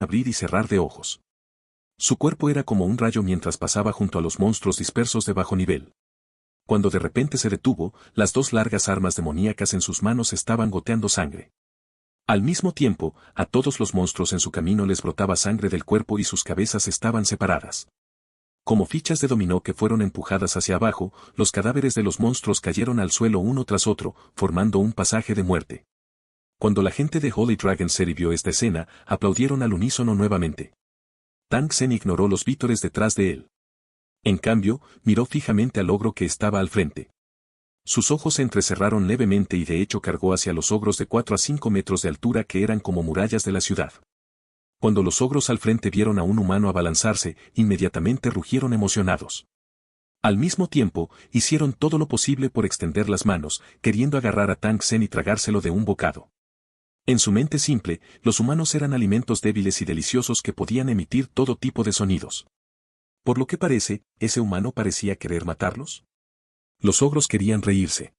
abrir y cerrar de ojos. Su cuerpo era como un rayo mientras pasaba junto a los monstruos dispersos de bajo nivel. Cuando de repente se detuvo, las dos largas armas demoníacas en sus manos estaban goteando sangre. Al mismo tiempo, a todos los monstruos en su camino les brotaba sangre del cuerpo y sus cabezas estaban separadas. Como fichas de dominó que fueron empujadas hacia abajo, los cadáveres de los monstruos cayeron al suelo uno tras otro, formando un pasaje de muerte. Cuando la gente de Holy Dragon City vio esta escena, aplaudieron al unísono nuevamente. Tang Sen ignoró los vítores detrás de él. En cambio, miró fijamente al ogro que estaba al frente. Sus ojos se entrecerraron levemente y de hecho cargó hacia los ogros de 4 a 5 metros de altura que eran como murallas de la ciudad. Cuando los ogros al frente vieron a un humano abalanzarse, inmediatamente rugieron emocionados. Al mismo tiempo, hicieron todo lo posible por extender las manos, queriendo agarrar a Tang Sen y tragárselo de un bocado. En su mente simple, los humanos eran alimentos débiles y deliciosos que podían emitir todo tipo de sonidos. Por lo que parece, ¿ese humano parecía querer matarlos? Los ogros querían reírse.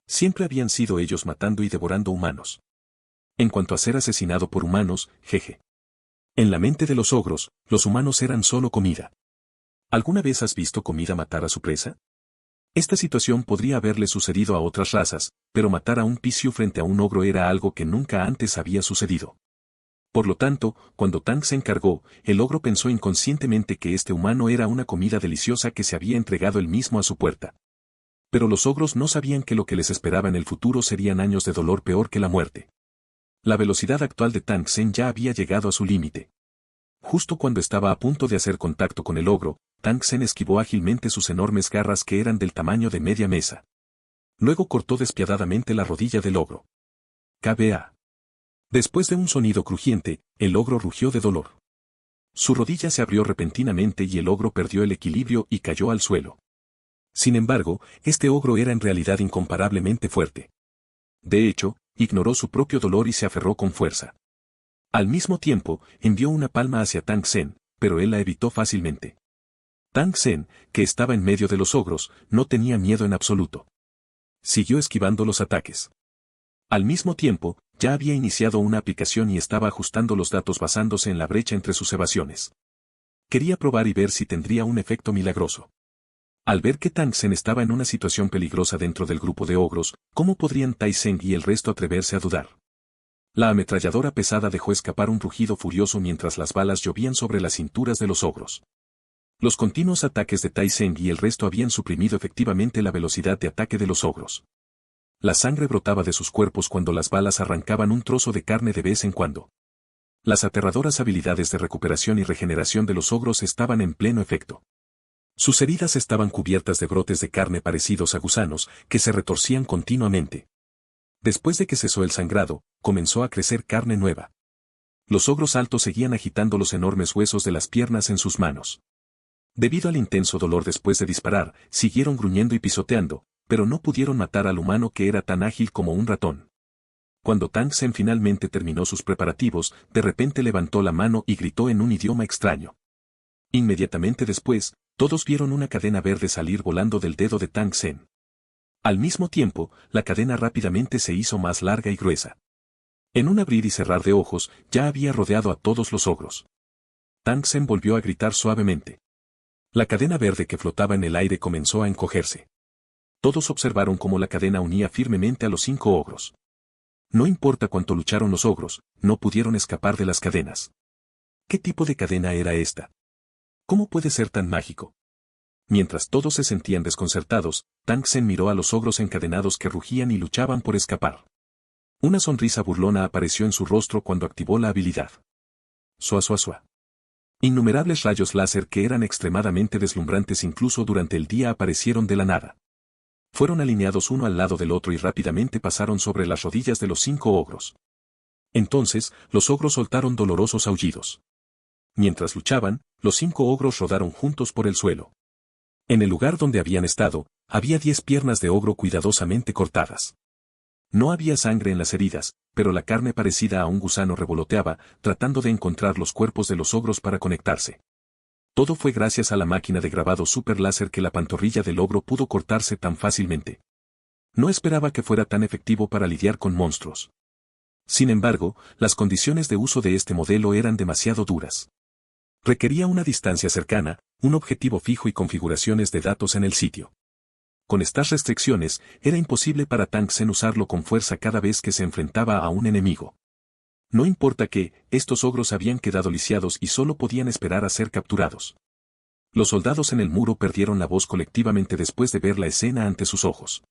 Siempre habían sido ellos matando y devorando humanos. En cuanto a ser asesinado por humanos, jeje. En la mente de los ogros, los humanos eran solo comida. ¿Alguna vez has visto comida matar a su presa? Esta situación podría haberle sucedido a otras razas, pero matar a un piciu frente a un ogro era algo que nunca antes había sucedido. Por lo tanto, cuando Tang se encargó, el ogro pensó inconscientemente que este humano era una comida deliciosa que se había entregado él mismo a su puerta. Pero los ogros no sabían que lo que les esperaba en el futuro serían años de dolor peor que la muerte. La velocidad actual de Tang Sen ya había llegado a su límite. Justo cuando estaba a punto de hacer contacto con el ogro, Tang Sen esquivó ágilmente sus enormes garras que eran del tamaño de media mesa. Luego cortó despiadadamente la rodilla del ogro. KBA. Después de un sonido crujiente, el ogro rugió de dolor. Su rodilla se abrió repentinamente y el ogro perdió el equilibrio y cayó al suelo. Sin embargo, este ogro era en realidad incomparablemente fuerte. De hecho, ignoró su propio dolor y se aferró con fuerza. Al mismo tiempo, envió una palma hacia Tang Sen, pero él la evitó fácilmente. Tang Sen, que estaba en medio de los ogros, no tenía miedo en absoluto. Siguió esquivando los ataques. Al mismo tiempo, ya había iniciado una aplicación y estaba ajustando los datos basándose en la brecha entre sus evasiones. Quería probar y ver si tendría un efecto milagroso. Al ver que Tang Sen estaba en una situación peligrosa dentro del grupo de ogros, ¿cómo podrían Tai Seng y el resto atreverse a dudar? La ametralladora pesada dejó escapar un rugido furioso mientras las balas llovían sobre las cinturas de los ogros. Los continuos ataques de Tai Seng y el resto habían suprimido efectivamente la velocidad de ataque de los ogros. La sangre brotaba de sus cuerpos cuando las balas arrancaban un trozo de carne de vez en cuando. Las aterradoras habilidades de recuperación y regeneración de los ogros estaban en pleno efecto. Sus heridas estaban cubiertas de brotes de carne parecidos a gusanos, que se retorcían continuamente. Después de que cesó el sangrado, comenzó a crecer carne nueva. Los ogros altos seguían agitando los enormes huesos de las piernas en sus manos. Debido al intenso dolor después de disparar, siguieron gruñendo y pisoteando, pero no pudieron matar al humano que era tan ágil como un ratón. Cuando Tang Sen finalmente terminó sus preparativos, de repente levantó la mano y gritó en un idioma extraño. Inmediatamente después, todos vieron una cadena verde salir volando del dedo de Tang Sen. Al mismo tiempo, la cadena rápidamente se hizo más larga y gruesa. En un abrir y cerrar de ojos, ya había rodeado a todos los ogros. Tang Sen volvió a gritar suavemente. La cadena verde que flotaba en el aire comenzó a encogerse. Todos observaron cómo la cadena unía firmemente a los 5 ogros. No importa cuánto lucharon los ogros, no pudieron escapar de las cadenas. ¿Qué tipo de cadena era esta? ¿Cómo puede ser tan mágico? Mientras todos se sentían desconcertados, Tang Sen miró a los ogros encadenados que rugían y luchaban por escapar. Una sonrisa burlona apareció en su rostro cuando activó la habilidad. Sua sua sua. Innumerables rayos láser que eran extremadamente deslumbrantes incluso durante el día aparecieron de la nada. Fueron alineados uno al lado del otro y rápidamente pasaron sobre las rodillas de los 5 ogros. Entonces, los ogros soltaron dolorosos aullidos. Mientras luchaban, los 5 ogros rodaron juntos por el suelo. En el lugar donde habían estado, había 10 piernas de ogro cuidadosamente cortadas. No había sangre en las heridas, pero la carne parecida a un gusano revoloteaba, tratando de encontrar los cuerpos de los ogros para conectarse. Todo fue gracias a la máquina de grabado super láser que la pantorrilla del ogro pudo cortarse tan fácilmente. No esperaba que fuera tan efectivo para lidiar con monstruos. Sin embargo, las condiciones de uso de este modelo eran demasiado duras. Requería una distancia cercana, un objetivo fijo y configuraciones de datos en el sitio. Con estas restricciones, era imposible para Tangsen usarlo con fuerza cada vez que se enfrentaba a un enemigo. No importa que, estos ogros habían quedado lisiados y solo podían esperar a ser capturados. Los soldados en el muro perdieron la voz colectivamente después de ver la escena ante sus ojos.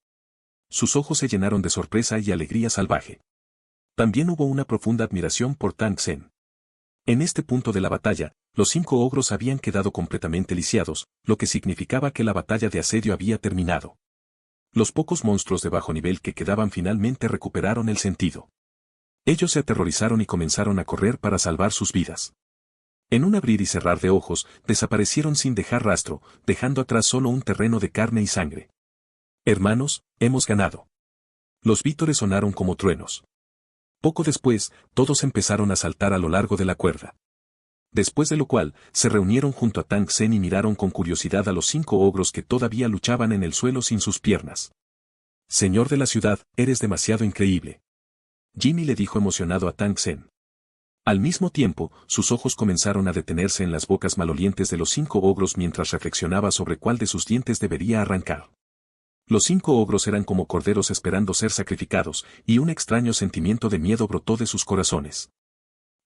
Sus ojos se llenaron de sorpresa y alegría salvaje. También hubo una profunda admiración por Tangsen. En este punto de la batalla, los 5 ogros habían quedado completamente lisiados, lo que significaba que la batalla de asedio había terminado. Los pocos monstruos de bajo nivel que quedaban finalmente recuperaron el sentido. Ellos se aterrorizaron y comenzaron a correr para salvar sus vidas. En un abrir y cerrar de ojos, desaparecieron sin dejar rastro, dejando atrás solo un terreno de carne y sangre. Hermanos, hemos ganado. Los vítores sonaron como truenos. Poco después, todos empezaron a saltar a lo largo de la cuerda. Después de lo cual, se reunieron junto a Tangsen y miraron con curiosidad a los 5 ogros que todavía luchaban en el suelo sin sus piernas. Señor de la ciudad, eres demasiado increíble. Jimmy le dijo emocionado a Tangsen. Al mismo tiempo, sus ojos comenzaron a detenerse en las bocas malolientes de los 5 ogros mientras reflexionaba sobre cuál de sus dientes debería arrancar. Los 5 ogros eran como corderos esperando ser sacrificados, y un extraño sentimiento de miedo brotó de sus corazones.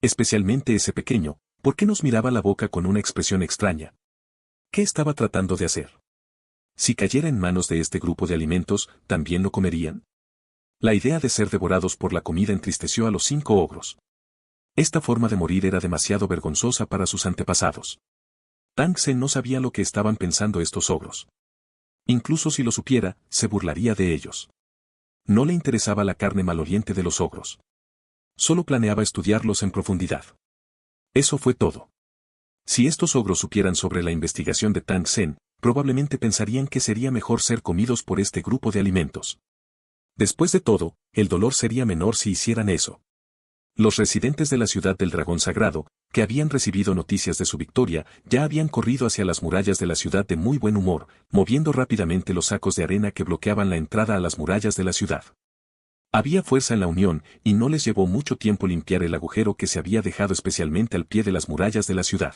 Especialmente ese pequeño, ¿por qué nos miraba la boca con una expresión extraña? ¿Qué estaba tratando de hacer? Si cayera en manos de este grupo de alimentos, ¿también lo comerían? La idea de ser devorados por la comida entristeció a los 5 ogros. Esta forma de morir era demasiado vergonzosa para sus antepasados. Tangsen no sabía lo que estaban pensando estos ogros. Incluso si lo supiera, se burlaría de ellos. No le interesaba la carne maloliente de los ogros. Solo planeaba estudiarlos en profundidad. Eso fue todo. Si estos ogros supieran sobre la investigación de Tangsen, probablemente pensarían que sería mejor ser comidos por este grupo de alimentos. Después de todo, el dolor sería menor si hicieran eso. Los residentes de la ciudad del dragón sagrado, que habían recibido noticias de su victoria, ya habían corrido hacia las murallas de la ciudad de muy buen humor, moviendo rápidamente los sacos de arena que bloqueaban la entrada a las murallas de la ciudad. Había fuerza en la unión, y no les llevó mucho tiempo limpiar el agujero que se había dejado especialmente al pie de las murallas de la ciudad.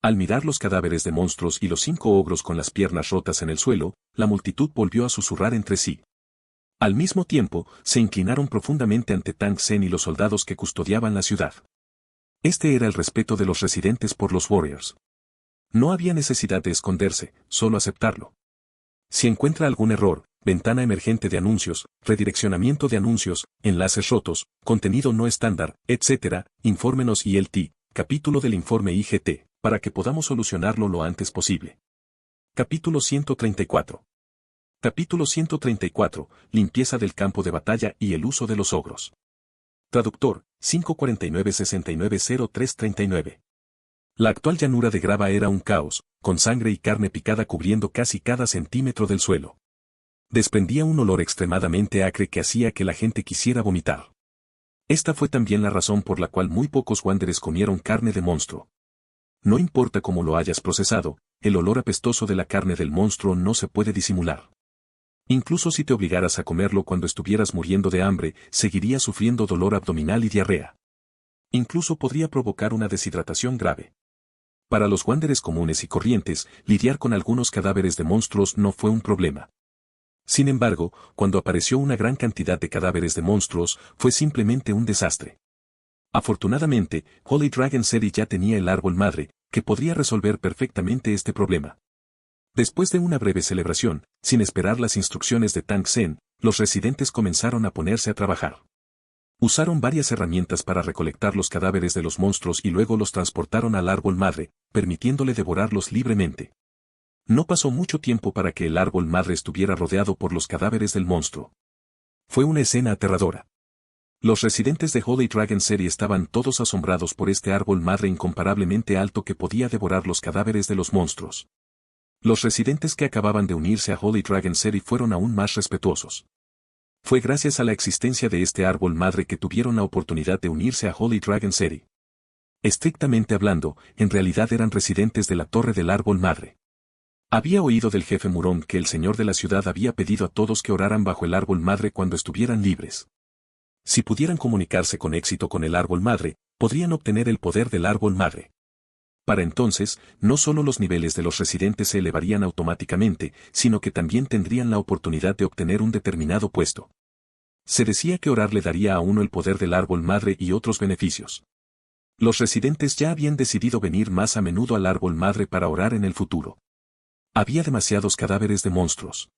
Al mirar los cadáveres de monstruos y los 5 ogros con las piernas rotas en el suelo, la multitud volvió a susurrar entre sí. Al mismo tiempo, se inclinaron profundamente ante Tangsen y los soldados que custodiaban la ciudad. Este era el respeto de los residentes por los Warriors. No había necesidad de esconderse, solo aceptarlo. Si encuentra algún error, ventana emergente de anuncios, redireccionamiento de anuncios, enlaces rotos, contenido no estándar, etc., infórmenos ILT, capítulo del informe IGT, para que podamos solucionarlo lo antes posible. Capítulo 134. Capítulo 134, limpieza del campo de batalla y el uso de los ogros. Traductor, 549-690339. La actual llanura de grava era un caos, con sangre y carne picada cubriendo casi cada centímetro del suelo. Desprendía un olor extremadamente acre que hacía que la gente quisiera vomitar. Esta fue también la razón por la cual muy pocos wanderers comieron carne de monstruo. No importa cómo lo hayas procesado, el olor apestoso de la carne del monstruo no se puede disimular. Incluso si te obligaras a comerlo cuando estuvieras muriendo de hambre, seguirías sufriendo dolor abdominal y diarrea. Incluso podría provocar una deshidratación grave. Para los wanderers comunes y corrientes, lidiar con algunos cadáveres de monstruos no fue un problema. Sin embargo, cuando apareció una gran cantidad de cadáveres de monstruos, fue simplemente un desastre. Afortunadamente, Holy Dragon City ya tenía el árbol madre, que podría resolver perfectamente este problema. Después de una breve celebración, sin esperar las instrucciones de Tangsen, los residentes comenzaron a ponerse a trabajar. Usaron varias herramientas para recolectar los cadáveres de los monstruos y luego los transportaron al árbol madre, permitiéndole devorarlos libremente. No pasó mucho tiempo para que el árbol madre estuviera rodeado por los cadáveres del monstruo. Fue una escena aterradora. Los residentes de Holy Dragon City estaban todos asombrados por este árbol madre incomparablemente alto que podía devorar los cadáveres de los monstruos. Los residentes que acababan de unirse a Holy Dragon City fueron aún más respetuosos. Fue gracias a la existencia de este árbol madre que tuvieron la oportunidad de unirse a Holy Dragon City. Estrictamente hablando, en realidad eran residentes de la torre del árbol madre. Había oído del jefe Murón que el señor de la ciudad había pedido a todos que oraran bajo el árbol madre cuando estuvieran libres. Si pudieran comunicarse con éxito con el árbol madre, podrían obtener el poder del árbol madre. Para entonces, no solo los niveles de los residentes se elevarían automáticamente, sino que también tendrían la oportunidad de obtener un determinado puesto. Se decía que orar le daría a uno el poder del árbol madre y otros beneficios. Los residentes ya habían decidido venir más a menudo al árbol madre para orar en el futuro. Había demasiados cadáveres de monstruos.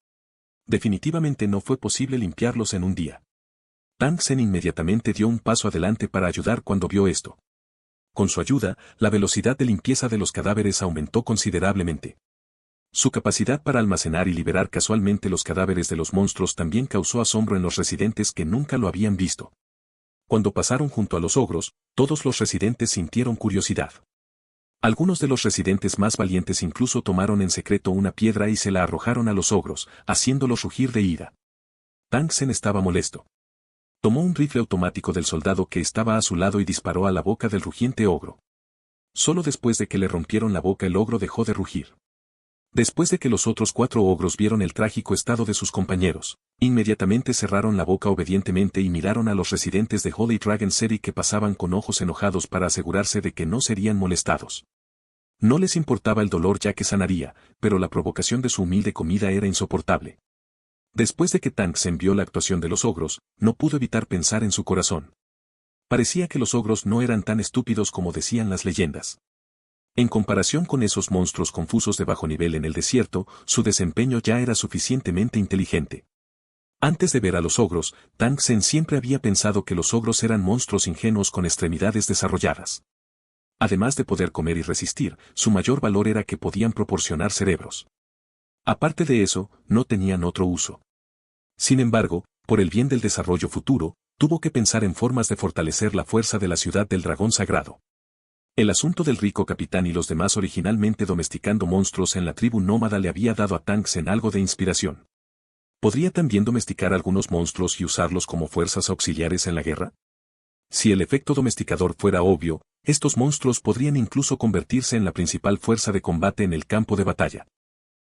Definitivamente no fue posible limpiarlos en un día. Tang Sen inmediatamente dio un paso adelante para ayudar cuando vio esto. Con su ayuda, la velocidad de limpieza de los cadáveres aumentó considerablemente. Su capacidad para almacenar y liberar casualmente los cadáveres de los monstruos también causó asombro en los residentes que nunca lo habían visto. Cuando pasaron junto a los ogros, todos los residentes sintieron curiosidad. Algunos de los residentes más valientes incluso tomaron en secreto una piedra y se la arrojaron a los ogros, haciéndolos rugir de ira. Tang Sen estaba molesto. Tomó un rifle automático del soldado que estaba a su lado y disparó a la boca del rugiente ogro. Solo después de que le rompieron la boca el ogro dejó de rugir. Después de que los otros 4 ogros vieron el trágico estado de sus compañeros, inmediatamente cerraron la boca obedientemente y miraron a los residentes de Holy Dragon City que pasaban con ojos enojados para asegurarse de que no serían molestados. No les importaba el dolor ya que sanaría, pero la provocación de su humilde comida era insoportable. Después de que Tang Sen vio la actuación de los ogros, no pudo evitar pensar en su corazón. Parecía que los ogros no eran tan estúpidos como decían las leyendas. En comparación con esos monstruos confusos de bajo nivel en el desierto, su desempeño ya era suficientemente inteligente. Antes de ver a los ogros, Tang Sen siempre había pensado que los ogros eran monstruos ingenuos con extremidades desarrolladas. Además de poder comer y resistir, su mayor valor era que podían proporcionar cerebros. Aparte de eso, no tenían otro uso. Sin embargo, por el bien del desarrollo futuro, tuvo que pensar en formas de fortalecer la fuerza de la ciudad del dragón sagrado. El asunto del rico capitán y los demás originalmente domesticando monstruos en la tribu nómada le había dado a Tang Sen algo de inspiración. ¿Podría también domesticar algunos monstruos y usarlos como fuerzas auxiliares en la guerra? Si el efecto domesticador fuera obvio, estos monstruos podrían incluso convertirse en la principal fuerza de combate en el campo de batalla.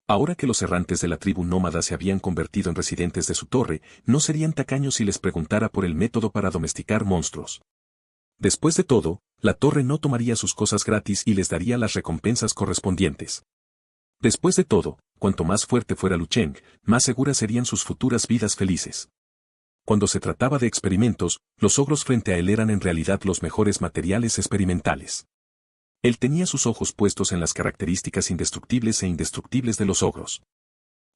Ahora que los errantes de la tribu nómada se habían convertido en residentes de su torre, no serían tacaños si les preguntara por el método para domesticar monstruos. Después de todo, la torre no tomaría sus cosas gratis y les daría las recompensas correspondientes. Después de todo, cuanto más fuerte fuera Lu Cheng, más seguras serían sus futuras vidas felices. Cuando se trataba de experimentos, los ogros frente a él eran en realidad los mejores materiales experimentales. Él tenía sus ojos puestos en las características indestructibles e indestructibles de los ogros.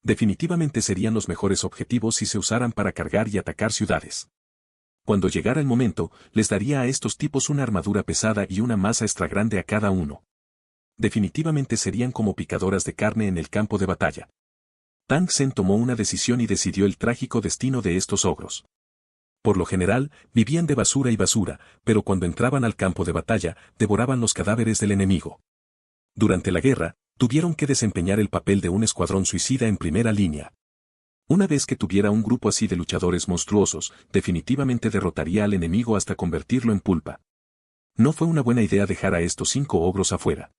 Definitivamente serían los mejores objetivos si se usaran para cargar y atacar ciudades. Cuando llegara el momento, les daría a estos tipos una armadura pesada y una masa extra grande a cada uno. Definitivamente serían como picadoras de carne en el campo de batalla. Tang Sen tomó una decisión y decidió el trágico destino de estos ogros. Por lo general, vivían de basura y basura, pero cuando entraban al campo de batalla, devoraban los cadáveres del enemigo. Durante la guerra, tuvieron que desempeñar el papel de un escuadrón suicida en primera línea. Una vez que tuviera un grupo así de luchadores monstruosos, definitivamente derrotaría al enemigo hasta convertirlo en pulpa. No fue una buena idea dejar a estos 5 ogros afuera.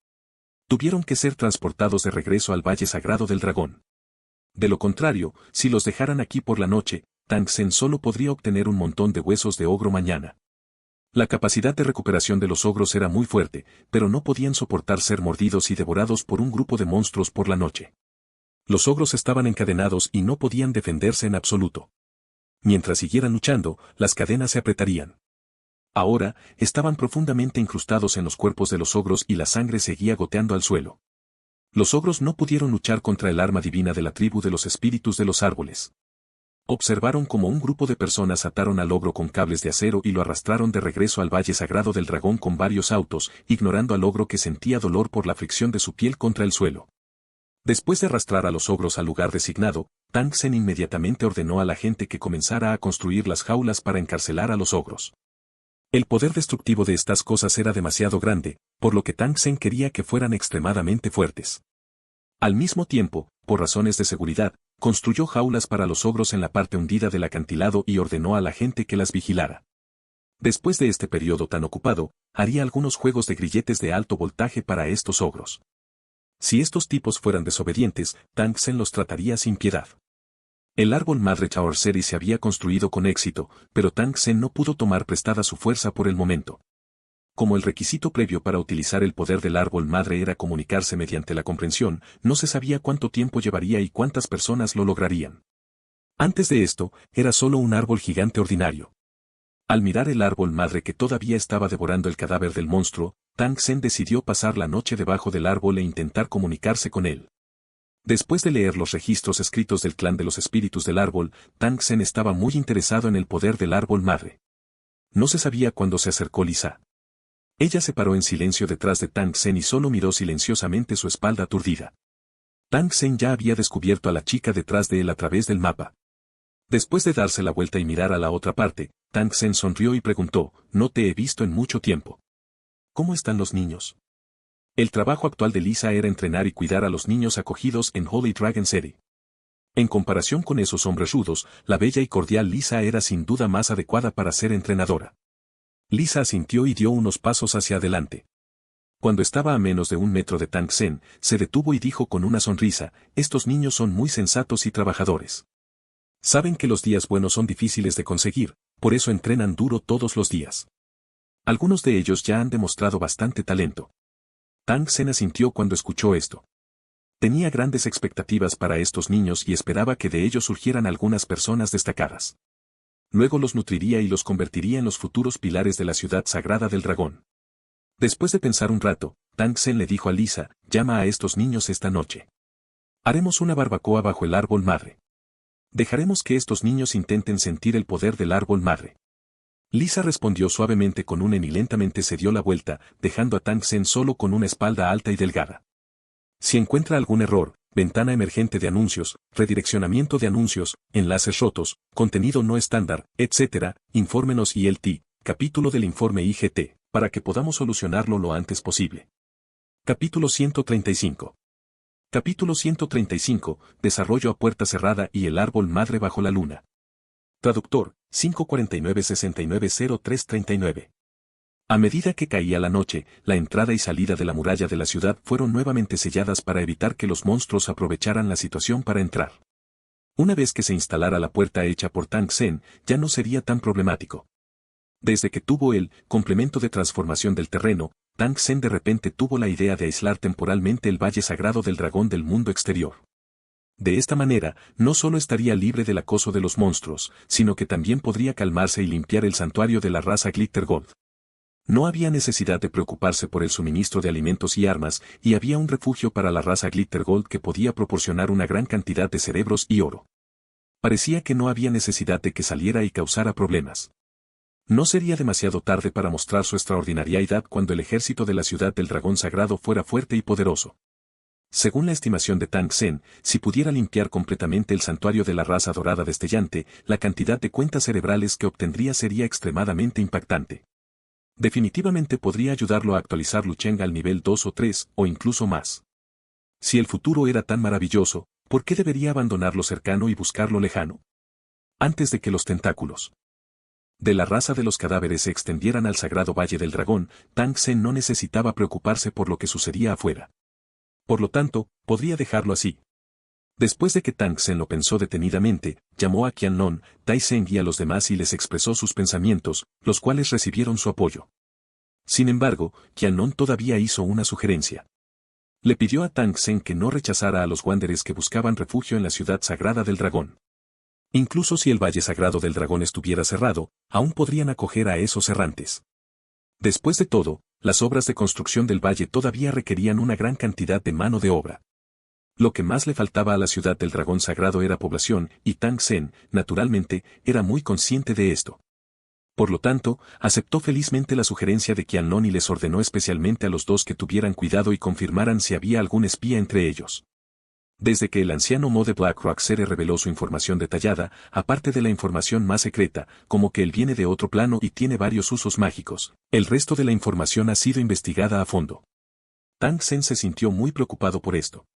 Tuvieron que ser transportados de regreso al Valle Sagrado del Dragón. De lo contrario, si los dejaran aquí por la noche, Tang Sen solo podría obtener un montón de huesos de ogro mañana. La capacidad de recuperación de los ogros era muy fuerte, pero no podían soportar ser mordidos y devorados por un grupo de monstruos por la noche. Los ogros estaban encadenados y no podían defenderse en absoluto. Mientras siguieran luchando, las cadenas se apretarían. Ahora, estaban profundamente incrustados en los cuerpos de los ogros y la sangre seguía goteando al suelo. Los ogros no pudieron luchar contra el arma divina de la tribu de los espíritus de los árboles. Observaron como un grupo de personas ataron al ogro con cables de acero y lo arrastraron de regreso al Valle Sagrado del Dragón con varios autos, ignorando al ogro que sentía dolor por la fricción de su piel contra el suelo. Después de arrastrar a los ogros al lugar designado, Tang Sen inmediatamente ordenó a la gente que comenzara a construir las jaulas para encarcelar a los ogros. El poder destructivo de estas cosas era demasiado grande, por lo que Tang Sen quería que fueran extremadamente fuertes. Al mismo tiempo, por razones de seguridad, construyó jaulas para los ogros en la parte hundida del acantilado y ordenó a la gente que las vigilara. Después de este periodo tan ocupado, haría algunos juegos de grilletes de alto voltaje para estos ogros. Si estos tipos fueran desobedientes, Tang Sen los trataría sin piedad. El árbol madre Chaorseri se había construido con éxito, pero Tang Sen no pudo tomar prestada su fuerza por el momento. Como el requisito previo para utilizar el poder del árbol madre era comunicarse mediante la comprensión, no se sabía cuánto tiempo llevaría y cuántas personas lo lograrían. Antes de esto, era solo un árbol gigante ordinario. Al mirar el árbol madre que todavía estaba devorando el cadáver del monstruo, Tang Sen decidió pasar la noche debajo del árbol e intentar comunicarse con él. Después de leer los registros escritos del clan de los espíritus del árbol, Tang Sen estaba muy interesado en el poder del árbol madre. No se sabía cuándo se acercó Lisa. Ella se paró en silencio detrás de Tang Sen y solo miró silenciosamente su espalda aturdida. Tang Sen ya había descubierto a la chica detrás de él a través del mapa. Después de darse la vuelta y mirar a la otra parte, Tang Sen sonrió y preguntó, «No te he visto en mucho tiempo. ¿Cómo están los niños?» El trabajo actual de Lisa era entrenar y cuidar a los niños acogidos en Holy Dragon City. En comparación con esos hombres rudos, la bella y cordial Lisa era sin duda más adecuada para ser entrenadora. Lisa asintió y dio unos pasos hacia adelante. Cuando estaba a menos de 1 metro de Tang Sen, se detuvo y dijo con una sonrisa, «Estos niños son muy sensatos y trabajadores. Saben que los días buenos son difíciles de conseguir, por eso entrenan duro todos los días. Algunos de ellos ya han demostrado bastante talento». Tang Sen asintió cuando escuchó esto. Tenía grandes expectativas para estos niños y esperaba que de ellos surgieran algunas personas destacadas. Luego los nutriría y los convertiría en los futuros pilares de la ciudad sagrada del dragón. Después de pensar un rato, Tang Sen le dijo a Lisa, «Llama a estos niños esta noche. Haremos una barbacoa bajo el árbol madre. Dejaremos que estos niños intenten sentir el poder del árbol madre». Lisa respondió suavemente con un y lentamente se dio la vuelta, dejando a Tang Sen solo con una espalda alta y delgada. Si encuentra algún error, ventana emergente de anuncios, redireccionamiento de anuncios, enlaces rotos, contenido no estándar, etc., infórmenos ILT, capítulo del informe IGT, para que podamos solucionarlo lo antes posible. Capítulo 135. Capítulo 135, Desarrollo a puerta cerrada y el árbol madre bajo la luna. Traductor, 549-690339. A medida que caía la noche, la entrada y salida de la muralla de la ciudad fueron nuevamente selladas para evitar que los monstruos aprovecharan la situación para entrar. Una vez que se instalara la puerta hecha por Tang Sen, ya no sería tan problemático. Desde que tuvo el complemento de transformación del terreno, Tang Sen de repente tuvo la idea de aislar temporalmente el Valle Sagrado del Dragón del mundo exterior. De esta manera, no solo estaría libre del acoso de los monstruos, sino que también podría calmarse y limpiar el santuario de la raza Glitter Gold. No había necesidad de preocuparse por el suministro de alimentos y armas, y había un refugio para la raza Glitter Gold que podía proporcionar una gran cantidad de cerebros y oro. Parecía que no había necesidad de que saliera y causara problemas. No sería demasiado tarde para mostrar su extraordinariedad cuando el ejército de la ciudad del dragón sagrado fuera fuerte y poderoso. Según la estimación de Tang Sen, si pudiera limpiar completamente el santuario de la raza dorada destellante, la cantidad de cuentas cerebrales que obtendría sería extremadamente impactante. Definitivamente podría ayudarlo a actualizar Lucheng al nivel 2 o 3, o incluso más. Si el futuro era tan maravilloso, ¿por qué debería abandonar lo cercano y buscar lo lejano? Antes de que los tentáculos de la raza de los cadáveres se extendieran al sagrado Valle del Dragón, Tang Sen no necesitaba preocuparse por lo que sucedía afuera. Por lo tanto, podría dejarlo así. Después de que Tang Sen lo pensó detenidamente, llamó a Qianlong, Tai Zeng y a los demás y les expresó sus pensamientos, los cuales recibieron su apoyo. Sin embargo, Qianlong todavía hizo una sugerencia. Le pidió a Tang Sen que no rechazara a los wanderers que buscaban refugio en la ciudad sagrada del dragón. Incluso si el Valle Sagrado del Dragón estuviera cerrado, aún podrían acoger a esos errantes. Después de todo, las obras de construcción del valle todavía requerían una gran cantidad de mano de obra. Lo que más le faltaba a la ciudad del dragón sagrado era población, y Tang Sen, naturalmente, era muy consciente de esto. Por lo tanto, aceptó felizmente la sugerencia de Qianlong y les ordenó especialmente a los dos que tuvieran cuidado y confirmaran si había algún espía entre ellos. Desde que el anciano Mo de Blackrock se reveló su información detallada, aparte de la información más secreta, como que él viene de otro plano y tiene varios usos mágicos, el resto de la información ha sido investigada a fondo. Tang Sen se sintió muy preocupado por esto.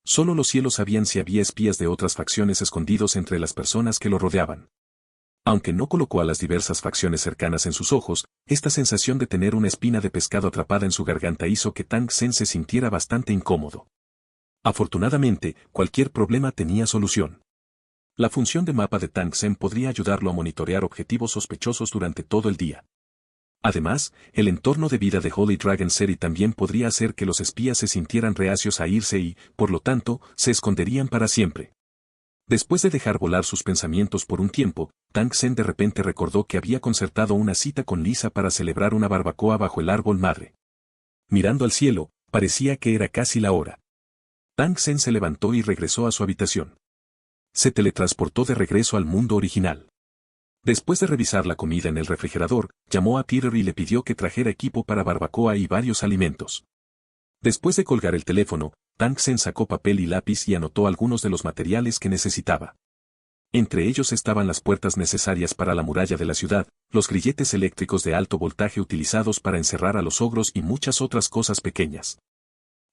Solo los cielos sabían si había espías de otras facciones escondidos entre las personas que lo rodeaban. Aunque no colocó a las diversas facciones cercanas en sus ojos, esta sensación de tener una espina de pescado atrapada en su garganta hizo que Tang Sen se sintiera bastante incómodo. Afortunadamente, cualquier problema tenía solución. La función de mapa de Tang Sen podría ayudarlo a monitorear objetivos sospechosos durante todo el día. Además, el entorno de vida de Holy Dragon City también podría hacer que los espías se sintieran reacios a irse y, por lo tanto, se esconderían para siempre. Después de dejar volar sus pensamientos por un tiempo, Tang Sen de repente recordó que había concertado una cita con Lisa para celebrar una barbacoa bajo el árbol madre. Mirando al cielo, parecía que era casi la hora. Tang Sen se levantó y regresó a su habitación. Se teletransportó de regreso al mundo original. Después de revisar la comida en el refrigerador, llamó a Peter y le pidió que trajera equipo para barbacoa y varios alimentos. Después de colgar el teléfono, Tang Sen sacó papel y lápiz y anotó algunos de los materiales que necesitaba. Entre ellos estaban las puertas necesarias para la muralla de la ciudad, los grilletes eléctricos de alto voltaje utilizados para encerrar a los ogros y muchas otras cosas pequeñas.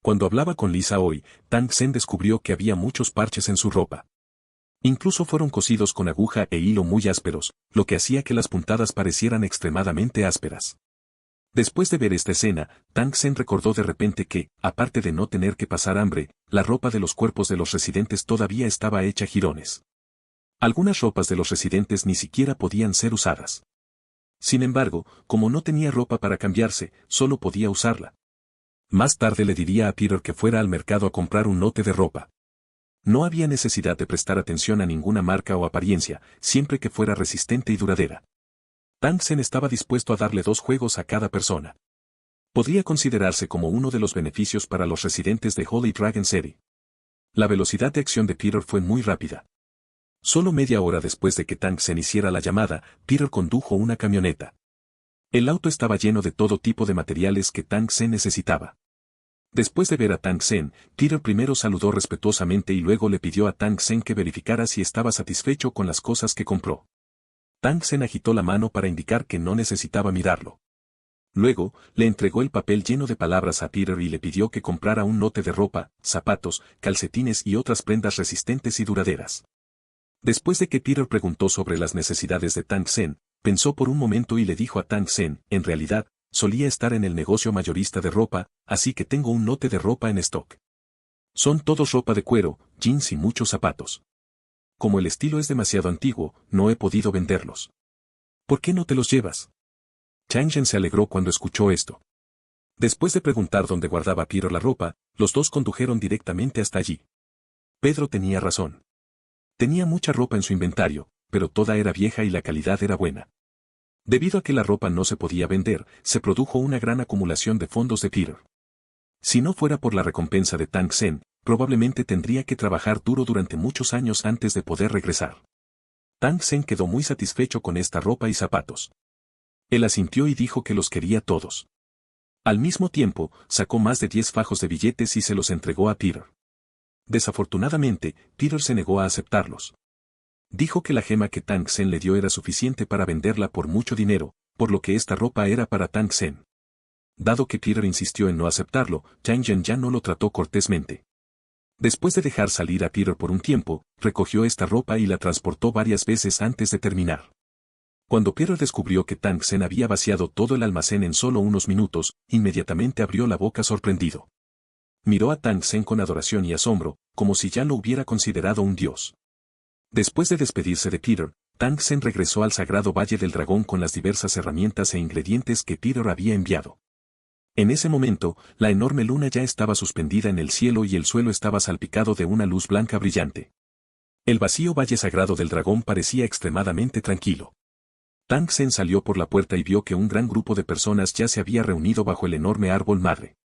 Cuando hablaba con Lisa hoy, Tang Sen descubrió que había muchos parches en su ropa. Incluso fueron cosidos con aguja e hilo muy ásperos, lo que hacía que las puntadas parecieran extremadamente ásperas. Después de ver esta escena, Tang Sen recordó de repente que, aparte de no tener que pasar hambre, la ropa de los cuerpos de los residentes todavía estaba hecha jirones. Algunas ropas de los residentes ni siquiera podían ser usadas. Sin embargo, como no tenía ropa para cambiarse, solo podía usarla. Más tarde le diría a Peter que fuera al mercado a comprar un lote de ropa. No había necesidad de prestar atención a ninguna marca o apariencia, siempre que fuera resistente y duradera. Tang Sen estaba dispuesto a darle 2 juegos a cada persona. Podría considerarse como uno de los beneficios para los residentes de Holy Dragon City. La velocidad de acción de Peter fue muy rápida. Solo media hora después de que Tang Sen hiciera la llamada, Peter condujo una camioneta. El auto estaba lleno de todo tipo de materiales que Tang Sen necesitaba. Después de ver a Tang Sen, Peter primero saludó respetuosamente y luego le pidió a Tang Sen que verificara si estaba satisfecho con las cosas que compró. Tang Sen agitó la mano para indicar que no necesitaba mirarlo. Luego, le entregó el papel lleno de palabras a Peter y le pidió que comprara un lote de ropa, zapatos, calcetines y otras prendas resistentes y duraderas. Después de que Peter preguntó sobre las necesidades de Tang Sen, pensó por un momento y le dijo a Tang Sen, en realidad, solía estar en el negocio mayorista de ropa, así que tengo un lote de ropa en stock. Son todos ropa de cuero, jeans y muchos zapatos. Como el estilo es demasiado antiguo, no he podido venderlos. ¿Por qué no te los llevas? Changgen se alegró cuando escuchó esto. Después de preguntar dónde guardaba Peter la ropa, los dos condujeron directamente hasta allí. Pedro tenía razón. Tenía mucha ropa en su inventario, pero toda era vieja y la calidad era buena. Debido a que la ropa no se podía vender, se produjo una gran acumulación de fondos de Peter. Si no fuera por la recompensa de Tang Sen, probablemente tendría que trabajar duro durante muchos años antes de poder regresar. Tang Sen quedó muy satisfecho con esta ropa y zapatos. Él asintió y dijo que los quería todos. Al mismo tiempo, sacó más de 10 fajos de billetes y se los entregó a Peter. Desafortunadamente, Peter se negó a aceptarlos. Dijo que la gema que Tang Sen le dio era suficiente para venderla por mucho dinero, por lo que esta ropa era para Tang Sen. Dado que Peter insistió en no aceptarlo, Changgen ya no lo trató cortésmente. Después de dejar salir a Peter por un tiempo, recogió esta ropa y la transportó varias veces antes de terminar. Cuando Peter descubrió que Tang Sen había vaciado todo el almacén en solo unos minutos, inmediatamente abrió la boca sorprendido. Miró a Tang Sen con adoración y asombro, como si ya lo hubiera considerado un dios. Después de despedirse de Peter, Tang Sen regresó al sagrado Valle del Dragón con las diversas herramientas e ingredientes que Peter había enviado. En ese momento, la enorme luna ya estaba suspendida en el cielo y el suelo estaba salpicado de una luz blanca brillante. El vacío Valle Sagrado del Dragón parecía extremadamente tranquilo. Tang Sen salió por la puerta y vio que un gran grupo de personas ya se había reunido bajo el enorme árbol madre.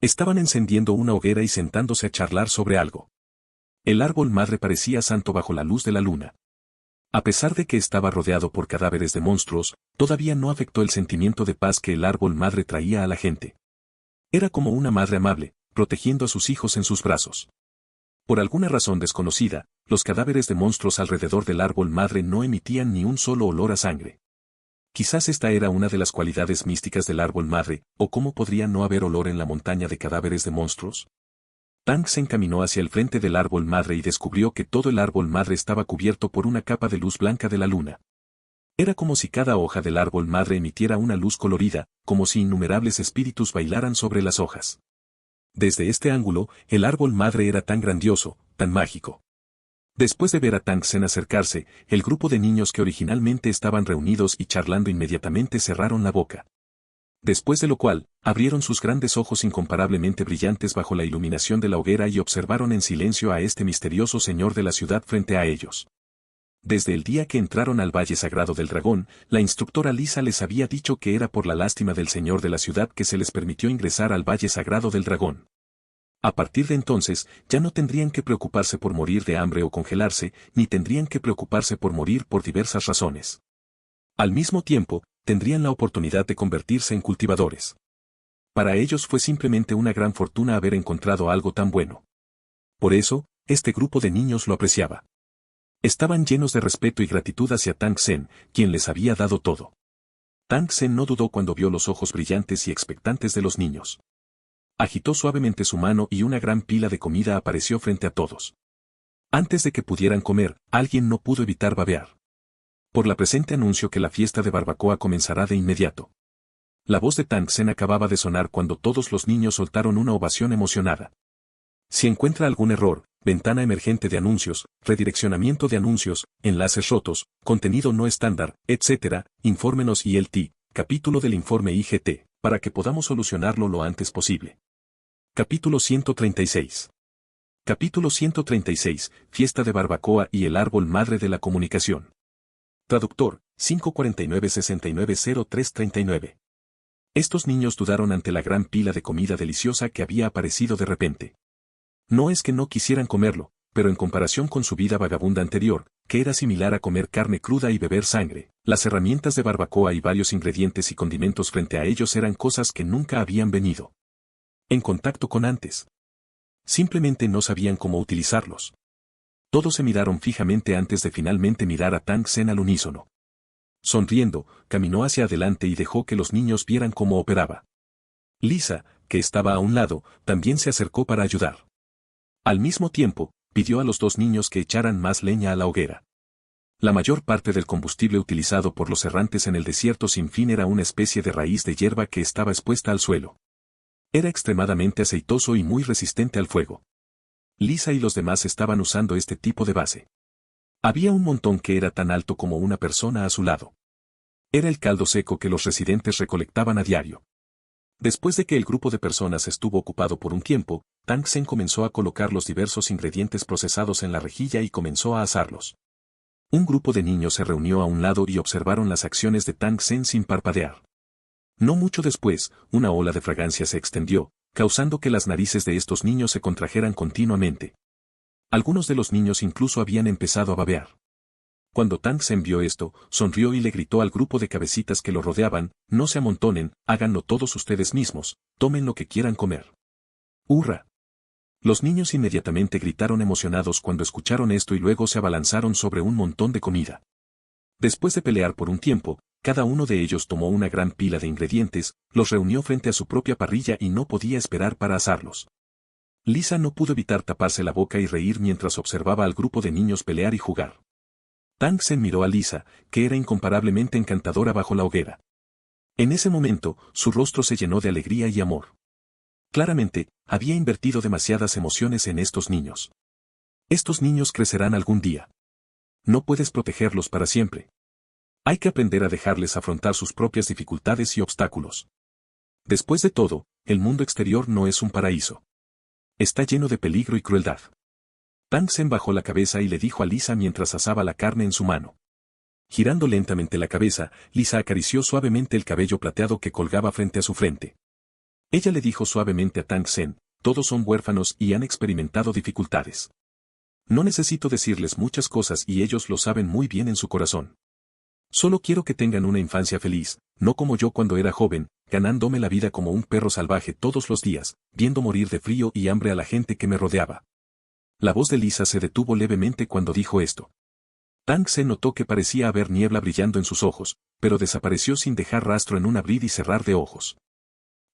Estaban encendiendo una hoguera y sentándose a charlar sobre algo. El árbol madre parecía santo bajo la luz de la luna. A pesar de que estaba rodeado por cadáveres de monstruos, todavía no afectó el sentimiento de paz que el árbol madre traía a la gente. Era como una madre amable, protegiendo a sus hijos en sus brazos. Por alguna razón desconocida, los cadáveres de monstruos alrededor del árbol madre no emitían ni un solo olor a sangre. Quizás esta era una de las cualidades místicas del árbol madre, o cómo podría no haber olor en la montaña de cadáveres de monstruos. Tang Sen caminó hacia el frente del árbol madre y descubrió que todo el árbol madre estaba cubierto por una capa de luz blanca de la luna. Era como si cada hoja del árbol madre emitiera una luz colorida, como si innumerables espíritus bailaran sobre las hojas. Desde este ángulo, el árbol madre era tan grandioso, tan mágico. Después de ver a Tang Sen acercarse, el grupo de niños que originalmente estaban reunidos y charlando inmediatamente cerraron la boca. Después de lo cual, abrieron sus grandes ojos incomparablemente brillantes bajo la iluminación de la hoguera y observaron en silencio a este misterioso señor de la ciudad frente a ellos. Desde el día que entraron al Valle Sagrado del Dragón, la instructora Lisa les había dicho que era por la lástima del señor de la ciudad que se les permitió ingresar al Valle Sagrado del Dragón. A partir de entonces, ya no tendrían que preocuparse por morir de hambre o congelarse, ni tendrían que preocuparse por morir por diversas razones. Al mismo tiempo, tendrían la oportunidad de convertirse en cultivadores. Para ellos fue simplemente una gran fortuna haber encontrado algo tan bueno. Por eso, este grupo de niños lo apreciaba. Estaban llenos de respeto y gratitud hacia Tang Sen, quien les había dado todo. Tang Sen no dudó cuando vio los ojos brillantes y expectantes de los niños. Agitó suavemente su mano y una gran pila de comida apareció frente a todos. Antes de que pudieran comer, alguien no pudo evitar babear. Por la presente anuncio que la fiesta de barbacoa comenzará de inmediato. La voz de Tang Sen acababa de sonar cuando todos los niños soltaron una ovación emocionada. Si encuentra algún error, ventana emergente de anuncios, redireccionamiento de anuncios, enlaces rotos, contenido no estándar, etc., infórmenos ILT, capítulo del informe IGT, para que podamos solucionarlo lo antes posible. Capítulo 136. Capítulo 136, Fiesta de Barbacoa y el Árbol Madre de la Comunicación. Traductor, 549-690339. Estos niños dudaron ante la gran pila de comida deliciosa que había aparecido de repente. No es que no quisieran comerlo, pero en comparación con su vida vagabunda anterior, que era similar a comer carne cruda y beber sangre, las herramientas de barbacoa y varios ingredientes y condimentos frente a ellos eran cosas que nunca habían venido en contacto con antes. Simplemente no sabían cómo utilizarlos. Todos se miraron fijamente antes de finalmente mirar a Tang Sen al unísono. Sonriendo, caminó hacia adelante y dejó que los niños vieran cómo operaba. Lisa, que estaba a un lado, también se acercó para ayudar. Al mismo tiempo, pidió a los dos niños que echaran más leña a la hoguera. La mayor parte del combustible utilizado por los errantes en el desierto sin fin era una especie de raíz de hierba que estaba expuesta al suelo. Era extremadamente aceitoso y muy resistente al fuego. Lisa y los demás estaban usando este tipo de base. Había un montón que era tan alto como una persona a su lado. Era el caldo seco que los residentes recolectaban a diario. Después de que el grupo de personas estuvo ocupado por un tiempo, Tang Sen comenzó a colocar los diversos ingredientes procesados en la rejilla y comenzó a asarlos. Un grupo de niños se reunió a un lado y observaron las acciones de Tang Sen sin parpadear. No mucho después, una ola de fragancia se extendió, causando que las narices de estos niños se contrajeran continuamente. Algunos de los niños incluso habían empezado a babear. Cuando Tang Sen vio esto, sonrió y le gritó al grupo de cabecitas que lo rodeaban, no se amontonen, háganlo todos ustedes mismos, tomen lo que quieran comer. ¡Hurra! Los niños inmediatamente gritaron emocionados cuando escucharon esto y luego se abalanzaron sobre un montón de comida. Después de pelear por un tiempo, cada uno de ellos tomó una gran pila de ingredientes, los reunió frente a su propia parrilla y no podía esperar para asarlos. Lisa no pudo evitar taparse la boca y reír mientras observaba al grupo de niños pelear y jugar. Tang Sen miró a Lisa, que era incomparablemente encantadora bajo la hoguera. En ese momento, su rostro se llenó de alegría y amor. Claramente, había invertido demasiadas emociones en estos niños. Estos niños crecerán algún día. No puedes protegerlos para siempre. Hay que aprender a dejarles afrontar sus propias dificultades y obstáculos. Después de todo, el mundo exterior no es un paraíso. Está lleno de peligro y crueldad. Tang Sen bajó la cabeza y le dijo a Lisa mientras asaba la carne en su mano. Girando lentamente la cabeza, Lisa acarició suavemente el cabello plateado que colgaba frente a su frente. Ella le dijo suavemente a Tang Sen, todos son huérfanos y han experimentado dificultades. No necesito decirles muchas cosas y ellos lo saben muy bien en su corazón. Solo quiero que tengan una infancia feliz, no como yo cuando era joven, ganándome la vida como un perro salvaje todos los días, viendo morir de frío y hambre a la gente que me rodeaba. La voz de Lisa se detuvo levemente cuando dijo esto. Tang Sen notó que parecía haber niebla brillando en sus ojos, pero desapareció sin dejar rastro en un abrir y cerrar de ojos.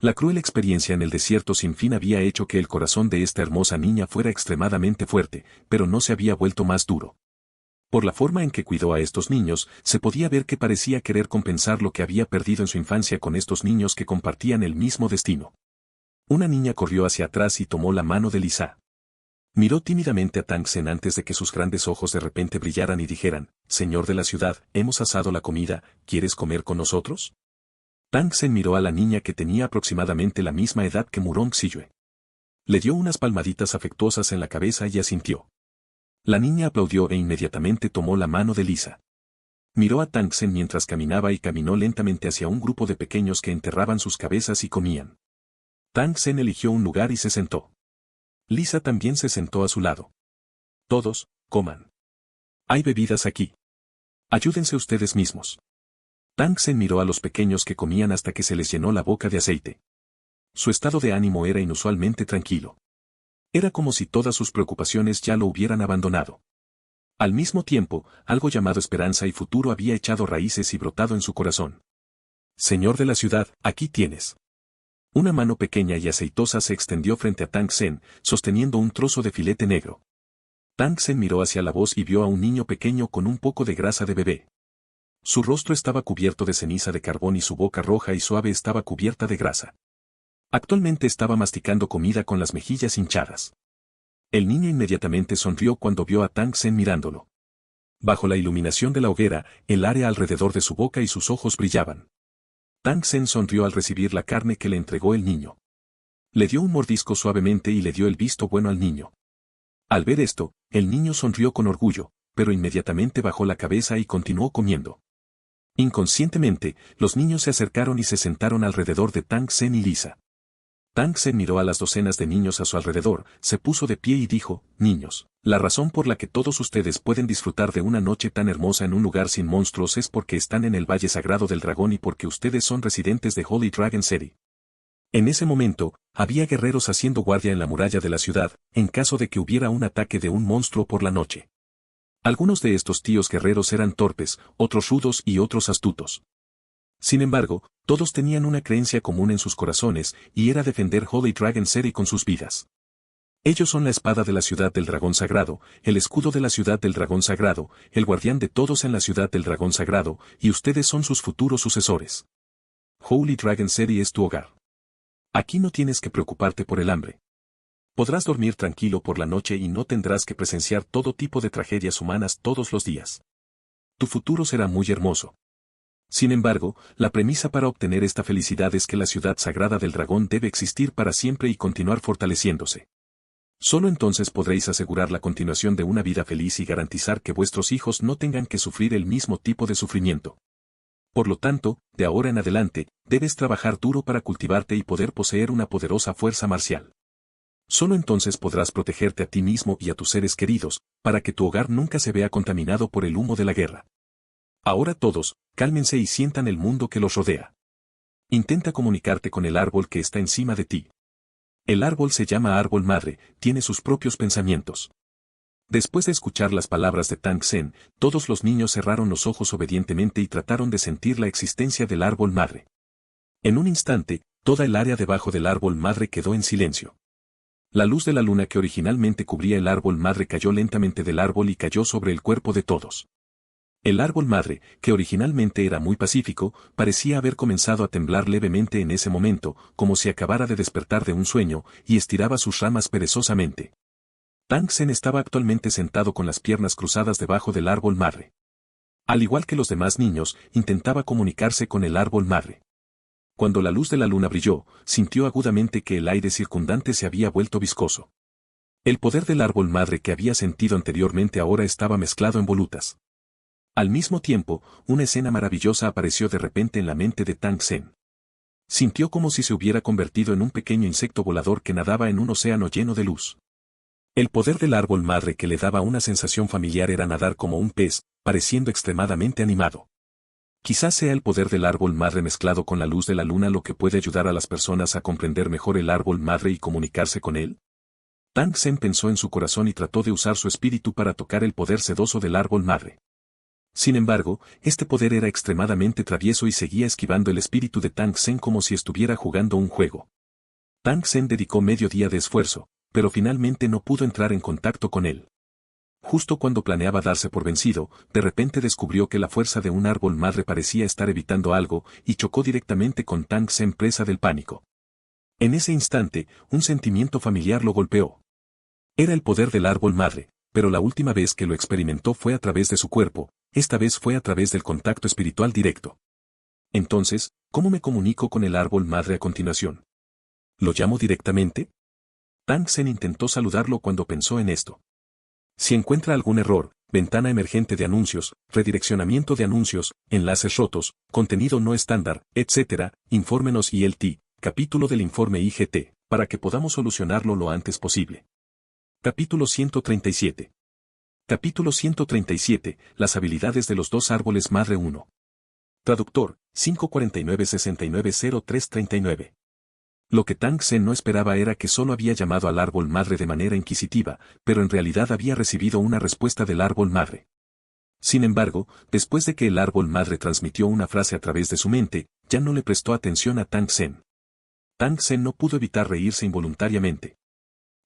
La cruel experiencia en el desierto sin fin había hecho que el corazón de esta hermosa niña fuera extremadamente fuerte, pero no se había vuelto más duro. Por la forma en que cuidó a estos niños, se podía ver que parecía querer compensar lo que había perdido en su infancia con estos niños que compartían el mismo destino. Una niña corrió hacia atrás y tomó la mano de Lisa. Miró tímidamente a Tang Sen antes de que sus grandes ojos de repente brillaran y dijeran, «Señor de la ciudad, hemos asado la comida, ¿quieres comer con nosotros?» Tang Sen miró a la niña que tenía aproximadamente la misma edad que Murong Xiyue. Le dio unas palmaditas afectuosas en la cabeza y asintió. La niña aplaudió e inmediatamente tomó la mano de Lisa. Miró a Tang Sen mientras caminaba y caminó lentamente hacia un grupo de pequeños que enterraban sus cabezas y comían. Tang Sen eligió un lugar y se sentó. Lisa también se sentó a su lado. Todos, coman. Hay bebidas aquí. Ayúdense ustedes mismos. Tang Sen miró a los pequeños que comían hasta que se les llenó la boca de aceite. Su estado de ánimo era inusualmente tranquilo. Era como si todas sus preocupaciones ya lo hubieran abandonado. Al mismo tiempo, algo llamado esperanza y futuro había echado raíces y brotado en su corazón. Señor de la ciudad, aquí tienes. Una mano pequeña y aceitosa se extendió frente a Tang Sen, sosteniendo un trozo de filete negro. Tang Sen miró hacia la voz y vio a un niño pequeño con un poco de grasa de bebé. Su rostro estaba cubierto de ceniza de carbón y su boca roja y suave estaba cubierta de grasa. Actualmente estaba masticando comida con las mejillas hinchadas. El niño inmediatamente sonrió cuando vio a Tang Sen mirándolo. Bajo la iluminación de la hoguera, el área alrededor de su boca y sus ojos brillaban. Tang Sen sonrió al recibir la carne que le entregó el niño. Le dio un mordisco suavemente y le dio el visto bueno al niño. Al ver esto, el niño sonrió con orgullo, pero inmediatamente bajó la cabeza y continuó comiendo. Inconscientemente, los niños se acercaron y se sentaron alrededor de Tang Sen y Lisa. Tang Sen miró a las docenas de niños a su alrededor, se puso de pie y dijo, «Niños, la razón por la que todos ustedes pueden disfrutar de una noche tan hermosa en un lugar sin monstruos es porque están en el Valle Sagrado del Dragón y porque ustedes son residentes de Holy Dragon City». En ese momento, había guerreros haciendo guardia en la muralla de la ciudad, en caso de que hubiera un ataque de un monstruo por la noche. Algunos de estos tíos guerreros eran torpes, otros rudos y otros astutos. Sin embargo, todos tenían una creencia común en sus corazones, y era defender Holy Dragon City con sus vidas. Ellos son la espada de la ciudad del dragón sagrado, el escudo de la ciudad del dragón sagrado, el guardián de todos en la ciudad del dragón sagrado, y ustedes son sus futuros sucesores. Holy Dragon City es tu hogar. Aquí no tienes que preocuparte por el hambre. Podrás dormir tranquilo por la noche y no tendrás que presenciar todo tipo de tragedias humanas todos los días. Tu futuro será muy hermoso. Sin embargo, la premisa para obtener esta felicidad es que la ciudad sagrada del dragón debe existir para siempre y continuar fortaleciéndose. Solo entonces podréis asegurar la continuación de una vida feliz y garantizar que vuestros hijos no tengan que sufrir el mismo tipo de sufrimiento. Por lo tanto, de ahora en adelante, debes trabajar duro para cultivarte y poder poseer una poderosa fuerza marcial. Solo entonces podrás protegerte a ti mismo y a tus seres queridos, para que tu hogar nunca se vea contaminado por el humo de la guerra. Ahora todos, cálmense y sientan el mundo que los rodea. Intenta comunicarte con el árbol que está encima de ti. El árbol se llama árbol madre, tiene sus propios pensamientos. Después de escuchar las palabras de Tang Sen, todos los niños cerraron los ojos obedientemente y trataron de sentir la existencia del árbol madre. En un instante, toda el área debajo del árbol madre quedó en silencio. La luz de la luna que originalmente cubría el árbol madre cayó lentamente del árbol y cayó sobre el cuerpo de todos. El árbol madre, que originalmente era muy pacífico, parecía haber comenzado a temblar levemente en ese momento, como si acabara de despertar de un sueño, y estiraba sus ramas perezosamente. Tang Sen estaba actualmente sentado con las piernas cruzadas debajo del árbol madre. Al igual que los demás niños, intentaba comunicarse con el árbol madre. Cuando la luz de la luna brilló, sintió agudamente que el aire circundante se había vuelto viscoso. El poder del árbol madre que había sentido anteriormente ahora estaba mezclado en volutas. Al mismo tiempo, una escena maravillosa apareció de repente en la mente de Tang Sen. Sintió como si se hubiera convertido en un pequeño insecto volador que nadaba en un océano lleno de luz. El poder del árbol madre que le daba una sensación familiar era nadar como un pez, pareciendo extremadamente animado. Quizás sea el poder del árbol madre mezclado con la luz de la luna lo que puede ayudar a las personas a comprender mejor el árbol madre y comunicarse con él. Tang Sen pensó en su corazón y trató de usar su espíritu para tocar el poder sedoso del árbol madre. Sin embargo, este poder era extremadamente travieso y seguía esquivando el espíritu de Tang Sen como si estuviera jugando un juego. Tang Sen dedicó medio día de esfuerzo, pero finalmente no pudo entrar en contacto con él. Justo cuando planeaba darse por vencido, de repente descubrió que la fuerza de un árbol madre parecía estar evitando algo, y chocó directamente con Tang Sen presa del pánico. En ese instante, un sentimiento familiar lo golpeó. Era el poder del árbol madre, pero la última vez que lo experimentó fue a través de su cuerpo, esta vez fue a través del contacto espiritual directo. Entonces, ¿cómo me comunico con el árbol madre a continuación? ¿Lo llamo directamente? Tang Sen intentó saludarlo cuando pensó en esto. Si encuentra algún error, ventana emergente de anuncios, redireccionamiento de anuncios, enlaces rotos, contenido no estándar, etc., infórmenos ILT, capítulo del informe IGT, para que podamos solucionarlo lo antes posible. Capítulo 137. Capítulo 137, las habilidades de los dos árboles madre 1. Traductor, 549-690339. Lo que Tang Sen no esperaba era que solo había llamado al árbol madre de manera inquisitiva, pero en realidad había recibido una respuesta del árbol madre. Sin embargo, después de que el árbol madre transmitió una frase a través de su mente, ya no le prestó atención a Tang Sen. Tang Sen no pudo evitar reírse involuntariamente.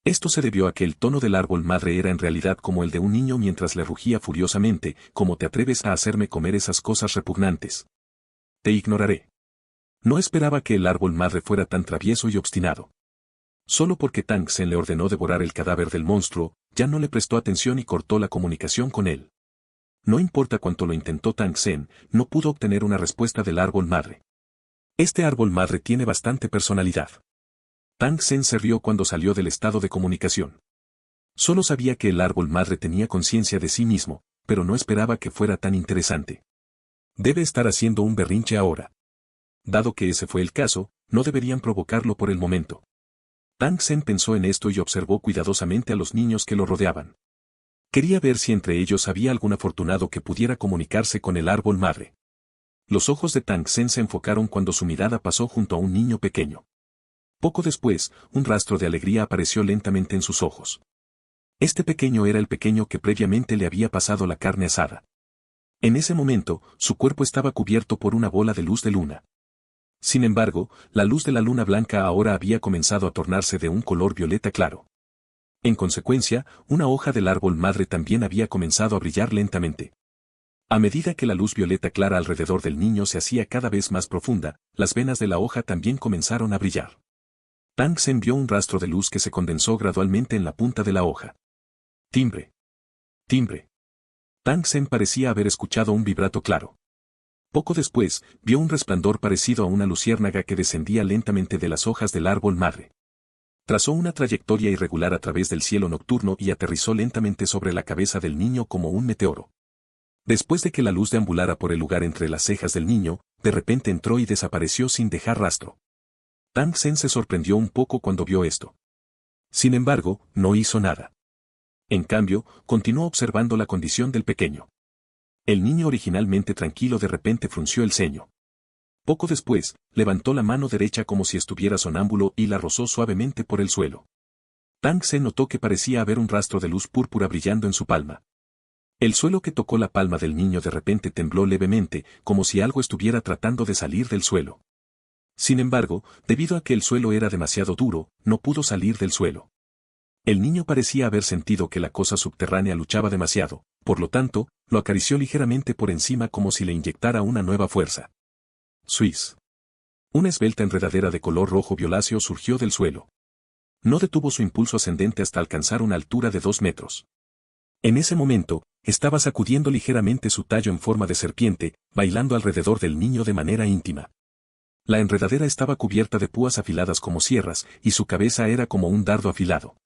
Esto se debió a que el tono del árbol madre era en realidad como el de un niño mientras le rugía furiosamente: ¿cómo te atreves a hacerme comer esas cosas repugnantes? Te ignoraré. No esperaba que el árbol madre fuera tan travieso y obstinado. Solo porque Tang Sen le ordenó devorar el cadáver del monstruo, ya no le prestó atención y cortó la comunicación con él. No importa cuánto lo intentó Tang Sen, no pudo obtener una respuesta del árbol madre. Este árbol madre tiene bastante personalidad. Tang Sen se rió cuando salió del estado de comunicación. Solo sabía que el árbol madre tenía conciencia de sí mismo, pero no esperaba que fuera tan interesante. Debe estar haciendo un berrinche ahora. Dado que ese fue el caso, no deberían provocarlo por el momento. Tang Sen pensó en esto y observó cuidadosamente a los niños que lo rodeaban. Quería ver si entre ellos había algún afortunado que pudiera comunicarse con el árbol madre. Los ojos de Tang Sen se enfocaron cuando su mirada pasó junto a un niño pequeño. Poco después, un rastro de alegría apareció lentamente en sus ojos. Este pequeño era el pequeño que previamente le había pasado la carne asada. En ese momento, su cuerpo estaba cubierto por una bola de luz de luna. Sin embargo, la luz de la luna blanca ahora había comenzado a tornarse de un color violeta claro. En consecuencia, una hoja del árbol madre también había comenzado a brillar lentamente. A medida que la luz violeta clara alrededor del niño se hacía cada vez más profunda, las venas de la hoja también comenzaron a brillar. Tang Sen vio un rastro de luz que se condensó gradualmente en la punta de la hoja. Timbre. Timbre. Tang Sen parecía haber escuchado un vibrato claro. Poco después, vio un resplandor parecido a una luciérnaga que descendía lentamente de las hojas del árbol madre. Trazó una trayectoria irregular a través del cielo nocturno y aterrizó lentamente sobre la cabeza del niño como un meteoro. Después de que la luz deambulara por el lugar entre las cejas del niño, de repente entró y desapareció sin dejar rastro. Tang Sen se sorprendió un poco cuando vio esto. Sin embargo, no hizo nada. En cambio, continuó observando la condición del pequeño. El niño originalmente tranquilo de repente frunció el ceño. Poco después, levantó la mano derecha como si estuviera sonámbulo y la rozó suavemente por el suelo. Tang Sen notó que parecía haber un rastro de luz púrpura brillando en su palma. El suelo que tocó la palma del niño de repente tembló levemente, como si algo estuviera tratando de salir del suelo. Sin embargo, debido a que el suelo era demasiado duro, no pudo salir del suelo. El niño parecía haber sentido que la cosa subterránea luchaba demasiado, por lo tanto, lo acarició ligeramente por encima como si le inyectara una nueva fuerza. Suiz. Una esbelta enredadera de color rojo violáceo surgió del suelo. No detuvo su impulso ascendente hasta alcanzar una altura de 2 metros. En ese momento, estaba sacudiendo ligeramente su tallo en forma de serpiente, bailando alrededor del niño de manera íntima. La enredadera estaba cubierta de púas afiladas como sierras, y su cabeza era como un dardo afilado.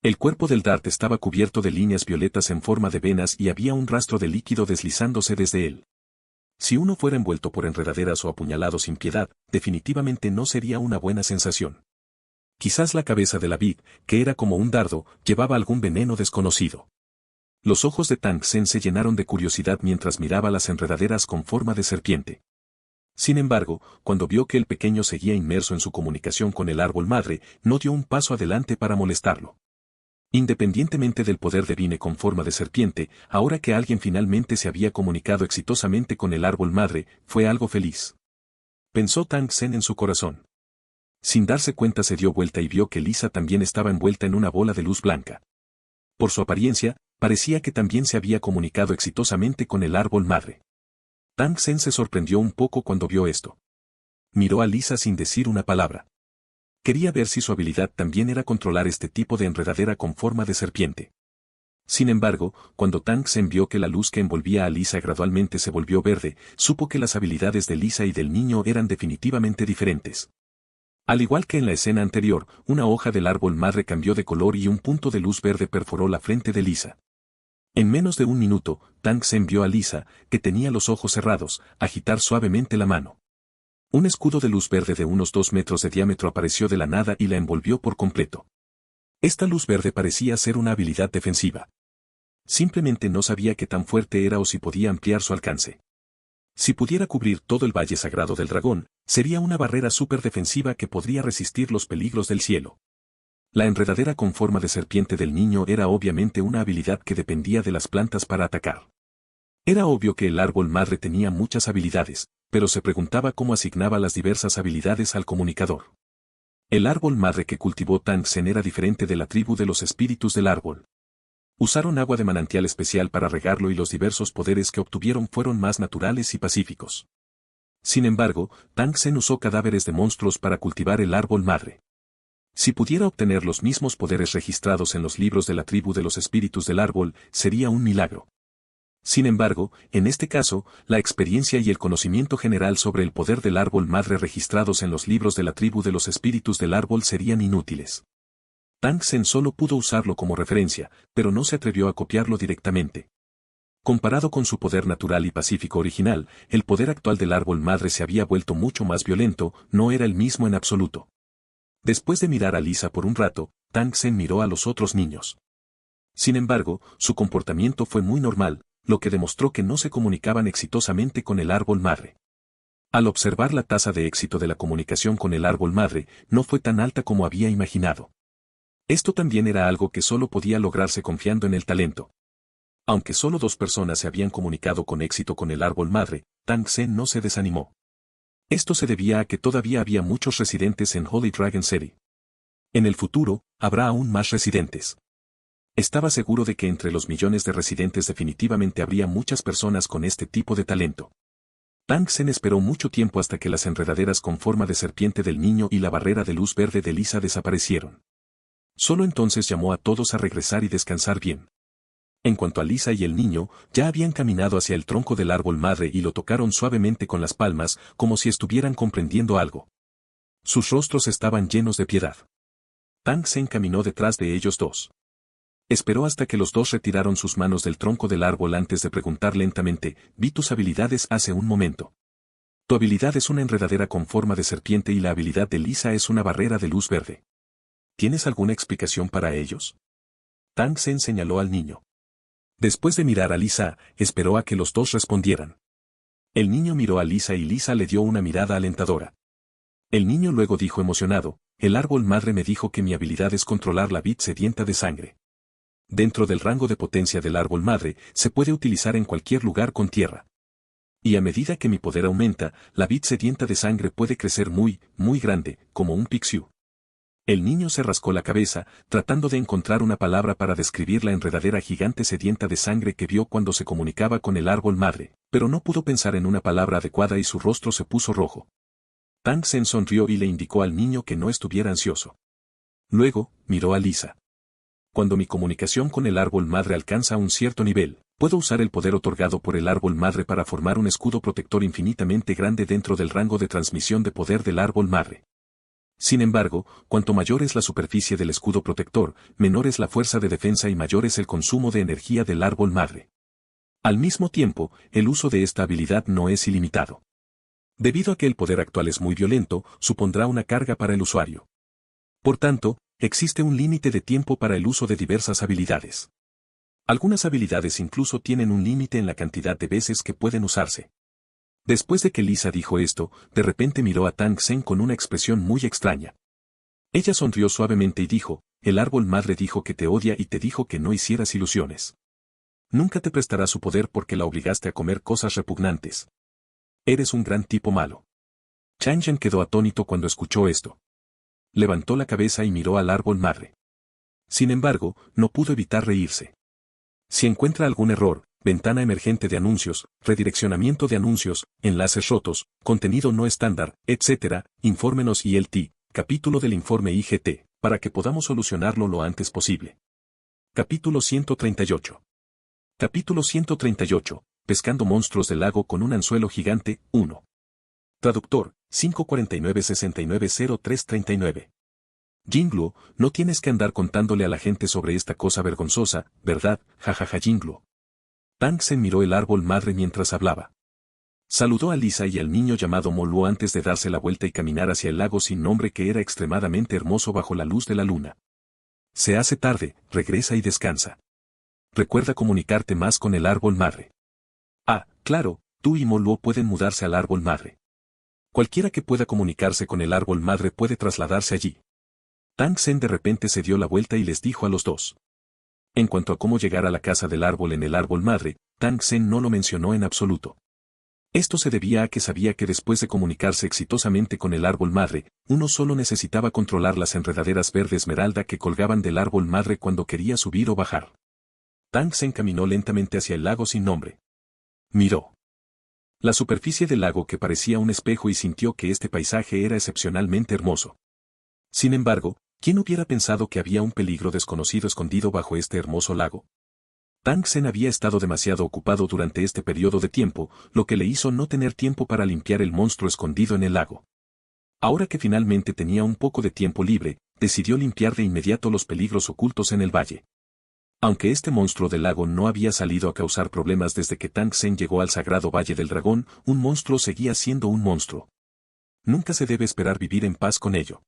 El cuerpo del dart estaba cubierto de líneas violetas en forma de venas y había un rastro de líquido deslizándose desde él. Si uno fuera envuelto por enredaderas o apuñalado sin piedad, definitivamente no sería una buena sensación. Quizás la cabeza de la vid, que era como un dardo, llevaba algún veneno desconocido. Los ojos de Tang Sen se llenaron de curiosidad mientras miraba las enredaderas con forma de serpiente. Sin embargo, cuando vio que el pequeño seguía inmerso en su comunicación con el árbol madre, no dio un paso adelante para molestarlo. Independientemente del poder de Vine con forma de serpiente, ahora que alguien finalmente se había comunicado exitosamente con el árbol madre, fue algo feliz. Pensó Tang Sen en su corazón. Sin darse cuenta se dio vuelta y vio que Lisa también estaba envuelta en una bola de luz blanca. Por su apariencia, parecía que también se había comunicado exitosamente con el árbol madre. Tang Sen se sorprendió un poco cuando vio esto. Miró a Lisa sin decir una palabra. Quería ver si su habilidad también era controlar este tipo de enredadera con forma de serpiente. Sin embargo, cuando Tang Sen vio que la luz que envolvía a Lisa gradualmente se volvió verde, supo que las habilidades de Lisa y del niño eran definitivamente diferentes. Al igual que en la escena anterior, una hoja del árbol madre cambió de color y un punto de luz verde perforó la frente de Lisa. En menos de un minuto, Tang Sen vio a Lisa, que tenía los ojos cerrados, agitar suavemente la mano. Un escudo de luz verde de unos 2 metros de diámetro apareció de la nada y la envolvió por completo. Esta luz verde parecía ser una habilidad defensiva. Simplemente no sabía qué tan fuerte era o si podía ampliar su alcance. Si pudiera cubrir todo el Valle Sagrado del Dragón, sería una barrera súper defensiva que podría resistir los peligros del cielo. La enredadera con forma de serpiente del niño era obviamente una habilidad que dependía de las plantas para atacar. Era obvio que el árbol madre tenía muchas habilidades, pero se preguntaba cómo asignaba las diversas habilidades al comunicador. El árbol madre que cultivó Tang Sen era diferente de la tribu de los espíritus del árbol. Usaron agua de manantial especial para regarlo y los diversos poderes que obtuvieron fueron más naturales y pacíficos. Sin embargo, Tang Sen usó cadáveres de monstruos para cultivar el árbol madre. Si pudiera obtener los mismos poderes registrados en los libros de la tribu de los espíritus del árbol, sería un milagro. Sin embargo, en este caso, la experiencia y el conocimiento general sobre el poder del árbol madre registrados en los libros de la tribu de los espíritus del árbol serían inútiles. Tang Sen solo pudo usarlo como referencia, pero no se atrevió a copiarlo directamente. Comparado con su poder natural y pacífico original, el poder actual del árbol madre se había vuelto mucho más violento, no era el mismo en absoluto. Después de mirar a Lisa por un rato, Tang Sen miró a los otros niños. Sin embargo, su comportamiento fue muy normal, lo que demostró que no se comunicaban exitosamente con el árbol madre. Al observar la tasa de éxito de la comunicación con el árbol madre, no fue tan alta como había imaginado. Esto también era algo que solo podía lograrse confiando en el talento. Aunque solo 2 personas se habían comunicado con éxito con el árbol madre, Tang Sen no se desanimó. Esto se debía a que todavía había muchos residentes en Holy Dragon City. En el futuro, habrá aún más residentes. Estaba seguro de que entre los millones de residentes definitivamente habría muchas personas con este tipo de talento. Tang Sen esperó mucho tiempo hasta que las enredaderas con forma de serpiente del niño y la barrera de luz verde de Lisa desaparecieron. Solo entonces llamó a todos a regresar y descansar bien. En cuanto a Lisa y el niño, ya habían caminado hacia el tronco del árbol madre y lo tocaron suavemente con las palmas, como si estuvieran comprendiendo algo. Sus rostros estaban llenos de piedad. Tang Sen caminó detrás de ellos dos. Esperó hasta que los dos retiraron sus manos del tronco del árbol antes de preguntar lentamente, vi tus habilidades hace un momento. Tu habilidad es una enredadera con forma de serpiente y la habilidad de Lisa es una barrera de luz verde. ¿Tienes alguna explicación para ellos? Tang Sen señaló al niño. Después de mirar a Lisa, esperó a que los dos respondieran. El niño miró a Lisa y Lisa le dio una mirada alentadora. El niño luego dijo emocionado, el árbol madre me dijo que mi habilidad es controlar la vid sedienta de sangre. Dentro del rango de potencia del árbol madre, se puede utilizar en cualquier lugar con tierra. Y a medida que mi poder aumenta, la vid sedienta de sangre puede crecer muy, muy grande, como un pixiu. El niño se rascó la cabeza, tratando de encontrar una palabra para describir la enredadera gigante sedienta de sangre que vio cuando se comunicaba con el árbol madre, pero no pudo pensar en una palabra adecuada y su rostro se puso rojo. Tang Sen sonrió y le indicó al niño que no estuviera ansioso. Luego, miró a Lisa. Cuando mi comunicación con el árbol madre alcanza un cierto nivel, puedo usar el poder otorgado por el árbol madre para formar un escudo protector infinitamente grande dentro del rango de transmisión de poder del árbol madre. Sin embargo, cuanto mayor es la superficie del escudo protector, menor es la fuerza de defensa y mayor es el consumo de energía del árbol madre. Al mismo tiempo, el uso de esta habilidad no es ilimitado. Debido a que el poder actual es muy violento, supondrá una carga para el usuario. Por tanto, existe un límite de tiempo para el uso de diversas habilidades. Algunas habilidades incluso tienen un límite en la cantidad de veces que pueden usarse. Después de que Lisa dijo esto, de repente miró a Tang Sen con una expresión muy extraña. Ella sonrió suavemente y dijo, el árbol madre dijo que te odia y te dijo que no hicieras ilusiones. Nunca te prestará su poder porque la obligaste a comer cosas repugnantes. Eres un gran tipo malo. Chang Yen quedó atónito cuando escuchó esto. Levantó la cabeza y miró al árbol madre. Sin embargo, no pudo evitar reírse. Si encuentra algún error, ventana emergente de anuncios, redireccionamiento de anuncios, enlaces rotos, contenido no estándar, etc., infórmenos y el T. Capítulo del informe IGT, para que podamos solucionarlo lo antes posible. Capítulo 138. Capítulo 138. Pescando monstruos del lago con un anzuelo gigante, 1. Traductor, 549-690339. Jingluo, no tienes que andar contándole a la gente sobre esta cosa vergonzosa, ¿verdad? Jajaja Jingluo. Tang Sen miró el árbol madre mientras hablaba. Saludó a Lisa y al niño llamado Moluo antes de darse la vuelta y caminar hacia el lago sin nombre que era extremadamente hermoso bajo la luz de la luna. Se hace tarde, regresa y descansa. Recuerda comunicarte más con el árbol madre. Ah, claro, tú y Moluo pueden mudarse al árbol madre. Cualquiera que pueda comunicarse con el árbol madre puede trasladarse allí. Tang Sen de repente se dio la vuelta y les dijo a los dos. En cuanto a cómo llegar a la casa del árbol en el árbol madre, Tang Sen no lo mencionó en absoluto. Esto se debía a que sabía que después de comunicarse exitosamente con el árbol madre, uno solo necesitaba controlar las enredaderas verde esmeralda que colgaban del árbol madre cuando quería subir o bajar. Tang Sen caminó lentamente hacia el lago sin nombre. Miró la superficie del lago que parecía un espejo y sintió que este paisaje era excepcionalmente hermoso. Sin embargo, ¿quién hubiera pensado que había un peligro desconocido escondido bajo este hermoso lago? Tang Sen había estado demasiado ocupado durante este periodo de tiempo, lo que le hizo no tener tiempo para limpiar el monstruo escondido en el lago. Ahora que finalmente tenía un poco de tiempo libre, decidió limpiar de inmediato los peligros ocultos en el valle. Aunque este monstruo del lago no había salido a causar problemas desde que Tang Sen llegó al sagrado Valle del Dragón, un monstruo seguía siendo un monstruo. Nunca se debe esperar vivir en paz con ello.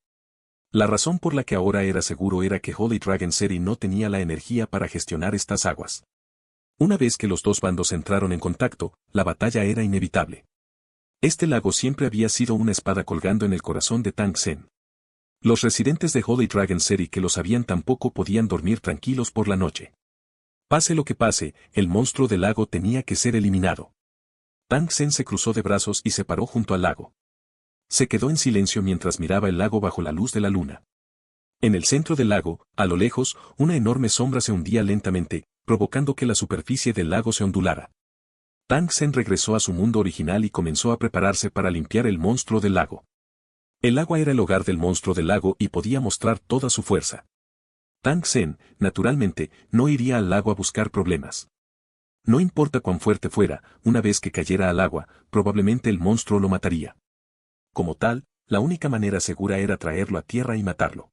La razón por la que ahora era seguro era que Holy Dragon City no tenía la energía para gestionar estas aguas. Una vez que los dos bandos entraron en contacto, la batalla era inevitable. Este lago siempre había sido una espada colgando en el corazón de Tang Sen. Los residentes de Holy Dragon City que lo sabían tampoco podían dormir tranquilos por la noche. Pase lo que pase, el monstruo del lago tenía que ser eliminado. Tang Sen se cruzó de brazos y se paró junto al lago. Se quedó en silencio mientras miraba el lago bajo la luz de la luna. En el centro del lago, a lo lejos, una enorme sombra se hundía lentamente, provocando que la superficie del lago se ondulara. Tang Sen regresó a su mundo original y comenzó a prepararse para limpiar el monstruo del lago. El agua era el hogar del monstruo del lago y podía mostrar toda su fuerza. Tang Sen, naturalmente, no iría al lago a buscar problemas. No importa cuán fuerte fuera, una vez que cayera al agua, probablemente el monstruo lo mataría. Como tal, la única manera segura era traerlo a tierra y matarlo.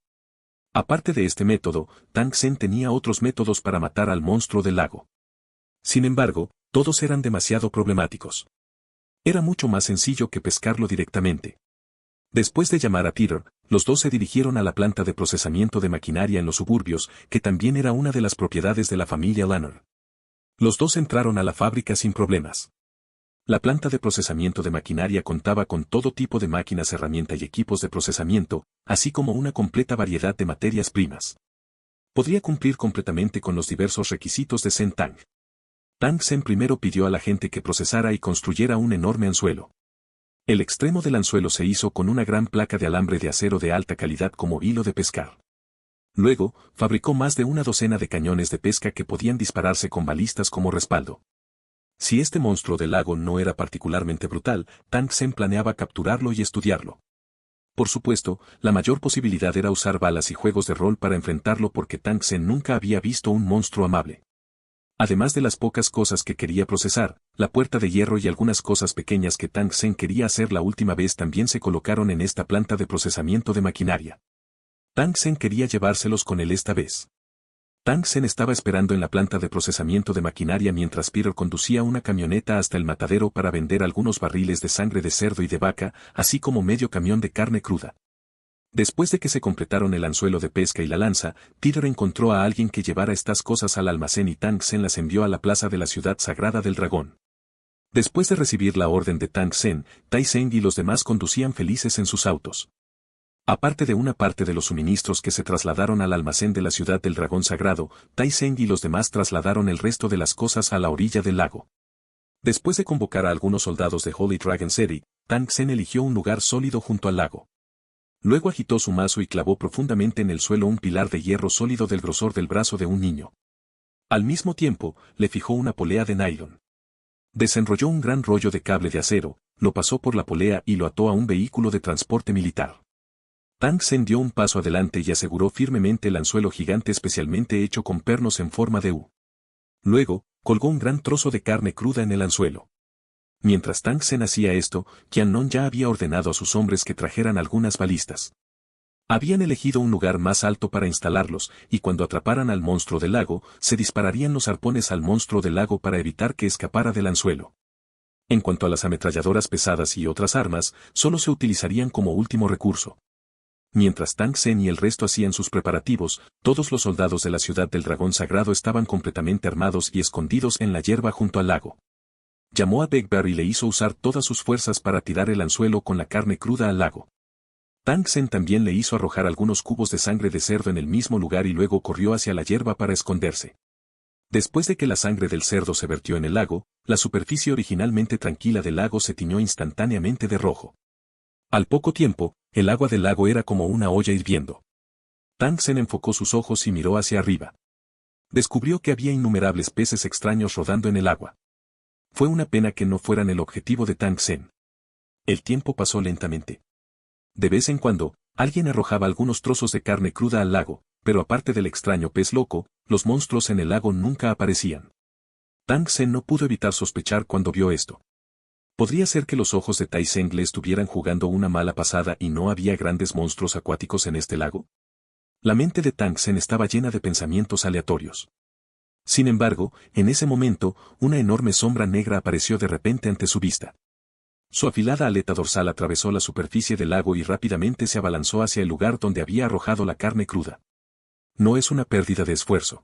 Aparte de este método, Tang Sen tenía otros métodos para matar al monstruo del lago. Sin embargo, todos eran demasiado problemáticos. Era mucho más sencillo que pescarlo directamente. Después de llamar a Peter, los dos se dirigieron a la planta de procesamiento de maquinaria en los suburbios, que también era una de las propiedades de la familia Lanner. Los dos entraron a la fábrica sin problemas. La planta de procesamiento de maquinaria contaba con todo tipo de máquinas, herramientas y equipos de procesamiento, así como una completa variedad de materias primas. Podría cumplir completamente con los diversos requisitos de Sen Tang. Tang Sen primero pidió a la gente que procesara y construyera un enorme anzuelo. El extremo del anzuelo se hizo con una gran placa de alambre de acero de alta calidad como hilo de pescar. Luego, fabricó más de una docena de cañones de pesca que podían dispararse con balistas como respaldo. Si este monstruo del lago no era particularmente brutal, Tang Sen planeaba capturarlo y estudiarlo. Por supuesto, la mayor posibilidad era usar balas y juegos de rol para enfrentarlo porque Tang Sen nunca había visto un monstruo amable. Además de las pocas cosas que quería procesar, la puerta de hierro y algunas cosas pequeñas que Tang Sen quería hacer la última vez también se colocaron en esta planta de procesamiento de maquinaria. Tang Sen quería llevárselos con él esta vez. Tang Sen estaba esperando en la planta de procesamiento de maquinaria mientras Peter conducía una camioneta hasta el matadero para vender algunos barriles de sangre de cerdo y de vaca, así como medio camión de carne cruda. Después de que se completaron el anzuelo de pesca y la lanza, Peter encontró a alguien que llevara estas cosas al almacén y Tang Sen las envió a la plaza de la ciudad sagrada del dragón. Después de recibir la orden de Tang Sen, Tai Seng y los demás conducían felices en sus autos. Aparte de una parte de los suministros que se trasladaron al almacén de la ciudad del dragón sagrado, Tai Seng y los demás trasladaron el resto de las cosas a la orilla del lago. Después de convocar a algunos soldados de Holy Dragon City, Tang Sen eligió un lugar sólido junto al lago. Luego agitó su mazo y clavó profundamente en el suelo un pilar de hierro sólido del grosor del brazo de un niño. Al mismo tiempo, le fijó una polea de nylon. Desenrolló un gran rollo de cable de acero, lo pasó por la polea y lo ató a un vehículo de transporte militar. Tang Sen dio un paso adelante y aseguró firmemente el anzuelo gigante especialmente hecho con pernos en forma de U. Luego, colgó un gran trozo de carne cruda en el anzuelo. Mientras Tang Sen hacía esto, Qianlong ya había ordenado a sus hombres que trajeran algunas balistas. Habían elegido un lugar más alto para instalarlos, y cuando atraparan al monstruo del lago, se dispararían los arpones al monstruo del lago para evitar que escapara del anzuelo. En cuanto a las ametralladoras pesadas y otras armas, solo se utilizarían como último recurso. Mientras Tang Sen y el resto hacían sus preparativos, todos los soldados de la ciudad del dragón sagrado estaban completamente armados y escondidos en la hierba junto al lago. Llamó a Begbar y le hizo usar todas sus fuerzas para tirar el anzuelo con la carne cruda al lago. Tang Sen también le hizo arrojar algunos cubos de sangre de cerdo en el mismo lugar y luego corrió hacia la hierba para esconderse. Después de que la sangre del cerdo se vertió en el lago, la superficie originalmente tranquila del lago se tiñó instantáneamente de rojo. Al poco tiempo, el agua del lago era como una olla hirviendo. Tang Sen enfocó sus ojos y miró hacia arriba. Descubrió que había innumerables peces extraños rodando en el agua. Fue una pena que no fueran el objetivo de Tang Sen. El tiempo pasó lentamente. De vez en cuando, alguien arrojaba algunos trozos de carne cruda al lago, pero aparte del extraño pez loco, los monstruos en el lago nunca aparecían. Tang Sen no pudo evitar sospechar cuando vio esto. ¿Podría ser que los ojos de Tai Seng le estuvieran jugando una mala pasada y no había grandes monstruos acuáticos en este lago? La mente de Tang Sen estaba llena de pensamientos aleatorios. Sin embargo, en ese momento, una enorme sombra negra apareció de repente ante su vista. Su afilada aleta dorsal atravesó la superficie del lago y rápidamente se abalanzó hacia el lugar donde había arrojado la carne cruda. No es una pérdida de esfuerzo.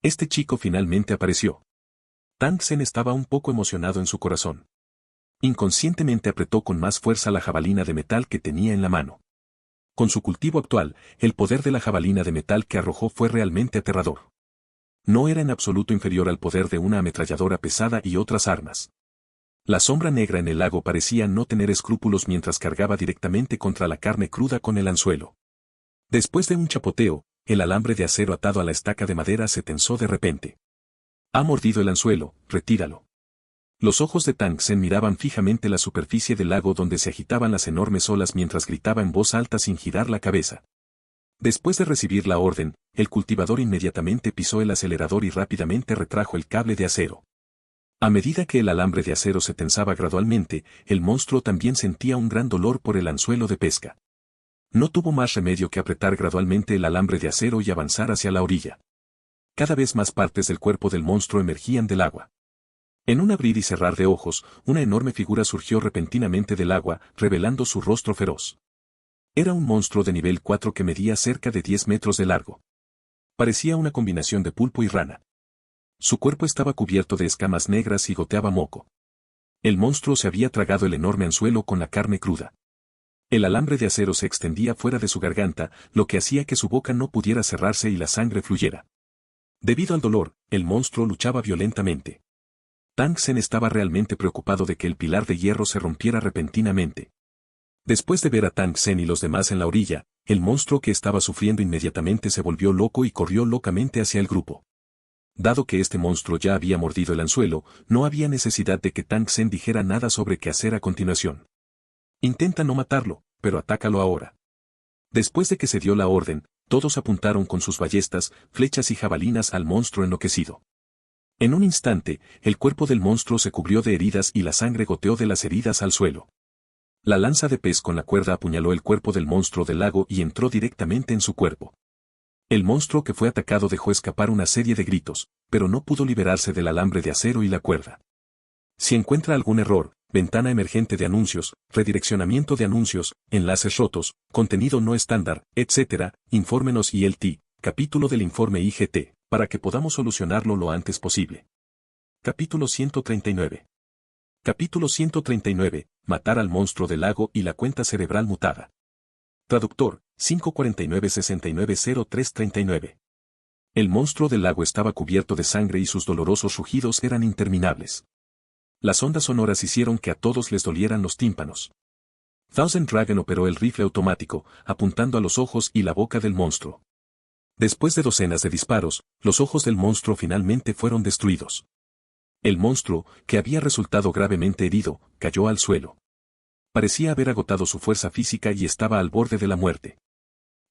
Este chico finalmente apareció. Tang Sen estaba un poco emocionado en su corazón. Inconscientemente apretó con más fuerza la jabalina de metal que tenía en la mano. Con su cultivo actual, el poder de la jabalina de metal que arrojó fue realmente aterrador. No era en absoluto inferior al poder de una ametralladora pesada y otras armas. La sombra negra en el lago parecía no tener escrúpulos mientras cargaba directamente contra la carne cruda con el anzuelo. Después de un chapoteo, el alambre de acero atado a la estaca de madera se tensó de repente. Ha mordido el anzuelo, retíralo. Los ojos de Tang Sen miraban fijamente la superficie del lago donde se agitaban las enormes olas mientras gritaba en voz alta sin girar la cabeza. Después de recibir la orden, el cultivador inmediatamente pisó el acelerador y rápidamente retrajo el cable de acero. A medida que el alambre de acero se tensaba gradualmente, el monstruo también sentía un gran dolor por el anzuelo de pesca. No tuvo más remedio que apretar gradualmente el alambre de acero y avanzar hacia la orilla. Cada vez más partes del cuerpo del monstruo emergían del agua. En un abrir y cerrar de ojos, una enorme figura surgió repentinamente del agua, revelando su rostro feroz. Era un monstruo de nivel 4 que medía cerca de 10 metros de largo. Parecía una combinación de pulpo y rana. Su cuerpo estaba cubierto de escamas negras y goteaba moco. El monstruo se había tragado el enorme anzuelo con la carne cruda. El alambre de acero se extendía fuera de su garganta, lo que hacía que su boca no pudiera cerrarse y la sangre fluyera. Debido al dolor, el monstruo luchaba violentamente. Tang Sen estaba realmente preocupado de que el pilar de hierro se rompiera repentinamente. Después de ver a Tang Sen y los demás en la orilla, el monstruo que estaba sufriendo inmediatamente se volvió loco y corrió locamente hacia el grupo. Dado que este monstruo ya había mordido el anzuelo, no había necesidad de que Tang Sen dijera nada sobre qué hacer a continuación. Intenta no matarlo, pero atácalo ahora. Después de que se dio la orden, todos apuntaron con sus ballestas, flechas y jabalinas al monstruo enloquecido. En un instante, el cuerpo del monstruo se cubrió de heridas y la sangre goteó de las heridas al suelo. La lanza de pez con la cuerda apuñaló el cuerpo del monstruo del lago y entró directamente en su cuerpo. El monstruo que fue atacado dejó escapar una serie de gritos, pero no pudo liberarse del alambre de acero y la cuerda. Si encuentra algún error, ventana emergente de anuncios, redireccionamiento de anuncios, enlaces rotos, contenido no estándar, etc., infórmenos ILT, capítulo del informe IGT, para que podamos solucionarlo lo antes posible. Capítulo 139. Capítulo 139, matar al monstruo del lago y la cuenta cerebral mutada. Traductor, 549-690339. El monstruo del lago estaba cubierto de sangre y sus dolorosos rugidos eran interminables. Las ondas sonoras hicieron que a todos les dolieran los tímpanos. Thousand Dragon operó el rifle automático, apuntando a los ojos y la boca del monstruo. Después de docenas de disparos, los ojos del monstruo finalmente fueron destruidos. El monstruo, que había resultado gravemente herido, cayó al suelo. Parecía haber agotado su fuerza física y estaba al borde de la muerte.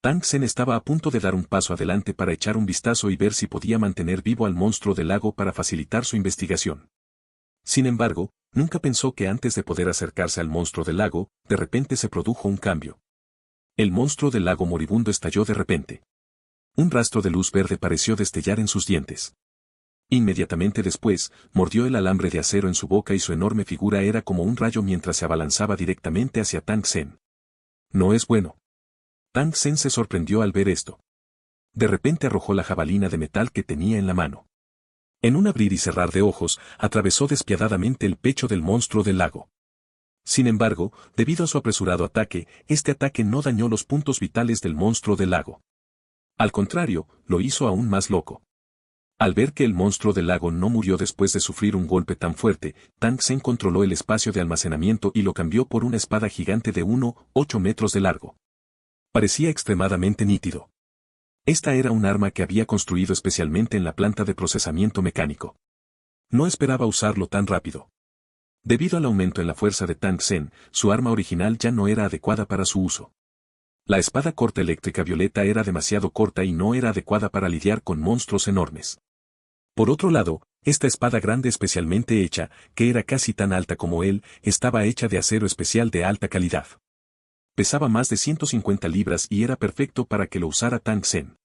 Tang Sen estaba a punto de dar un paso adelante para echar un vistazo y ver si podía mantener vivo al monstruo del lago para facilitar su investigación. Sin embargo, nunca pensó que antes de poder acercarse al monstruo del lago, de repente se produjo un cambio. El monstruo del lago moribundo estalló de repente. Un rastro de luz verde pareció destellar en sus dientes. Inmediatamente después, mordió el alambre de acero en su boca y su enorme figura era como un rayo mientras se abalanzaba directamente hacia Tang Sen. No es bueno. Tang Sen se sorprendió al ver esto. De repente arrojó la jabalina de metal que tenía en la mano. En un abrir y cerrar de ojos, atravesó despiadadamente el pecho del monstruo del lago. Sin embargo, debido a su apresurado ataque, este ataque no dañó los puntos vitales del monstruo del lago. Al contrario, lo hizo aún más loco. Al ver que el monstruo del lago no murió después de sufrir un golpe tan fuerte, Tang Sen controló el espacio de almacenamiento y lo cambió por una espada gigante de 1,8 metros de largo. Parecía extremadamente nítido. Esta era un arma que había construido especialmente en la planta de procesamiento mecánico. No esperaba usarlo tan rápido. Debido al aumento en la fuerza de Tang Sen, su arma original ya no era adecuada para su uso. La espada corta eléctrica violeta era demasiado corta y no era adecuada para lidiar con monstruos enormes. Por otro lado, esta espada grande especialmente hecha, que era casi tan alta como él, estaba hecha de acero especial de alta calidad. Pesaba más de 150 libras y era perfecto para que lo usara Tang Sen.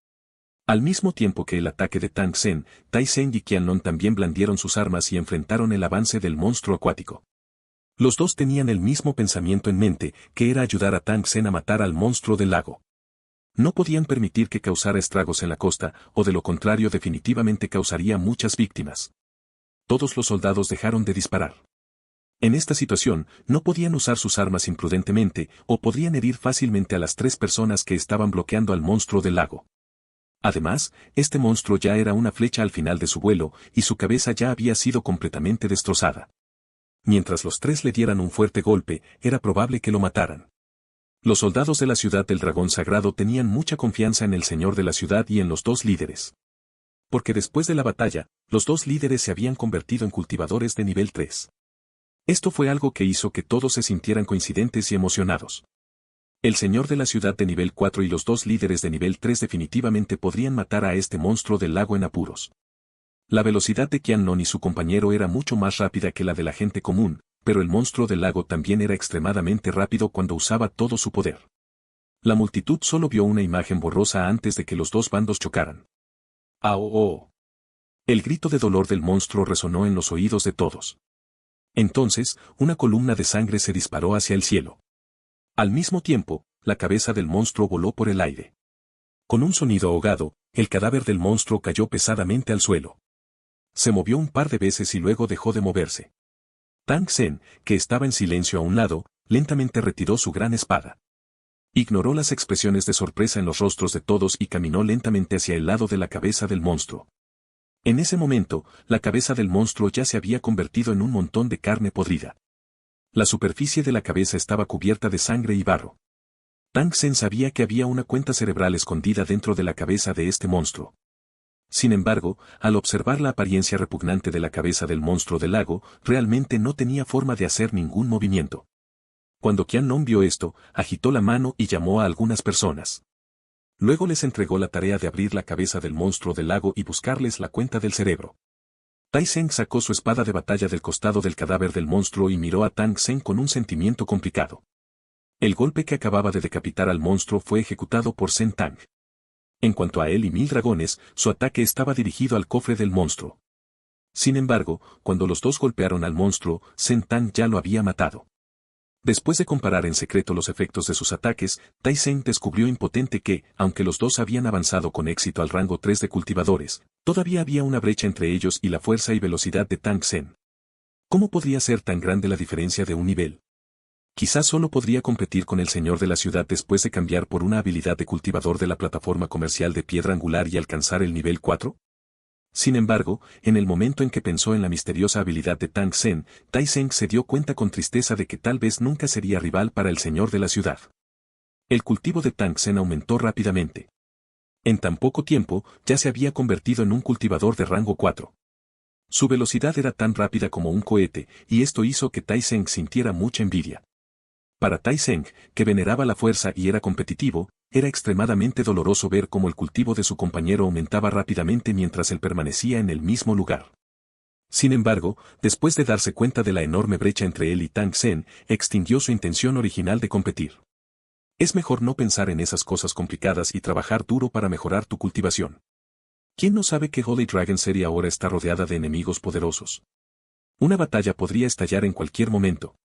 Al mismo tiempo que el ataque de Tang Sen, Tai Sen y Qianlong también blandieron sus armas y enfrentaron el avance del monstruo acuático. Los dos tenían el mismo pensamiento en mente, que era ayudar a Tang Sen a matar al monstruo del lago. No podían permitir que causara estragos en la costa, o de lo contrario definitivamente causaría muchas víctimas. Todos los soldados dejaron de disparar. En esta situación, no podían usar sus armas imprudentemente, o podrían herir fácilmente a las 3 personas que estaban bloqueando al monstruo del lago. Además, este monstruo ya era una flecha al final de su vuelo, y su cabeza ya había sido completamente destrozada. Mientras los 3 le dieran un fuerte golpe, era probable que lo mataran. Los soldados de la ciudad del dragón sagrado tenían mucha confianza en el señor de la ciudad y en los 2 líderes. Porque después de la batalla, los 2 líderes se habían convertido en cultivadores de nivel 3. Esto fue algo que hizo que todos se sintieran coincidentes y emocionados. El señor de la ciudad de nivel 4 y los 2 líderes de nivel 3 definitivamente podrían matar a este monstruo del lago en apuros. La velocidad de Qianlong y su compañero era mucho más rápida que la de la gente común, pero el monstruo del lago también era extremadamente rápido cuando usaba todo su poder. La multitud solo vio una imagen borrosa antes de que los 2 bandos chocaran. ¡Ah, oh, oh! El grito de dolor del monstruo resonó en los oídos de todos. Entonces, una columna de sangre se disparó hacia el cielo. Al mismo tiempo, la cabeza del monstruo voló por el aire. Con un sonido ahogado, el cadáver del monstruo cayó pesadamente al suelo. Se movió un par de veces y luego dejó de moverse. Tang Sen, que estaba en silencio a un lado, lentamente retiró su gran espada. Ignoró las expresiones de sorpresa en los rostros de todos y caminó lentamente hacia el lado de la cabeza del monstruo. En ese momento, la cabeza del monstruo ya se había convertido en un montón de carne podrida. La superficie de la cabeza estaba cubierta de sangre y barro. Tang Sen sabía que había una cuenta cerebral escondida dentro de la cabeza de este monstruo. Sin embargo, al observar la apariencia repugnante de la cabeza del monstruo del lago, realmente no tenía forma de hacer ningún movimiento. Cuando Qianlong vio esto, agitó la mano y llamó a algunas personas. Luego les entregó la tarea de abrir la cabeza del monstruo del lago y buscarles la cuenta del cerebro. Tai Sen sacó su espada de batalla del costado del cadáver del monstruo y miró a Tang Sen con un sentimiento complicado. El golpe que acababa de decapitar al monstruo fue ejecutado por Sen Tang. En cuanto a él y 1000 dragones, su ataque estaba dirigido al cofre del monstruo. Sin embargo, cuando los 2 golpearon al monstruo, Sen Tang ya lo había matado. Después de comparar en secreto los efectos de sus ataques, Tai Sen descubrió impotente que, aunque los 2 habían avanzado con éxito al rango 3 de cultivadores, todavía había una brecha entre ellos y la fuerza y velocidad de Tang Sen. ¿Cómo podría ser tan grande la diferencia de un nivel? Quizás solo podría competir con el señor de la ciudad después de cambiar por una habilidad de cultivador de la plataforma comercial de piedra angular y alcanzar el nivel 4. Sin embargo, en el momento en que pensó en la misteriosa habilidad de Tang Sen, Tai Sen se dio cuenta con tristeza de que tal vez nunca sería rival para el señor de la ciudad. El cultivo de Tang Sen aumentó rápidamente. En tan poco tiempo, ya se había convertido en un cultivador de rango 4. Su velocidad era tan rápida como un cohete, y esto hizo que Tai Sen sintiera mucha envidia. Para Tai Seng, que veneraba la fuerza y era competitivo, era extremadamente doloroso ver cómo el cultivo de su compañero aumentaba rápidamente mientras él permanecía en el mismo lugar. Sin embargo, después de darse cuenta de la enorme brecha entre él y Tang Sen, extinguió su intención original de competir. Es mejor no pensar en esas cosas complicadas y trabajar duro para mejorar tu cultivación. ¿Quién no sabe que Holy Dragon Series ahora está rodeada de enemigos poderosos? Una batalla podría estallar en cualquier momento.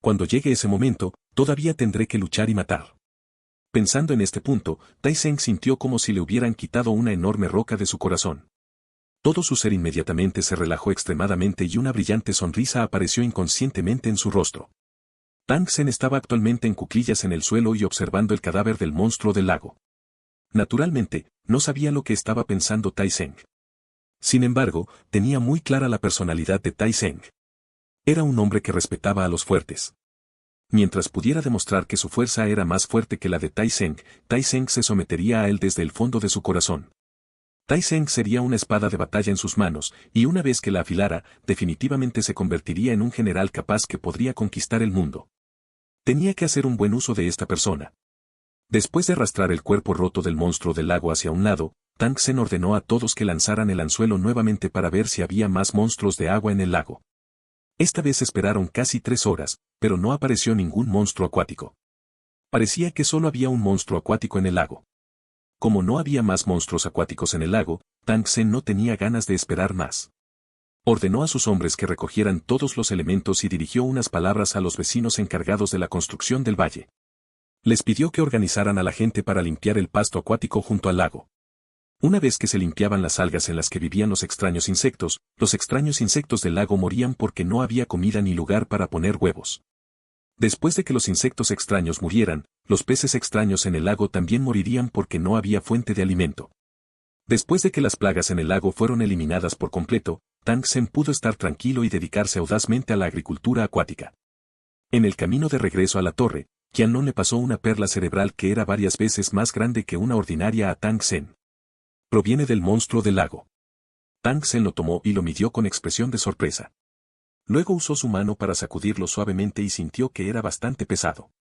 Cuando llegue ese momento, todavía tendré que luchar y matar. Pensando en este punto, Tai Seng sintió como si le hubieran quitado una enorme roca de su corazón. Todo su ser inmediatamente se relajó extremadamente y una brillante sonrisa apareció inconscientemente en su rostro. Tang Sen estaba actualmente en cuclillas en el suelo y observando el cadáver del monstruo del lago. Naturalmente, no sabía lo que estaba pensando Tai Seng. Sin embargo, tenía muy clara la personalidad de Tai Seng. Era un hombre que respetaba a los fuertes. Mientras pudiera demostrar que su fuerza era más fuerte que la de Tai Seng se sometería a él desde el fondo de su corazón. Tai Seng sería una espada de batalla en sus manos, y una vez que la afilara, definitivamente se convertiría en un general capaz que podría conquistar el mundo. Tenía que hacer un buen uso de esta persona. Después de arrastrar el cuerpo roto del monstruo del lago hacia un lado, Tang Sen ordenó a todos que lanzaran el anzuelo nuevamente para ver si había más monstruos de agua en el lago. Esta vez esperaron casi 3 horas, pero no apareció ningún monstruo acuático. Parecía que solo había un monstruo acuático en el lago. Como no había más monstruos acuáticos en el lago, Tang Sen no tenía ganas de esperar más. Ordenó a sus hombres que recogieran todos los elementos y dirigió unas palabras a los vecinos encargados de la construcción del valle. Les pidió que organizaran a la gente para limpiar el pasto acuático junto al lago. Una vez que se limpiaban las algas en las que vivían los extraños insectos del lago morían porque no había comida ni lugar para poner huevos. Después de que los insectos extraños murieran, los peces extraños en el lago también morirían porque no había fuente de alimento. Después de que las plagas en el lago fueron eliminadas por completo, Tang Sen pudo estar tranquilo y dedicarse audazmente a la agricultura acuática. En el camino de regreso a la torre, Qianlong le pasó una perla cerebral que era varias veces más grande que una ordinaria a Tang Sen. Proviene del monstruo del lago. Tang Sen lo tomó y lo midió con expresión de sorpresa. Luego usó su mano para sacudirlo suavemente y sintió que era bastante pesado.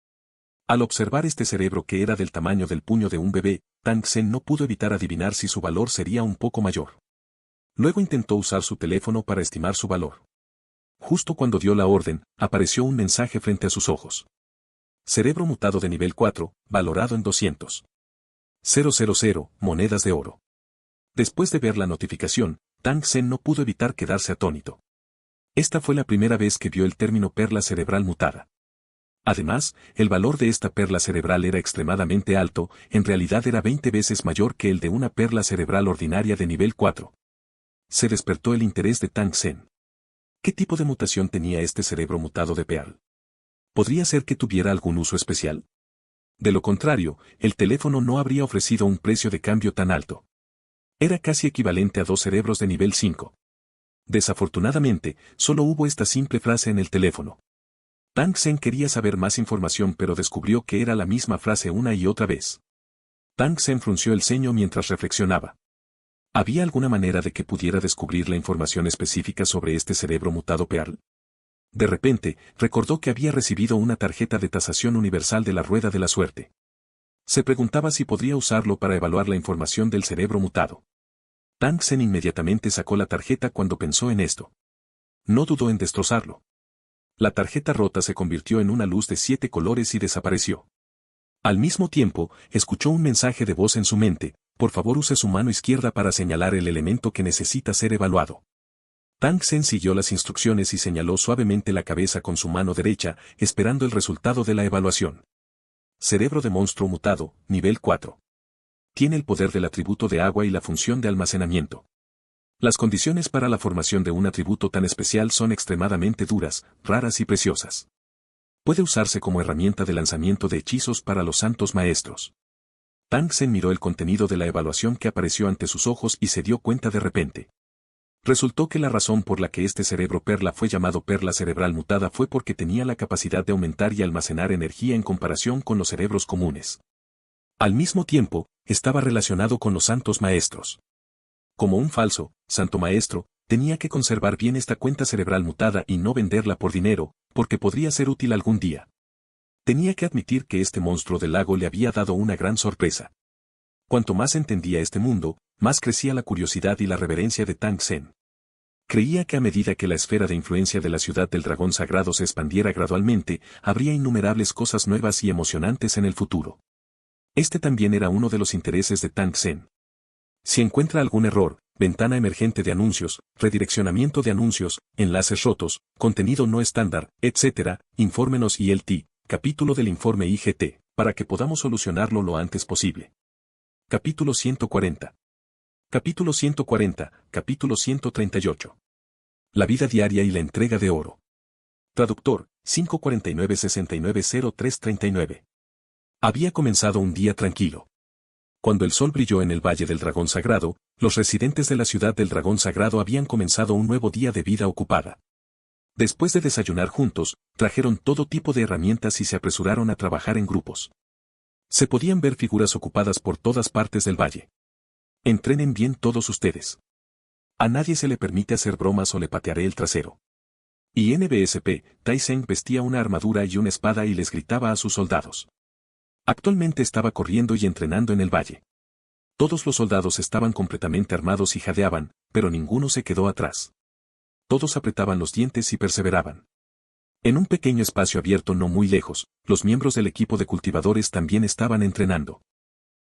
Al observar este cerebro que era del tamaño del puño de un bebé, Tang Sen no pudo evitar adivinar si su valor sería un poco mayor. Luego intentó usar su teléfono para estimar su valor. Justo cuando dio la orden, apareció un mensaje frente a sus ojos. Cerebro mutado de nivel 4, valorado en 200.000 monedas de oro. Después de ver la notificación, Tang Sen no pudo evitar quedarse atónito. Esta fue la primera vez que vio el término perla cerebral mutada. Además, el valor de esta perla cerebral era extremadamente alto, en realidad era 20 veces mayor que el de una perla cerebral ordinaria de nivel 4. Se despertó el interés de Tang Sen. ¿Qué tipo de mutación tenía este cerebro mutado de Pearl? ¿Podría ser que tuviera algún uso especial? De lo contrario, el teléfono no habría ofrecido un precio de cambio tan alto. Era casi equivalente a 2 cerebros de nivel 5. Desafortunadamente, solo hubo esta simple frase en el teléfono. Tang Sen quería saber más información pero descubrió que era la misma frase una y otra vez. Tang Sen frunció el ceño mientras reflexionaba. ¿Había alguna manera de que pudiera descubrir la información específica sobre este cerebro mutado Pearl? De repente, recordó que había recibido una tarjeta de tasación universal de la rueda de la suerte. Se preguntaba si podría usarlo para evaluar la información del cerebro mutado. Tang Sen inmediatamente sacó la tarjeta cuando pensó en esto. No dudó en destrozarlo. La tarjeta rota se convirtió en una luz de 7 colores y desapareció. Al mismo tiempo, escuchó un mensaje de voz en su mente: por favor use su mano izquierda para señalar el elemento que necesita ser evaluado. Tang Sen siguió las instrucciones y señaló suavemente la cabeza con su mano derecha, esperando el resultado de la evaluación. Cerebro de monstruo mutado, nivel 4. Tiene el poder del atributo de agua y la función de almacenamiento. Las condiciones para la formación de un atributo tan especial son extremadamente duras, raras y preciosas. Puede usarse como herramienta de lanzamiento de hechizos para los santos maestros. Tang Sen miró el contenido de la evaluación que apareció ante sus ojos y se dio cuenta de repente. Resultó que la razón por la que este cerebro perla fue llamado perla cerebral mutada fue porque tenía la capacidad de aumentar y almacenar energía en comparación con los cerebros comunes. Al mismo tiempo, estaba relacionado con los santos maestros. Como un falso santo maestro, tenía que conservar bien esta cuenta cerebral mutada y no venderla por dinero, porque podría ser útil algún día. Tenía que admitir que este monstruo del lago le había dado una gran sorpresa. Cuanto más entendía este mundo, más crecía la curiosidad y la reverencia de Tang Sen. Creía que a medida que la esfera de influencia de la ciudad del dragón sagrado se expandiera gradualmente, habría innumerables cosas nuevas y emocionantes en el futuro. Este también era uno de los intereses de Tang Sen. Si encuentra algún error, ventana emergente de anuncios, redireccionamiento de anuncios, enlaces rotos, contenido no estándar, etc., infórmenos ILT, capítulo del informe IGT, para que podamos solucionarlo lo antes posible. Capítulo 140. Capítulo 140, capítulo 138. La vida diaria y la entrega de oro. Traductor, 549-690339. Había comenzado un día tranquilo. Cuando el sol brilló en el Valle del Dragón Sagrado, los residentes de la ciudad del Dragón Sagrado habían comenzado un nuevo día de vida ocupada. Después de desayunar juntos, trajeron todo tipo de herramientas y se apresuraron a trabajar en grupos. Se podían ver figuras ocupadas por todas partes del valle. Entrenen bien todos ustedes. A nadie se le permite hacer bromas o le patearé el trasero. Y NBSP, Tai Seng vestía una armadura y una espada y les gritaba a sus soldados. Actualmente estaba corriendo y entrenando en el valle. Todos los soldados estaban completamente armados y jadeaban, pero ninguno se quedó atrás. Todos apretaban los dientes y perseveraban. En un pequeño espacio abierto no muy lejos, los miembros del equipo de cultivadores también estaban entrenando.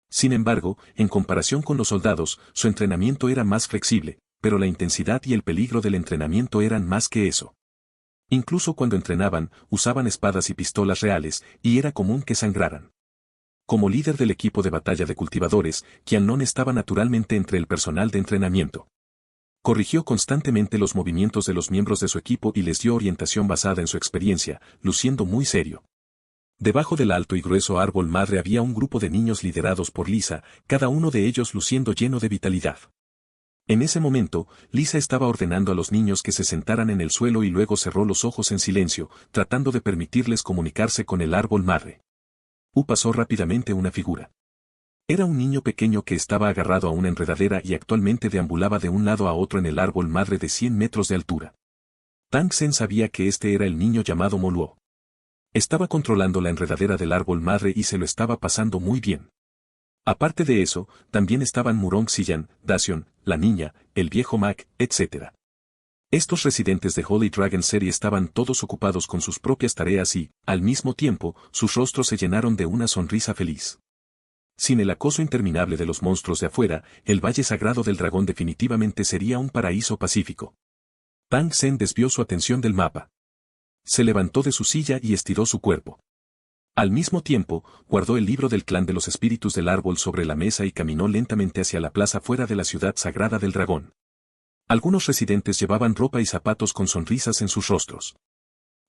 Sin embargo, en comparación con los soldados, su entrenamiento era más flexible, pero la intensidad y el peligro del entrenamiento eran más que eso. Incluso cuando entrenaban, usaban espadas y pistolas reales, y era común que sangraran. Como líder del equipo de batalla de cultivadores, Qianlong estaba naturalmente entre el personal de entrenamiento. Corrigió constantemente los movimientos de los miembros de su equipo y les dio orientación basada en su experiencia, luciendo muy serio. Debajo del alto y grueso árbol madre había un grupo de niños liderados por Lisa, cada uno de ellos luciendo lleno de vitalidad. En ese momento, Lisa estaba ordenando a los niños que se sentaran en el suelo y luego cerró los ojos en silencio, tratando de permitirles comunicarse con el árbol madre. Pasó rápidamente una figura. Era un niño pequeño que estaba agarrado a una enredadera y actualmente deambulaba de un lado a otro en el árbol madre de 100 metros de altura. Tang Sen sabía que este era el niño llamado Moluo. Estaba controlando la enredadera del árbol madre y se lo estaba pasando muy bien. Aparte de eso, también estaban Murong Xiyan, Dacion, la niña, el viejo Mac, etc. Estos residentes de Holy Dragon Serie estaban todos ocupados con sus propias tareas y, al mismo tiempo, sus rostros se llenaron de una sonrisa feliz. Sin el acoso interminable de los monstruos de afuera, el Valle Sagrado del Dragón definitivamente sería un paraíso pacífico. Tang Sen desvió su atención del mapa. Se levantó de su silla y estiró su cuerpo. Al mismo tiempo, guardó el libro del clan de los espíritus del árbol sobre la mesa y caminó lentamente hacia la plaza fuera de la ciudad sagrada del dragón. Algunos residentes llevaban ropa y zapatos con sonrisas en sus rostros.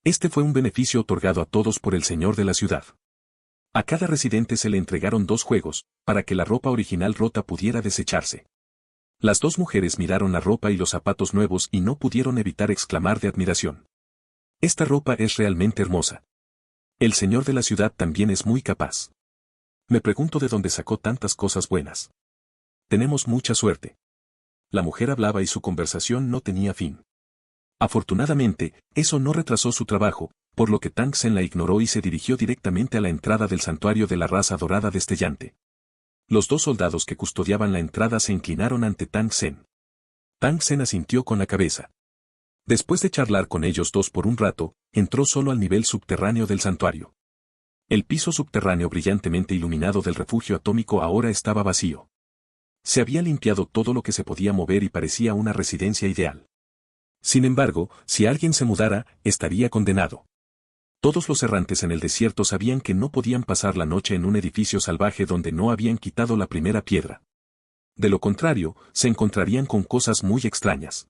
Este fue un beneficio otorgado a todos por el señor de la ciudad. A cada residente se le entregaron 2 juegos, para que la ropa original rota pudiera desecharse. Las 2 mujeres miraron la ropa y los zapatos nuevos y no pudieron evitar exclamar de admiración. Esta ropa es realmente hermosa. El señor de la ciudad también es muy capaz. Me pregunto de dónde sacó tantas cosas buenas. Tenemos mucha suerte. La mujer hablaba y su conversación no tenía fin. Afortunadamente, eso no retrasó su trabajo, por lo que Tang Sen la ignoró y se dirigió directamente a la entrada del santuario de la raza dorada destellante. Los 2 soldados que custodiaban la entrada se inclinaron ante Tang Sen. Tang Sen asintió con la cabeza. Después de charlar con ellos 2 por un rato, entró solo al nivel subterráneo del santuario. El piso subterráneo brillantemente iluminado del refugio atómico ahora estaba vacío. Se había limpiado todo lo que se podía mover y parecía una residencia ideal. Sin embargo, si alguien se mudara, estaría condenado. Todos los errantes en el desierto sabían que no podían pasar la noche en un edificio salvaje donde no habían quitado la primera piedra. De lo contrario, se encontrarían con cosas muy extrañas.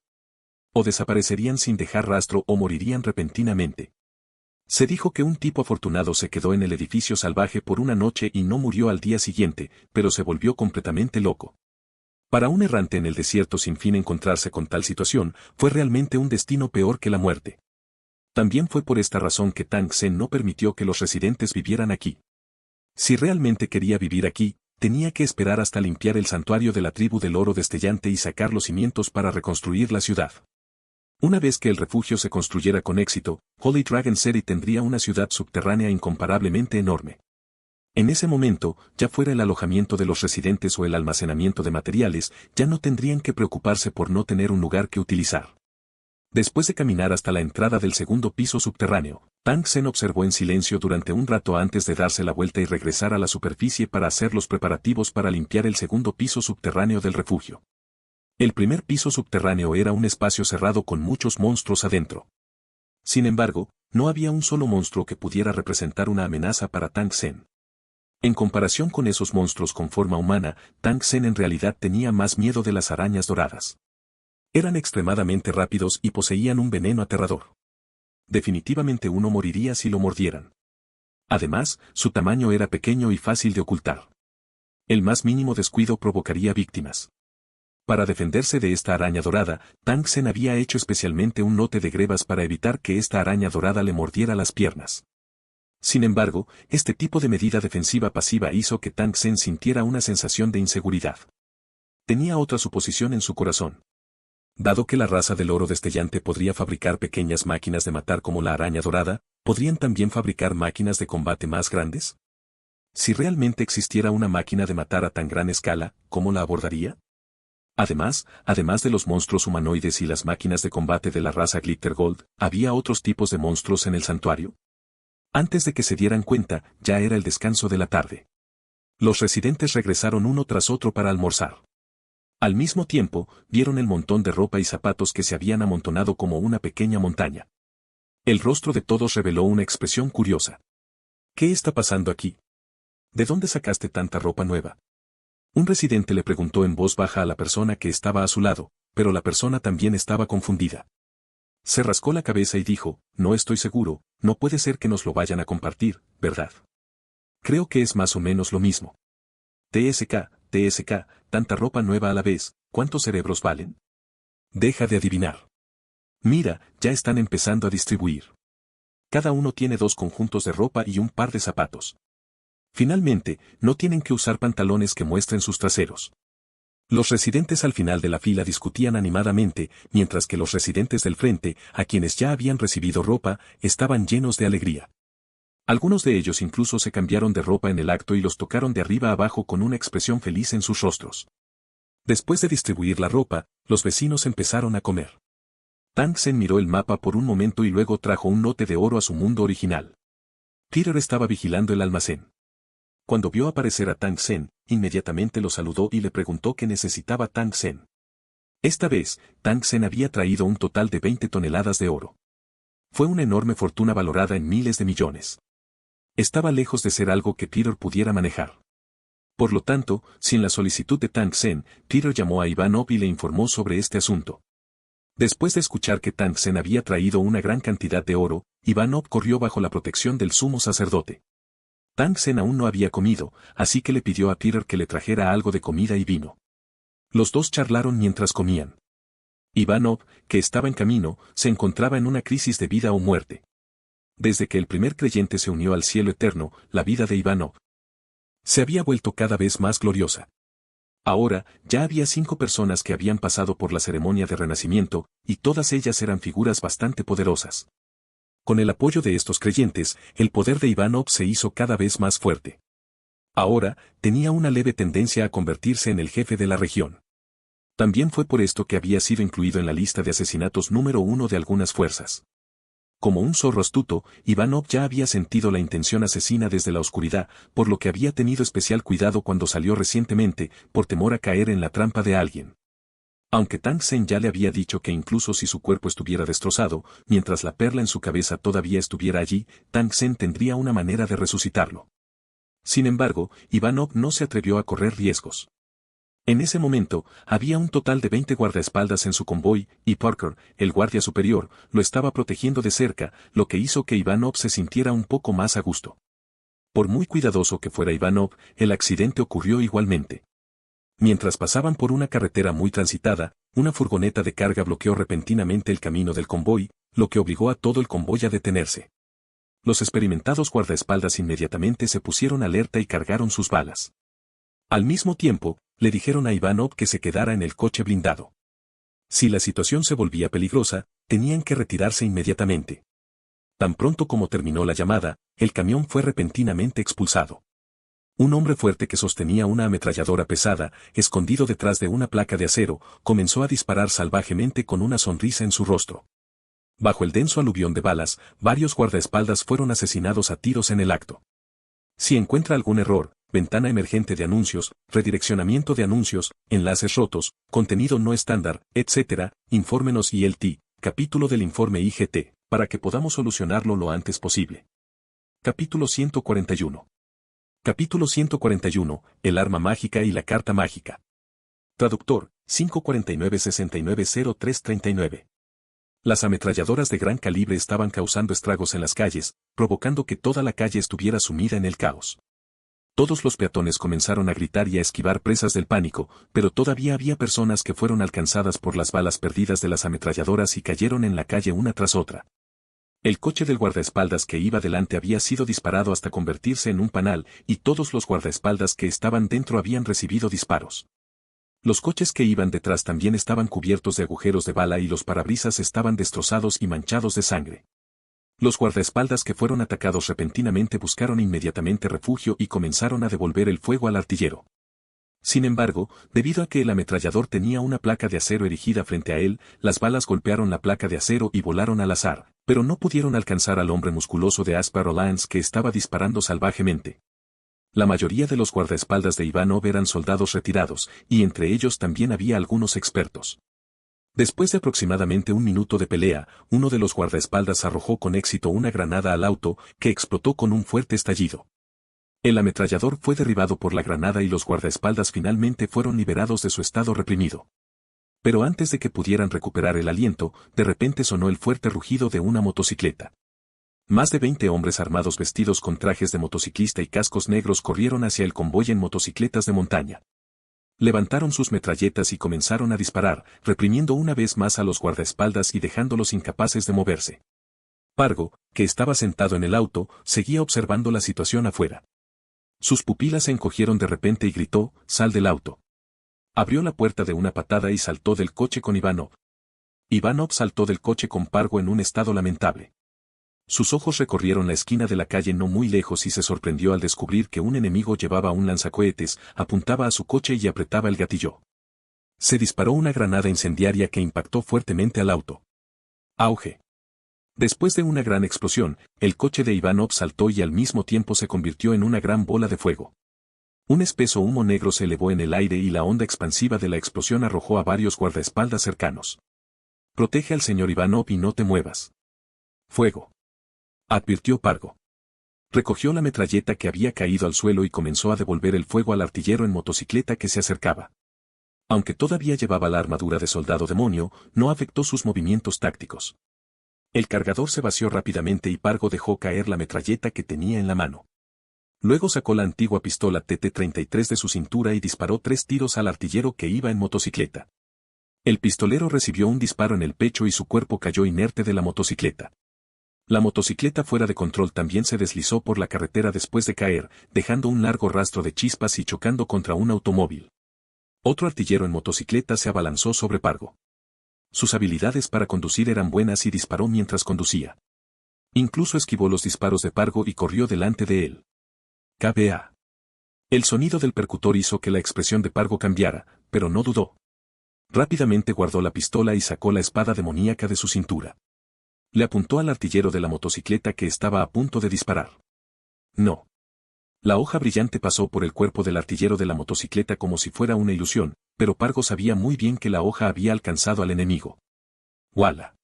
O desaparecerían sin dejar rastro o morirían repentinamente. Se dijo que un tipo afortunado se quedó en el edificio salvaje por una noche y no murió al día siguiente, pero se volvió completamente loco. Para un errante en el desierto sin fin encontrarse con tal situación, fue realmente un destino peor que la muerte. También fue por esta razón que Tang Sen no permitió que los residentes vivieran aquí. Si realmente quería vivir aquí, tenía que esperar hasta limpiar el santuario de la tribu del oro destellante y sacar los cimientos para reconstruir la ciudad. Una vez que el refugio se construyera con éxito, Holy Dragon City tendría una ciudad subterránea incomparablemente enorme. En ese momento, ya fuera el alojamiento de los residentes o el almacenamiento de materiales, ya no tendrían que preocuparse por no tener un lugar que utilizar. Después de caminar hasta la entrada del segundo piso subterráneo, Tang Sen observó en silencio durante un rato antes de darse la vuelta y regresar a la superficie para hacer los preparativos para limpiar el segundo piso subterráneo del refugio. El primer piso subterráneo era un espacio cerrado con muchos monstruos adentro. Sin embargo, no había un solo monstruo que pudiera representar una amenaza para Tang Sen. En comparación con esos monstruos con forma humana, Tang Sen en realidad tenía más miedo de las arañas doradas. Eran extremadamente rápidos y poseían un veneno aterrador. Definitivamente uno moriría si lo mordieran. Además, su tamaño era pequeño y fácil de ocultar. El más mínimo descuido provocaría víctimas. Para defenderse de esta araña dorada, Tang Sen había hecho especialmente un lote de grebas para evitar que esta araña dorada le mordiera las piernas. Sin embargo, este tipo de medida defensiva pasiva hizo que Tang Sen sintiera una sensación de inseguridad. Tenía otra suposición en su corazón. Dado que la raza del oro destellante podría fabricar pequeñas máquinas de matar como la araña dorada, ¿podrían también fabricar máquinas de combate más grandes? Si realmente existiera una máquina de matar a tan gran escala, ¿cómo la abordaría? Además de los monstruos humanoides y las máquinas de combate de la raza Glitter Gold, ¿había otros tipos de monstruos en el santuario? Antes de que se dieran cuenta, ya era el descanso de la tarde. Los residentes regresaron uno tras otro para almorzar. Al mismo tiempo, vieron el montón de ropa y zapatos que se habían amontonado como una pequeña montaña. El rostro de todos reveló una expresión curiosa. ¿Qué está pasando aquí? ¿De dónde sacaste tanta ropa nueva? Un residente le preguntó en voz baja a la persona que estaba a su lado, pero la persona también estaba confundida. Se rascó la cabeza y dijo, no estoy seguro, no puede ser que nos lo vayan a compartir, ¿verdad? Creo que es más o menos lo mismo. TSK, tanta ropa nueva a la vez, ¿cuántos cerebros valen? Deja de adivinar. Mira, ya están empezando a distribuir. Cada uno tiene 2 conjuntos de ropa y un par de zapatos. Finalmente, no tienen que usar pantalones que muestren sus traseros. Los residentes al final de la fila discutían animadamente, mientras que los residentes del frente, a quienes ya habían recibido ropa, estaban llenos de alegría. Algunos de ellos incluso se cambiaron de ropa en el acto y los tocaron de arriba a abajo con una expresión feliz en sus rostros. Después de distribuir la ropa, los vecinos empezaron a comer. Tang Sen miró el mapa por un momento y luego trajo un lote de oro a su mundo original. Peter estaba vigilando el almacén. Cuando vio aparecer a Tang Sen, inmediatamente lo saludó y le preguntó qué necesitaba Tang Sen. Esta vez, Tang Sen había traído un total de 20 toneladas de oro. Fue una enorme fortuna valorada en miles de millones. Estaba lejos de ser algo que Peter pudiera manejar. Por lo tanto, sin la solicitud de Tang Sen, Peter llamó a Ivanov y le informó sobre este asunto. Después de escuchar que Tang Sen había traído una gran cantidad de oro, Ivanov corrió bajo la protección del sumo sacerdote. Tang Sen aún no había comido, así que le pidió a Peter que le trajera algo de comida y vino. Los dos charlaron mientras comían. Ivanov, que estaba en camino, se encontraba en una crisis de vida o muerte. Desde que el primer creyente se unió al cielo eterno, la vida de Ivanov se había vuelto cada vez más gloriosa. Ahora, ya había 5 personas que habían pasado por la ceremonia de renacimiento, y todas ellas eran figuras bastante poderosas. Con el apoyo de estos creyentes, el poder de Ivanov se hizo cada vez más fuerte. Ahora, tenía una leve tendencia a convertirse en el jefe de la región. También fue por esto que había sido incluido en la lista de asesinatos número 1 de algunas fuerzas. Como un zorro astuto, Ivanov ya había sentido la intención asesina desde la oscuridad, por lo que había tenido especial cuidado cuando salió recientemente, por temor a caer en la trampa de alguien. Aunque Tang Sen ya le había dicho que incluso si su cuerpo estuviera destrozado, mientras la perla en su cabeza todavía estuviera allí, Tang Sen tendría una manera de resucitarlo. Sin embargo, Ivanov no se atrevió a correr riesgos. En ese momento, había un total de 20 guardaespaldas en su convoy, y Parker, el guardia superior, lo estaba protegiendo de cerca, lo que hizo que Ivanov se sintiera un poco más a gusto. Por muy cuidadoso que fuera Ivanov, el accidente ocurrió igualmente. Mientras pasaban por una carretera muy transitada, una furgoneta de carga bloqueó repentinamente el camino del convoy, lo que obligó a todo el convoy a detenerse. Los experimentados guardaespaldas inmediatamente se pusieron alerta y cargaron sus balas. Al mismo tiempo, le dijeron a Ivanov que se quedara en el coche blindado. Si la situación se volvía peligrosa, Tenían que retirarse inmediatamente. Tan pronto como terminó la llamada, el camión fue repentinamente expulsado. Un hombre fuerte que sostenía una ametralladora pesada, escondido detrás de una placa de acero, comenzó a disparar salvajemente con una sonrisa en su rostro. Bajo el denso aluvión de balas, varios guardaespaldas fueron asesinados a tiros en el acto. Si encuentra algún error, ventana emergente de anuncios, redireccionamiento de anuncios, enlaces rotos, contenido no estándar, etc., infórmenos ILT, capítulo del informe IGT, para que podamos solucionarlo lo antes posible. Capítulo 141. Capítulo 141, el arma mágica y la carta mágica. Traductor, 549-690339. Las ametralladoras de gran calibre estaban causando estragos en las calles, provocando que toda la calle estuviera sumida en el caos. Todos los peatones comenzaron a gritar y a esquivar presas del pánico, pero todavía había personas que fueron alcanzadas por las balas perdidas de las ametralladoras y cayeron en la calle una tras otra. El coche del guardaespaldas que iba delante había sido disparado hasta convertirse en un panal, y todos los guardaespaldas que estaban dentro habían recibido disparos. Los coches que iban detrás también estaban cubiertos de agujeros de bala y los parabrisas estaban destrozados y manchados de sangre. Los guardaespaldas que fueron atacados repentinamente buscaron inmediatamente refugio y comenzaron a devolver el fuego al artillero. Sin embargo, debido a que el ametrallador tenía una placa de acero erigida frente a él, las balas golpearon la placa de acero y volaron al azar, pero no pudieron alcanzar al hombre musculoso de Aspar Lance que estaba disparando salvajemente. La mayoría de los guardaespaldas de Ivanov eran soldados retirados, y entre ellos también había algunos expertos. Después de aproximadamente un minuto de pelea, uno de los guardaespaldas arrojó con éxito una granada al auto, que explotó con un fuerte estallido. El ametrallador fue derribado por la granada y los guardaespaldas finalmente fueron liberados de su estado reprimido. Pero antes de que pudieran recuperar el aliento, de repente sonó el fuerte rugido de una motocicleta. Más de 20 hombres armados vestidos con trajes de motociclista y cascos negros corrieron hacia el convoy en motocicletas de montaña. Levantaron sus metralletas y comenzaron a disparar, reprimiendo una vez más a los guardaespaldas y dejándolos incapaces de moverse. Pargo, que estaba sentado en el auto, seguía observando la situación afuera. Sus pupilas se encogieron de repente y gritó, «¡Sal del auto!». Abrió la puerta de una patada y saltó del coche con Ivanov. Ivanov saltó del coche con Pargo en un estado lamentable. Sus ojos recorrieron la esquina de la calle no muy lejos y se sorprendió al descubrir que un enemigo llevaba un lanzacohetes, apuntaba a su coche y apretaba el gatillo. Se disparó una granada incendiaria que impactó fuertemente al auto. Auge. Después de una gran explosión, el coche de Ivanov saltó y al mismo tiempo se convirtió en una gran bola de fuego. Un espeso humo negro se elevó en el aire y la onda expansiva de la explosión arrojó a varios guardaespaldas cercanos. «Protege al señor Ivanov y no te muevas». «Fuego», advirtió Pargo. Recogió la metralleta que había caído al suelo y comenzó a devolver el fuego al artillero en motocicleta que se acercaba. Aunque todavía llevaba la armadura de soldado demonio, no afectó sus movimientos tácticos. El cargador se vació rápidamente y Pargo dejó caer la metralleta que tenía en la mano. Luego sacó la antigua pistola TT-33 de su cintura y disparó 3 tiros al artillero que iba en motocicleta. El pistolero recibió un disparo en el pecho y su cuerpo cayó inerte de la motocicleta. La motocicleta fuera de control también se deslizó por la carretera después de caer, dejando un largo rastro de chispas y chocando contra un automóvil. Otro artillero en motocicleta se abalanzó sobre Pargo. Sus habilidades para conducir eran buenas y disparó mientras conducía. Incluso esquivó los disparos de Pargo y corrió delante de él. KBA. El sonido del percutor hizo que la expresión de Pargo cambiara, pero no dudó. Rápidamente guardó la pistola y sacó la espada demoníaca de su cintura. Le apuntó al artillero de la motocicleta que estaba a punto de disparar. No. La hoja brillante pasó por el cuerpo del artillero de la motocicleta como si fuera una ilusión, pero Pargo sabía muy bien que la hoja había alcanzado al enemigo. ¡Wala!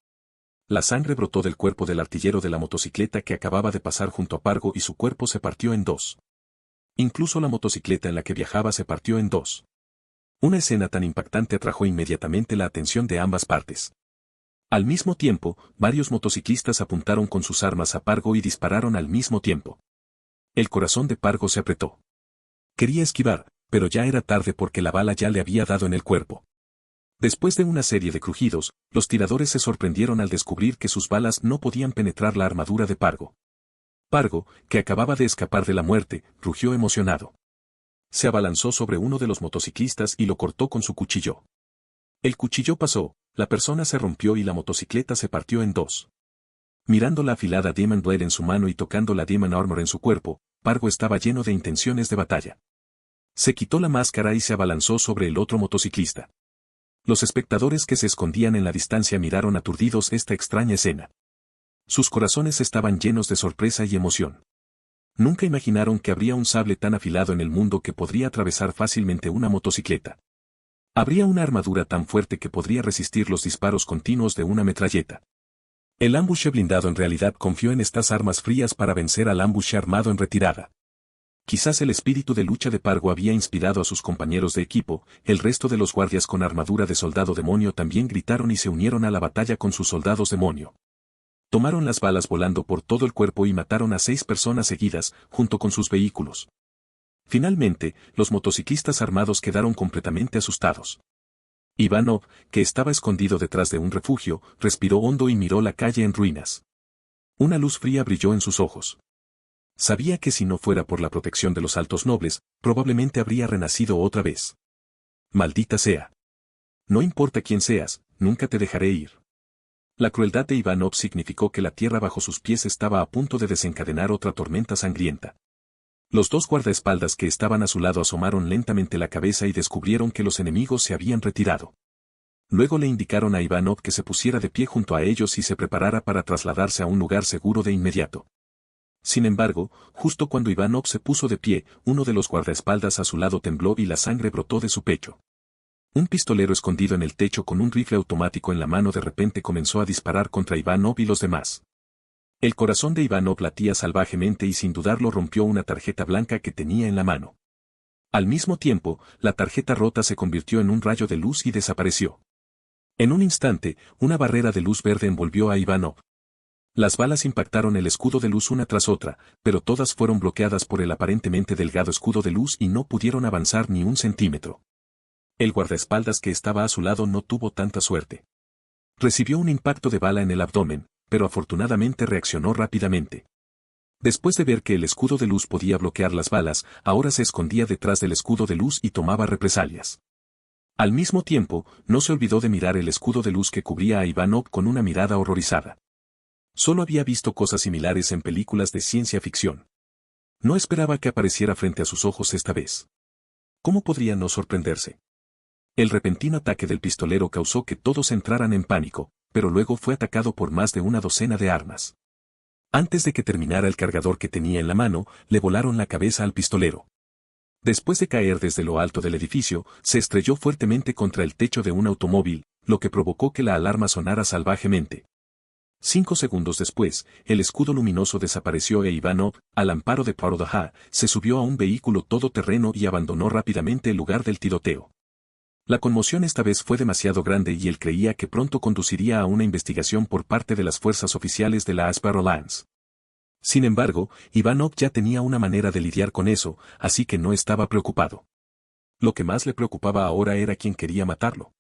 La sangre brotó del cuerpo del artillero de la motocicleta que acababa de pasar junto a Pargo y su cuerpo se partió en 2. Incluso la motocicleta en la que viajaba se partió en 2. Una escena tan impactante atrajo inmediatamente la atención de ambas partes. Al mismo tiempo, varios motociclistas apuntaron con sus armas a Pargo y dispararon al mismo tiempo. El corazón de Pargo se apretó. Quería esquivar, pero ya era tarde porque la bala ya le había dado en el cuerpo. Después de una serie de crujidos, los tiradores se sorprendieron al descubrir que sus balas no podían penetrar la armadura de Pargo. Pargo, que acababa de escapar de la muerte, rugió emocionado. Se abalanzó sobre uno de los motociclistas y lo cortó con su cuchillo. El cuchillo pasó, La persona se rompió y la motocicleta se partió en dos. Mirando la afilada Demon Blade en su mano y tocando la Demon Armor en su cuerpo, Pargo estaba lleno de intenciones de batalla. Se quitó la máscara y se abalanzó sobre el otro motociclista. Los espectadores que se escondían en la distancia miraron aturdidos esta extraña escena. Sus corazones estaban llenos de sorpresa y emoción. Nunca imaginaron que habría un sable tan afilado en el mundo que podría atravesar fácilmente una motocicleta. Habría una armadura tan fuerte que podría resistir los disparos continuos de una metralleta. El ambushe blindado en realidad confió en estas armas frías para vencer al ambushe armado en retirada. Quizás el espíritu de lucha de Pargo había inspirado a sus compañeros de equipo, el resto de los guardias con armadura de soldado demonio también gritaron y se unieron a la batalla con sus soldados demonio. Tomaron las balas volando por todo el cuerpo y mataron a 6 personas seguidas, junto con sus vehículos. Finalmente, los motociclistas armados quedaron completamente asustados. Ivanov, que estaba escondido detrás de un refugio, respiró hondo y miró la calle en ruinas. Una luz fría brilló en sus ojos. Sabía que si no fuera por la protección de los altos nobles, probablemente habría renacido otra vez. Maldita sea. No importa quién seas, nunca te dejaré ir. La crueldad de Ivanov significó que la tierra bajo sus pies estaba a punto de desencadenar otra tormenta sangrienta. Los dos guardaespaldas que estaban a su lado asomaron lentamente la cabeza y descubrieron que los enemigos se habían retirado. Luego le indicaron a Ivanov que se pusiera de pie junto a ellos y se preparara para trasladarse a un lugar seguro de inmediato. Sin embargo, justo cuando Ivanov se puso de pie, uno de los guardaespaldas a su lado tembló y la sangre brotó de su pecho. Un pistolero escondido en el techo con un rifle automático en la mano de repente comenzó a disparar contra Ivanov y los demás. El corazón de Ivanov latía salvajemente y sin dudarlo rompió una tarjeta blanca que tenía en la mano. Al mismo tiempo, la tarjeta rota se convirtió en un rayo de luz y desapareció. En un instante, una barrera de luz verde envolvió a Ivanov. Las balas impactaron el escudo de luz una tras otra, pero todas fueron bloqueadas por el aparentemente delgado escudo de luz y no pudieron avanzar ni un centímetro. El guardaespaldas que estaba a su lado no tuvo tanta suerte. Recibió un impacto de bala en el abdomen, pero afortunadamente reaccionó rápidamente. Después de ver que el escudo de luz podía bloquear las balas, ahora se escondía detrás del escudo de luz y tomaba represalias. Al mismo tiempo, no se olvidó de mirar el escudo de luz que cubría a Ivanov con una mirada horrorizada. Solo había visto cosas similares en películas de ciencia ficción. No esperaba que apareciera frente a sus ojos esta vez. ¿Cómo podría no sorprenderse? El repentino ataque del pistolero causó que todos entraran en pánico, pero luego fue atacado por más de una docena de armas. Antes de que terminara el cargador que tenía en la mano, le volaron la cabeza al pistolero. Después de caer desde lo alto del edificio, se estrelló fuertemente contra el techo de un automóvil, lo que provocó que la alarma sonara salvajemente. 5 segundos después, el escudo luminoso desapareció e Ivanov, al amparo de Parodaha, se subió a un vehículo todoterreno y abandonó rápidamente el lugar del tiroteo. La conmoción esta vez fue demasiado grande y él creía que pronto conduciría a una investigación por parte de las fuerzas oficiales de la Aspar Alliance. Sin embargo, Ivanov ya tenía una manera de lidiar con eso, así que no estaba preocupado. Lo que más le preocupaba ahora era quién quería matarlo.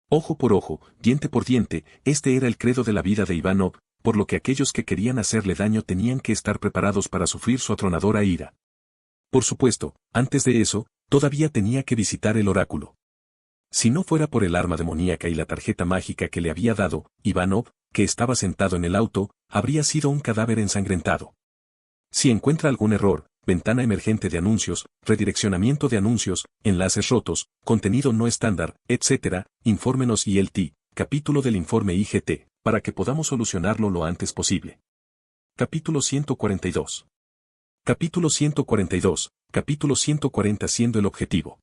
Ojo por ojo, diente por diente, este era el credo de la vida de Ivanov, por lo que aquellos que querían hacerle daño tenían que estar preparados para sufrir su atronadora ira. Por supuesto, antes de eso, todavía tenía que visitar el oráculo. Si no fuera por el arma demoníaca y la tarjeta mágica que le había dado, Ivanov, que estaba sentado en el auto, habría sido un cadáver ensangrentado. Si encuentra algún error, ventana emergente de anuncios, redireccionamiento de anuncios, enlaces rotos, contenido no estándar, etc., infórmenos ILT, capítulo del informe IGT, para que podamos solucionarlo lo antes posible. Capítulo 142. Capítulo 142, capítulo 140 siendo el objetivo.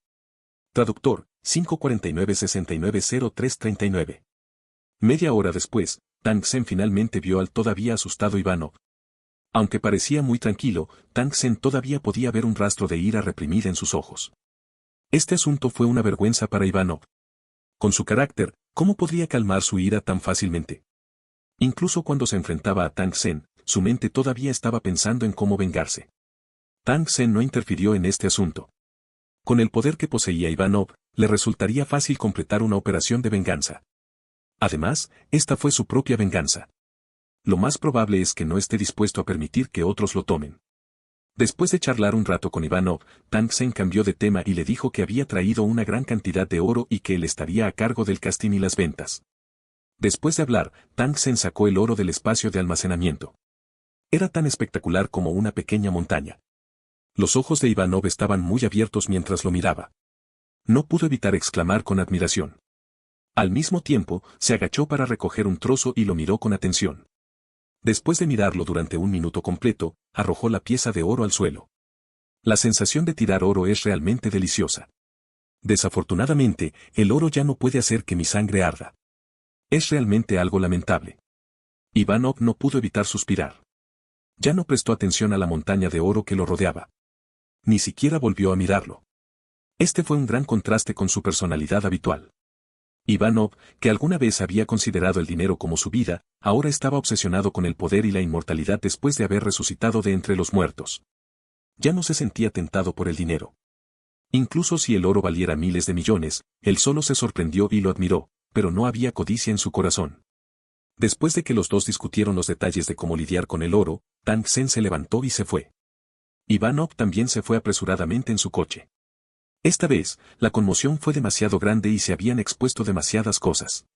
Traductor, 549-690339. Media hora después, Tang Sen finalmente vio al todavía asustado Ivanov. Aunque parecía muy tranquilo, Tang Sen todavía podía ver un rastro de ira reprimida en sus ojos. Este asunto fue una vergüenza para Ivanov. Con su carácter, ¿cómo podría calmar su ira tan fácilmente? Incluso cuando se enfrentaba a Tang Sen, su mente todavía estaba pensando en cómo vengarse. Tang Sen no interfirió en este asunto. Con el poder que poseía Ivanov, le resultaría fácil completar una operación de venganza. Además, esta fue su propia venganza. Lo más probable es que no esté dispuesto a permitir que otros lo tomen. Después de charlar un rato con Ivanov, Tang Sen cambió de tema y le dijo que había traído una gran cantidad de oro y que él estaría a cargo del casting y las ventas. Después de hablar, Tang Sen sacó el oro del espacio de almacenamiento. Era tan espectacular como una pequeña montaña. Los ojos de Ivanov estaban muy abiertos mientras lo miraba. No pudo evitar exclamar con admiración. Al mismo tiempo, se agachó para recoger un trozo y lo miró con atención. Después de mirarlo durante un minuto completo, arrojó la pieza de oro al suelo. La sensación de tirar oro es realmente deliciosa. Desafortunadamente, el oro ya no puede hacer que mi sangre arda. Es realmente algo lamentable. Ivanov no pudo evitar suspirar. Ya no prestó atención a la montaña de oro que lo rodeaba. Ni siquiera volvió a mirarlo. Este fue un gran contraste con su personalidad habitual. Ivanov, que alguna vez había considerado el dinero como su vida, ahora estaba obsesionado con el poder y la inmortalidad después de haber resucitado de entre los muertos. Ya no se sentía tentado por el dinero. Incluso si el oro valiera miles de millones, él solo se sorprendió y lo admiró, pero no había codicia en su corazón. Después de que los dos discutieron los detalles de cómo lidiar con el oro, Tang Sen se levantó y se fue. Ivanov también se fue apresuradamente en su coche. Esta vez, la conmoción fue demasiado grande y se habían expuesto demasiadas cosas.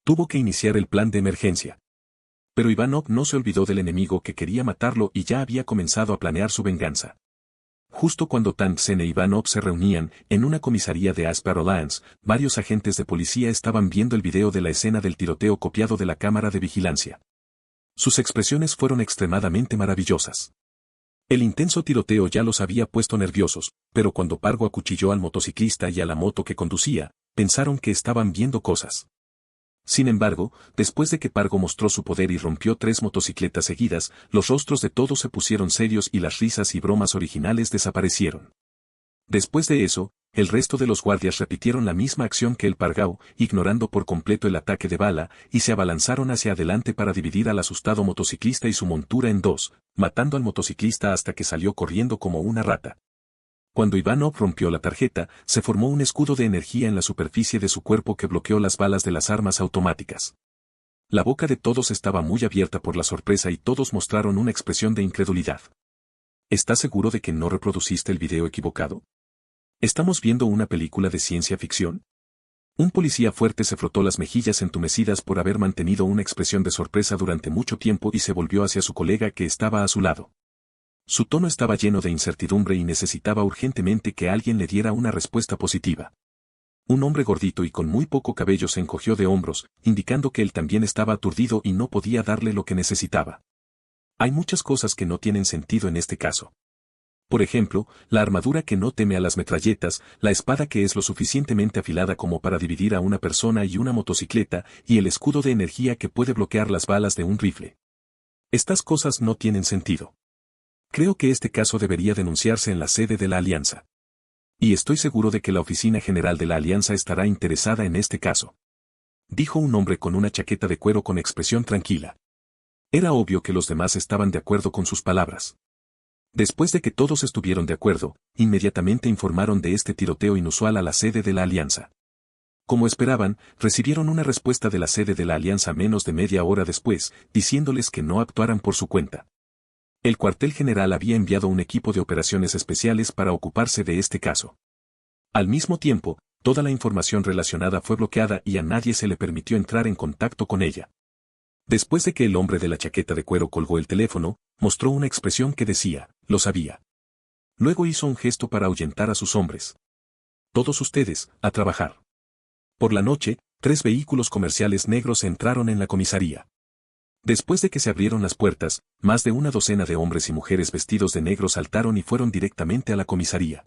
Tuvo que iniciar el plan de emergencia. Pero Ivanov no se olvidó del enemigo que quería matarlo y ya había comenzado a planear su venganza. Justo cuando Tang Sen e Ivanov se reunían, en una comisaría de Asper Lance, varios agentes de policía estaban viendo el video de la escena del tiroteo copiado de la cámara de vigilancia. Sus expresiones fueron extremadamente maravillosas. El intenso tiroteo ya los había puesto nerviosos, pero cuando Pargo acuchilló al motociclista y a la moto que conducía, pensaron que estaban viendo cosas. Sin embargo, después de que Pargo mostró su poder y rompió 3 motocicletas seguidas, los rostros de todos se pusieron serios y las risas y bromas originales desaparecieron. Después de eso, el resto de los guardias repitieron la misma acción que el Pargao, ignorando por completo el ataque de bala, y se abalanzaron hacia adelante para dividir al asustado motociclista y su montura en dos, matando al motociclista hasta que salió corriendo como una rata. Cuando Ivanov rompió la tarjeta, se formó un escudo de energía en la superficie de su cuerpo que bloqueó las balas de las armas automáticas. La boca de todos estaba muy abierta por la sorpresa y todos mostraron una expresión de incredulidad. ¿Estás seguro de que no reproduciste el video equivocado? ¿Estamos viendo una película de ciencia ficción? Un policía fuerte se frotó las mejillas entumecidas por haber mantenido una expresión de sorpresa durante mucho tiempo y se volvió hacia su colega que estaba a su lado. Su tono estaba lleno de incertidumbre y necesitaba urgentemente que alguien le diera una respuesta positiva. Un hombre gordito y con muy poco cabello se encogió de hombros, indicando que él también estaba aturdido y no podía darle lo que necesitaba. Hay muchas cosas que no tienen sentido en este caso. Por ejemplo, la armadura que no teme a las metralletas, la espada que es lo suficientemente afilada como para dividir a una persona y una motocicleta, y el escudo de energía que puede bloquear las balas de un rifle. Estas cosas no tienen sentido. Creo que este caso debería denunciarse en la sede de la Alianza. Y estoy seguro de que la Oficina General de la Alianza estará interesada en este caso. Dijo un hombre con una chaqueta de cuero con expresión tranquila. Era obvio que los demás estaban de acuerdo con sus palabras. Después de que todos estuvieron de acuerdo, inmediatamente informaron de este tiroteo inusual a la sede de la Alianza. Como esperaban, recibieron una respuesta de la sede de la Alianza menos de media hora después, diciéndoles que no actuaran por su cuenta. El cuartel general había enviado un equipo de operaciones especiales para ocuparse de este caso. Al mismo tiempo, toda la información relacionada fue bloqueada y a nadie se le permitió entrar en contacto con ella. Después de que el hombre de la chaqueta de cuero colgó el teléfono, mostró una expresión que decía, lo sabía. Luego hizo un gesto para ahuyentar a sus hombres. Todos ustedes, a trabajar. Por la noche, 3 vehículos comerciales negros entraron en la comisaría. Después de que se abrieron las puertas, más de una docena de hombres y mujeres vestidos de negro saltaron y fueron directamente a la comisaría.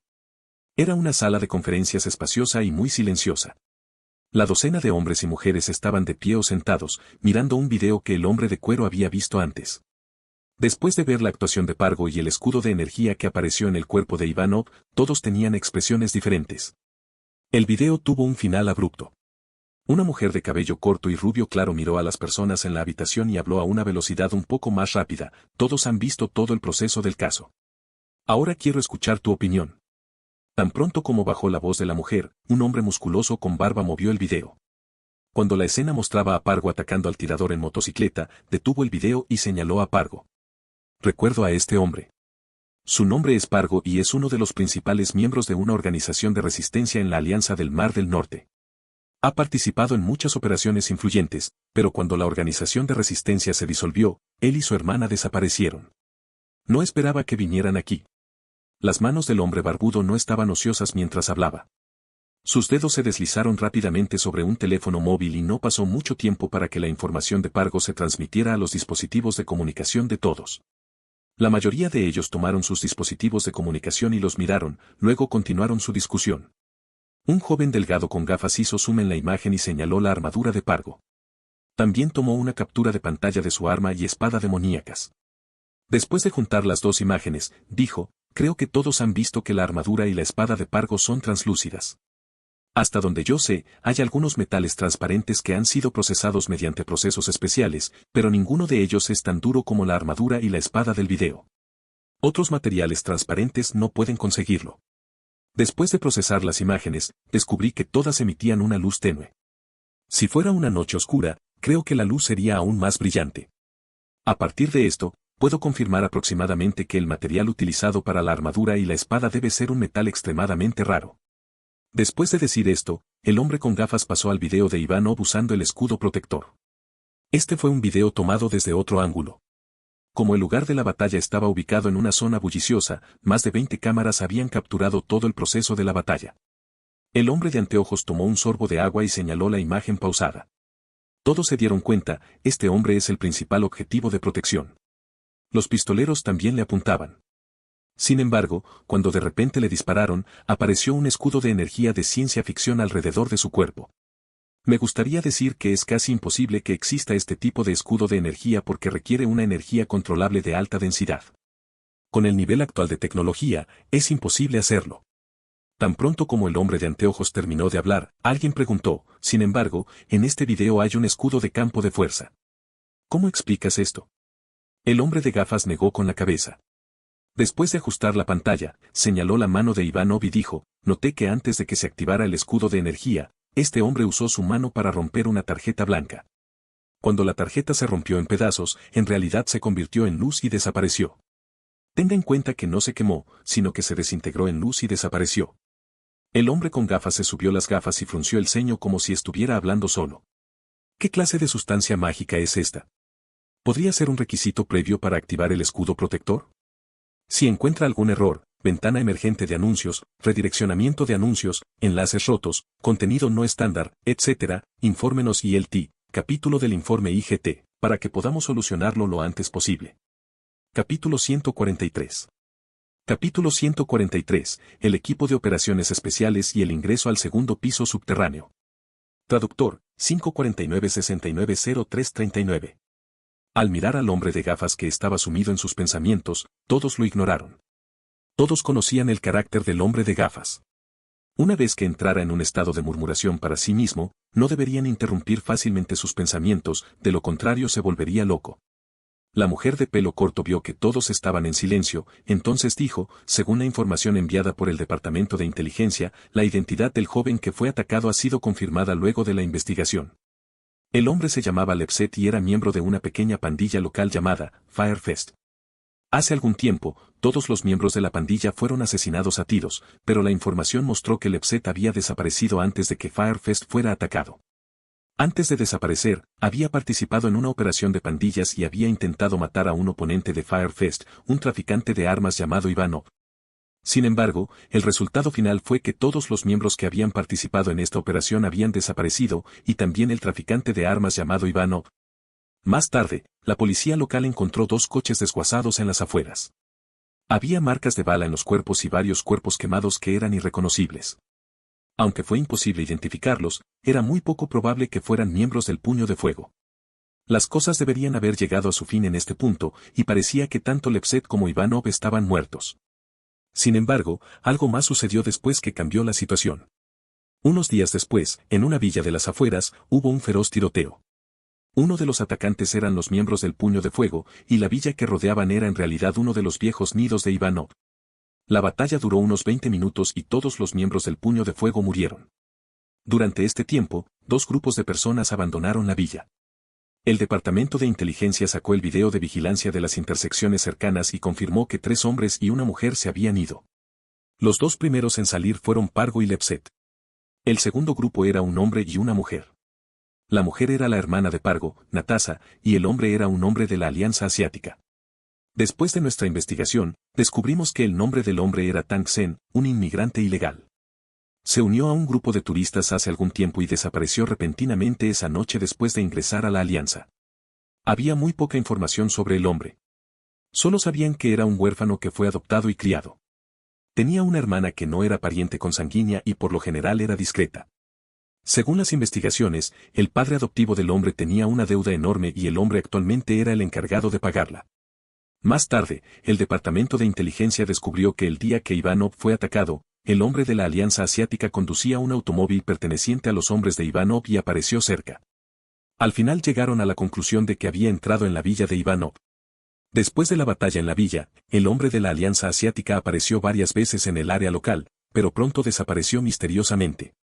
Era una sala de conferencias espaciosa y muy silenciosa. La docena de hombres y mujeres estaban de pie o sentados, mirando un video que el hombre de cuero había visto antes. Después de ver la actuación de Pargo y el escudo de energía que apareció en el cuerpo de Ivanov, todos tenían expresiones diferentes. El video tuvo un final abrupto. Una mujer de cabello corto y rubio claro miró a las personas en la habitación y habló a una velocidad un poco más rápida. Todos han visto todo el proceso del caso. Ahora quiero escuchar tu opinión. Tan pronto como bajó la voz de la mujer, un hombre musculoso con barba movió el video. Cuando la escena mostraba a Pargo atacando al tirador en motocicleta, detuvo el video y señaló a Pargo. Recuerdo a este hombre. Su nombre es Pargo y es uno de los principales miembros de una organización de resistencia en la Alianza del Mar del Norte. Ha participado en muchas operaciones influyentes, pero cuando la organización de resistencia se disolvió, él y su hermana desaparecieron. No esperaba que vinieran aquí. Las manos del hombre barbudo no estaban ociosas mientras hablaba. Sus dedos se deslizaron rápidamente sobre un teléfono móvil y no pasó mucho tiempo para que la información de Pargo se transmitiera a los dispositivos de comunicación de todos. La mayoría de ellos tomaron sus dispositivos de comunicación y los miraron, luego continuaron su discusión. Un joven delgado con gafas hizo zoom en la imagen y señaló la armadura de Pargo. También tomó una captura de pantalla de su arma y espada demoníacas. Después de juntar las dos imágenes, dijo, creo que todos han visto que la armadura y la espada de Pargo son translúcidas. Hasta donde yo sé, hay algunos metales transparentes que han sido procesados mediante procesos especiales, pero ninguno de ellos es tan duro como la armadura y la espada del video. Otros materiales transparentes no pueden conseguirlo. Después de procesar las imágenes, descubrí que todas emitían una luz tenue. Si fuera una noche oscura, creo que la luz sería aún más brillante. A partir de esto, puedo confirmar aproximadamente que el material utilizado para la armadura y la espada debe ser un metal extremadamente raro. Después de decir esto, el hombre con gafas pasó al video de Ivanov usando el escudo protector. Este fue un video tomado desde otro ángulo. Como el lugar de la batalla estaba ubicado en una zona bulliciosa, más de 20 cámaras habían capturado todo el proceso de la batalla. El hombre de anteojos tomó un sorbo de agua y señaló la imagen pausada. Todos se dieron cuenta, este hombre es el principal objetivo de protección. Los pistoleros también le apuntaban. Sin embargo, cuando de repente le dispararon, apareció un escudo de energía de ciencia ficción alrededor de su cuerpo. Me gustaría decir que es casi imposible que exista este tipo de escudo de energía porque requiere una energía controlable de alta densidad. Con el nivel actual de tecnología, es imposible hacerlo. Tan pronto como el hombre de anteojos terminó de hablar, alguien preguntó, sin embargo, en este video hay un escudo de campo de fuerza. ¿Cómo explicas esto? El hombre de gafas negó con la cabeza. Después de ajustar la pantalla, señaló la mano de Ivanov y dijo, noté que antes de que se activara el escudo de energía, este hombre usó su mano para romper una tarjeta blanca. Cuando la tarjeta se rompió en pedazos, en realidad se convirtió en luz y desapareció. Tenga en cuenta que no se quemó, sino que se desintegró en luz y desapareció. El hombre con gafas se subió las gafas y frunció el ceño como si estuviera hablando solo. ¿Qué clase de sustancia mágica es esta? ¿Podría ser un requisito previo para activar el escudo protector? Si encuentra algún error, ventana emergente de anuncios, redireccionamiento de anuncios, enlaces rotos, contenido no estándar, etc., infórmenos ILT, capítulo del informe IGT, para que podamos solucionarlo lo antes posible. Capítulo 143. Capítulo 143, el equipo de operaciones especiales y el ingreso al segundo piso subterráneo. Traductor, 549-690339. Al mirar al hombre de gafas que estaba sumido en sus pensamientos, todos lo ignoraron. Todos conocían el carácter del hombre de gafas. Una vez que entrara en un estado de murmuración para sí mismo, no deberían interrumpir fácilmente sus pensamientos, de lo contrario se volvería loco. La mujer de pelo corto vio que todos estaban en silencio, entonces dijo, según la información enviada por el Departamento de Inteligencia, la identidad del joven que fue atacado ha sido confirmada luego de la investigación. El hombre se llamaba Lepset y era miembro de una pequeña pandilla local llamada Firefest. Hace algún tiempo, todos los miembros de la pandilla fueron asesinados a tiros, pero la información mostró que Lepset había desaparecido antes de que Firefest fuera atacado. Antes de desaparecer, había participado en una operación de pandillas y había intentado matar a un oponente de Firefest, un traficante de armas llamado Ivanov. Sin embargo, el resultado final fue que todos los miembros que habían participado en esta operación habían desaparecido, y también el traficante de armas llamado Ivanov. Más tarde, la policía local encontró 2 coches desguazados en las afueras. Había marcas de bala en los cuerpos y varios cuerpos quemados que eran irreconocibles. Aunque fue imposible identificarlos, era muy poco probable que fueran miembros del Puño de Fuego. Las cosas deberían haber llegado a su fin en este punto, y parecía que tanto Lepset como Ivanov estaban muertos. Sin embargo, algo más sucedió después que cambió la situación. Unos días después, en una villa de las afueras, hubo un feroz tiroteo. Uno de los atacantes eran los miembros del Puño de Fuego, y la villa que rodeaban era en realidad uno de los viejos nidos de Ivanov. La batalla duró unos 20 minutos y todos los miembros del Puño de Fuego murieron. Durante este tiempo, 2 grupos de personas abandonaron la villa. El Departamento de Inteligencia sacó el video de vigilancia de las intersecciones cercanas y confirmó que 3 hombres y una mujer se habían ido. Los 2 primeros en salir fueron Pargo y Lepset. El segundo grupo era un hombre y una mujer. La mujer era la hermana de Pargo, Natasa, y el hombre era un hombre de la Alianza Asiática. Después de nuestra investigación, descubrimos que el nombre del hombre era Tang Sen, un inmigrante ilegal. Se unió a un grupo de turistas hace algún tiempo y desapareció repentinamente esa noche después de ingresar a la Alianza. Había muy poca información sobre el hombre. Solo sabían que era un huérfano que fue adoptado y criado. Tenía una hermana que no era pariente consanguínea y por lo general era discreta. Según las investigaciones, el padre adoptivo del hombre tenía una deuda enorme y el hombre actualmente era el encargado de pagarla. Más tarde, el Departamento de Inteligencia descubrió que el día que Ivanov fue atacado, el hombre de la Alianza Asiática conducía un automóvil perteneciente a los hombres de Ivanov y apareció cerca. Al final llegaron a la conclusión de que había entrado en la villa de Ivanov. Después de la batalla en la villa, el hombre de la Alianza Asiática apareció varias veces en el área local, pero pronto desapareció misteriosamente.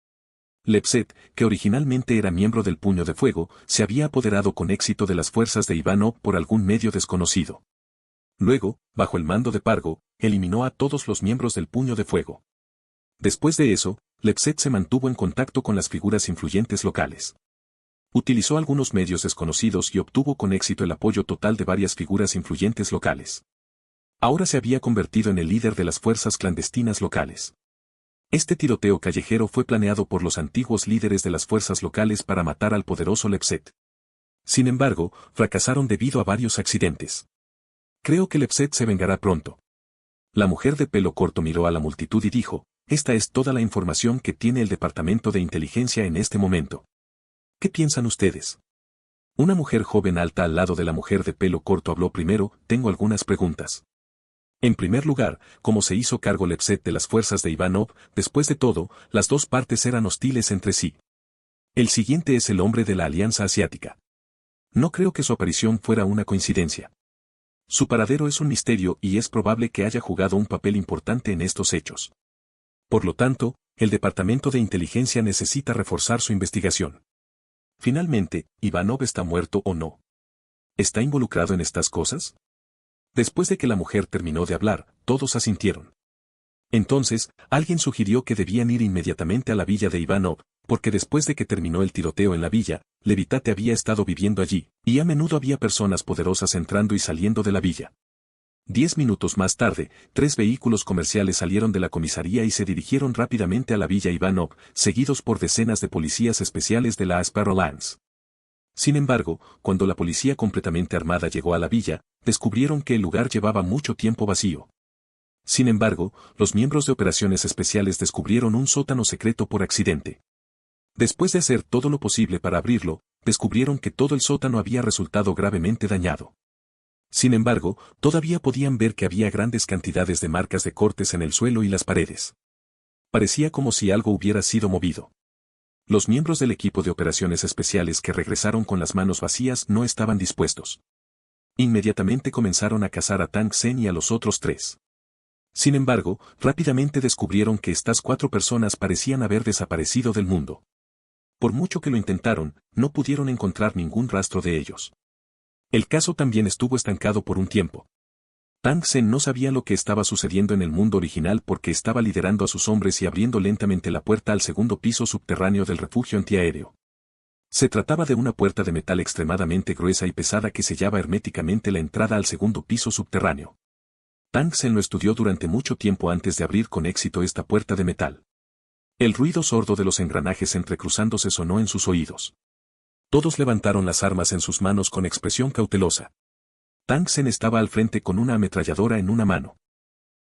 Lepset, que originalmente era miembro del Puño de Fuego, se había apoderado con éxito de las fuerzas de Ivanov por algún medio desconocido. Luego, bajo el mando de Pargo, eliminó a todos los miembros del Puño de Fuego. Después de eso, Lepset se mantuvo en contacto con las figuras influyentes locales. Utilizó algunos medios desconocidos y obtuvo con éxito el apoyo total de varias figuras influyentes locales. Ahora se había convertido en el líder de las fuerzas clandestinas locales. Este tiroteo callejero fue planeado por los antiguos líderes de las fuerzas locales para matar al poderoso Lepset. Sin embargo, fracasaron debido a varios accidentes. Creo que Lepset se vengará pronto. La mujer de pelo corto miró a la multitud y dijo, esta es toda la información que tiene el Departamento de Inteligencia en este momento. ¿Qué piensan ustedes? Una mujer joven alta al lado de la mujer de pelo corto habló primero, tengo algunas preguntas. En primer lugar, ¿cómo se hizo cargo Lepset de las fuerzas de Ivanov? Después de todo, las dos partes eran hostiles entre sí. El siguiente es el hombre de la Alianza Asiática. No creo que su aparición fuera una coincidencia. Su paradero es un misterio y es probable que haya jugado un papel importante en estos hechos. Por lo tanto, el Departamento de Inteligencia necesita reforzar su investigación. Finalmente, ¿Ivanov está muerto o no? ¿Está involucrado en estas cosas? Después de que la mujer terminó de hablar, todos asintieron. Entonces, alguien sugirió que debían ir inmediatamente a la villa de Ivanov, porque después de que terminó el tiroteo en la villa, Levitate había estado viviendo allí, y a menudo había personas poderosas entrando y saliendo de la villa. 10 minutos más tarde, 3 vehículos comerciales salieron de la comisaría y se dirigieron rápidamente a la villa Ivanov, seguidos por decenas de policías especiales de la Sparrow Lance. Sin embargo, cuando la policía completamente armada llegó a la villa, descubrieron que el lugar llevaba mucho tiempo vacío. Sin embargo, los miembros de operaciones especiales descubrieron un sótano secreto por accidente. Después de hacer todo lo posible para abrirlo, descubrieron que todo el sótano había resultado gravemente dañado. Sin embargo, todavía podían ver que había grandes cantidades de marcas de cortes en el suelo y las paredes. Parecía como si algo hubiera sido movido. Los miembros del equipo de operaciones especiales que regresaron con las manos vacías no estaban dispuestos. Inmediatamente comenzaron a cazar a Tang Sen y a los otros 3. Sin embargo, rápidamente descubrieron que estas 4 personas parecían haber desaparecido del mundo. Por mucho que lo intentaron, no pudieron encontrar ningún rastro de ellos. El caso también estuvo estancado por un tiempo. Tang Sen no sabía lo que estaba sucediendo en el mundo original porque estaba liderando a sus hombres y abriendo lentamente la puerta al segundo piso subterráneo del refugio antiaéreo. Se trataba de una puerta de metal extremadamente gruesa y pesada que sellaba herméticamente la entrada al segundo piso subterráneo. Tang Sen lo estudió durante mucho tiempo antes de abrir con éxito esta puerta de metal. El ruido sordo de los engranajes entrecruzándose sonó en sus oídos. Todos levantaron las armas en sus manos con expresión cautelosa. Tang Sen estaba al frente con una ametralladora en una mano.